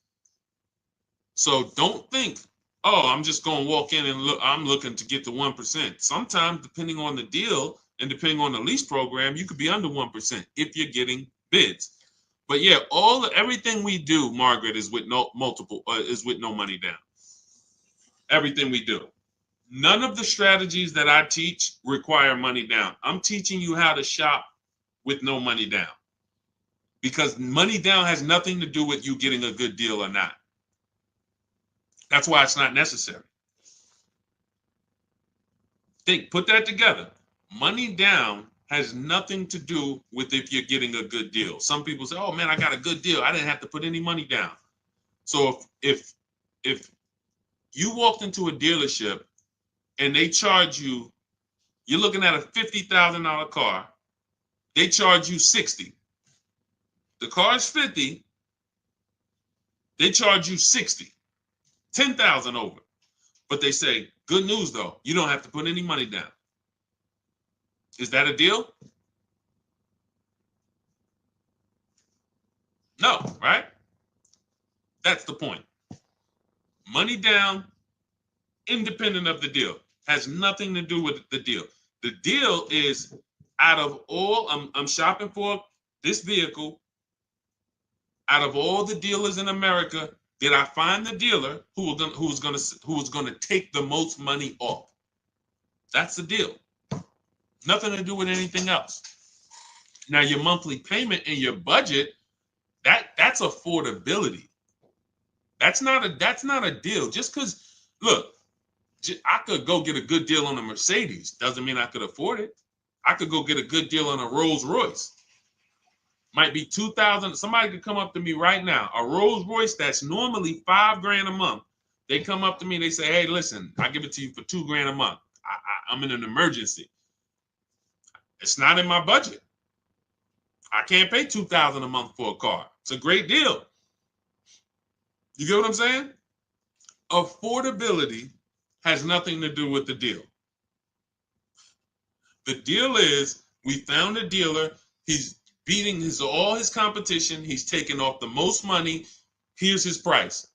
So don't think, oh, I'm just going to walk in and look, I'm looking to get the 1%. Sometimes, depending on the deal and depending on the lease program, you could be under 1% if you're getting bids. But yeah, everything we do, Margaret, is with no money down. Everything we do. None of the strategies that I teach require money down. I'm teaching you how to shop with no money down, because money down has nothing to do with you getting a good deal or not. That's why it's not necessary. Put that together. Money down has nothing to do with if you're getting a good deal. Some people say, oh man, I got a good deal. I didn't have to put any money down. So if you walked into a dealership and they charge you, you're looking at a $50,000 car, they charge you $60,000. The car's $50,000, they charge you $60,000, $10,000 over. But they say, good news though, you don't have to put any money down. Is that a deal? No, right? That's the point. Money down, independent of the deal, has nothing to do with the deal. The deal is, out of all, I'm shopping for this vehicle. Out of all the dealers in America, did I find the dealer who was going to take the most money off? That's the deal. Nothing to do with anything else. Now, your monthly payment and your budget, that's affordability. That's not a deal. Just because, look, I could go get a good deal on a Mercedes. Doesn't mean I could afford it. I could go get a good deal on a Rolls Royce. Might be $2,000. Somebody could come up to me right now. A Rolls Royce that's normally $5,000 a month. They come up to me and they say, hey, listen, I give it to you for $2,000 a month. I'm in an emergency. It's not in my budget. I can't pay $2,000 a month for a car. It's a great deal. You get what I'm saying? Affordability has nothing to do with the deal. The deal is we found a dealer. He's beating all his competition. He's taking off the most money. Here's his price.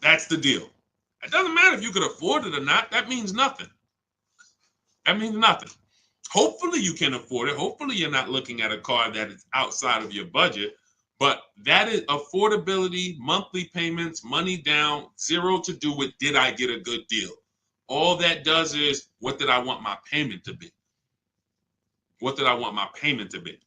That's the deal. It doesn't matter if you could afford it or not. That means nothing. That means nothing. Hopefully you can afford it. Hopefully you're not looking at a car that is outside of your budget. But that is affordability, monthly payments, money down, zero to do with did I get a good deal. All that does is what did I want my payment to be? What did I want my payment to be?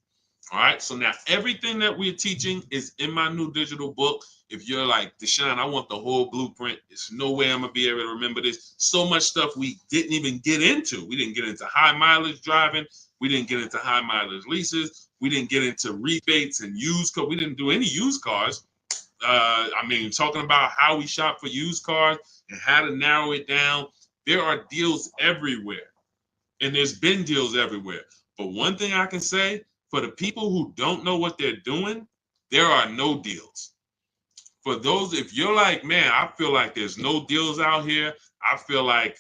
All right. So now everything that we're teaching is in my new digital book. If you're like, Deshaun, I want the whole blueprint. There's no way I'm going to be able to remember this. So much stuff we didn't even get into. We didn't get into high mileage driving. We didn't get into high mileage leases. We didn't get into rebates and used cars. We didn't do any used cars. Talking about how we shop for used cars and how to narrow it down. There are deals everywhere. And there's been deals everywhere. But one thing I can say, for the people who don't know what they're doing, there are no deals. For those, if you're like, man, I feel like there's no deals out here. I feel like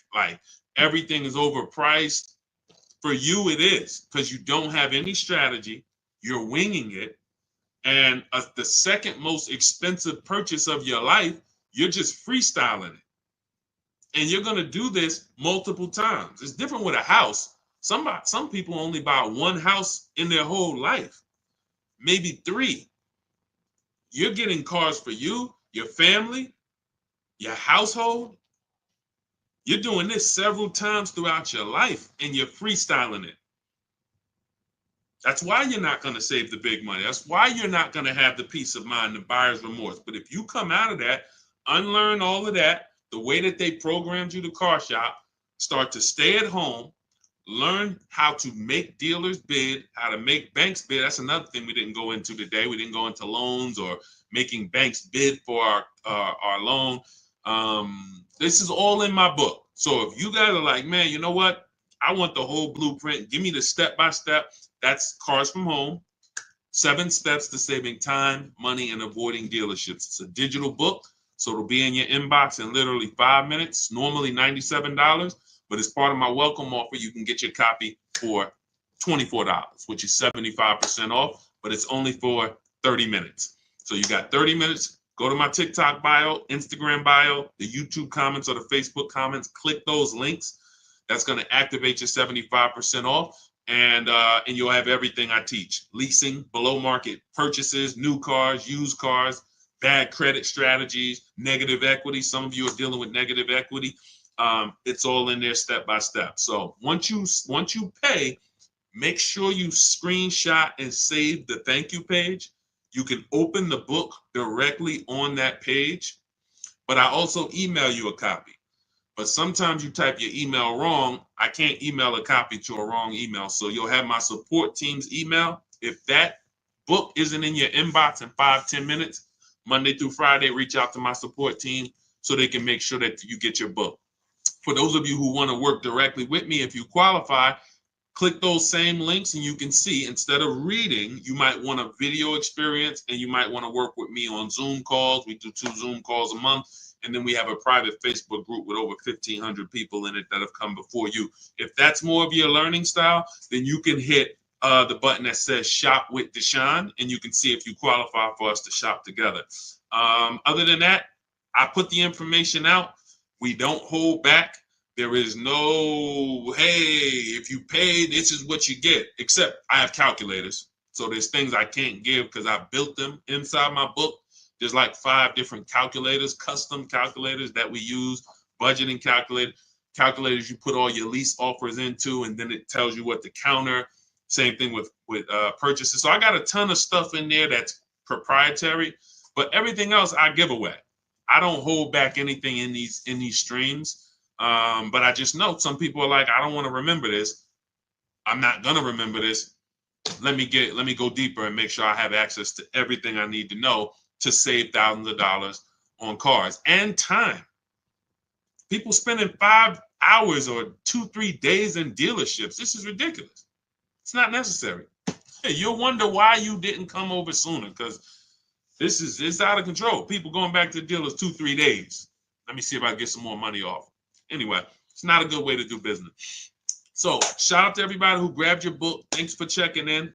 everything is overpriced. For you, it is, because you don't have any strategy. You're winging it. And the second most expensive purchase of your life, you're just freestyling it. And you're going to do this multiple times. It's different with a house. Some people only buy one house in their whole life, maybe 3. You're getting cars for you, your family, your household. You're doing this several times throughout your life, and you're freestyling it. That's why you're not going to save the big money. That's why you're not going to have the peace of mind, the buyer's remorse. But if you come out of that, unlearn all of that, the way that they programmed you to car shop, start to stay at home, learn how to make dealers bid, how to make banks bid. That's another thing we didn't go into today. We didn't go into loans or making banks bid for our loan. This is all in my book. So if you guys are like, man, you know what? I want the whole blueprint. Give me the step-by-step. That's Cars from Home. 7 steps to saving time, money, and avoiding dealerships. It's a digital book, so it'll be in your inbox in literally 5 minutes, normally $97. But as part of my welcome offer, you can get your copy for $24, which is 75% off, but it's only for 30 minutes. So you got 30 minutes. Go to my TikTok bio, Instagram bio, the YouTube comments or the Facebook comments. Click those links. That's going to activate your 75% off. And you'll have everything I teach. Leasing, below market purchases, new cars, used cars, bad credit strategies, negative equity. Some of you are dealing with negative equity. It's all in there step by step. So once you pay, make sure you screenshot and save the thank you page. You can open the book directly on that page, but I also email you a copy. But sometimes you type your email wrong. I can't email a copy to a wrong email. So you'll have my support team's email. If that book isn't in your inbox in 5-10 minutes, Monday through Friday, reach out to my support team so they can make sure that you get your book. For those of you who want to work directly with me, if you qualify, click those same links and you can see, instead of reading, you might want a video experience and you might want to work with me on Zoom calls. We do 2 Zoom calls a month. And then we have a private Facebook group with over 1,500 people in it that have come before you. If that's more of your learning style, then you can hit the button that says Shop with Deshaun, and you can see if you qualify for us to shop together. Other than that, I put the information out. We don't hold back. There is no, hey, if you pay, this is what you get, except I have calculators. So there's things I can't give because I built them inside my book. There's like 5 different calculators, custom calculators that we use, budgeting calculators you put all your lease offers into, and then it tells you what to counter. Same thing with purchases. So I got a ton of stuff in there that's proprietary, but everything else I give away. I don't hold back anything in these streams. But I just know some people are like, I don't want to remember this. I'm not gonna remember this. Let me go deeper and make sure I have access to everything I need to know to save thousands of dollars on cars and time. People spending 5 hours or 2-3 days in dealerships. This is ridiculous. It's not necessary. Hey, you'll wonder why you didn't come over sooner, because it's out of control. People going back to the dealers 2-3 days. Let me see if I can get some more money off. Anyway, it's not a good way to do business. So shout out to everybody who grabbed your book. Thanks for checking in.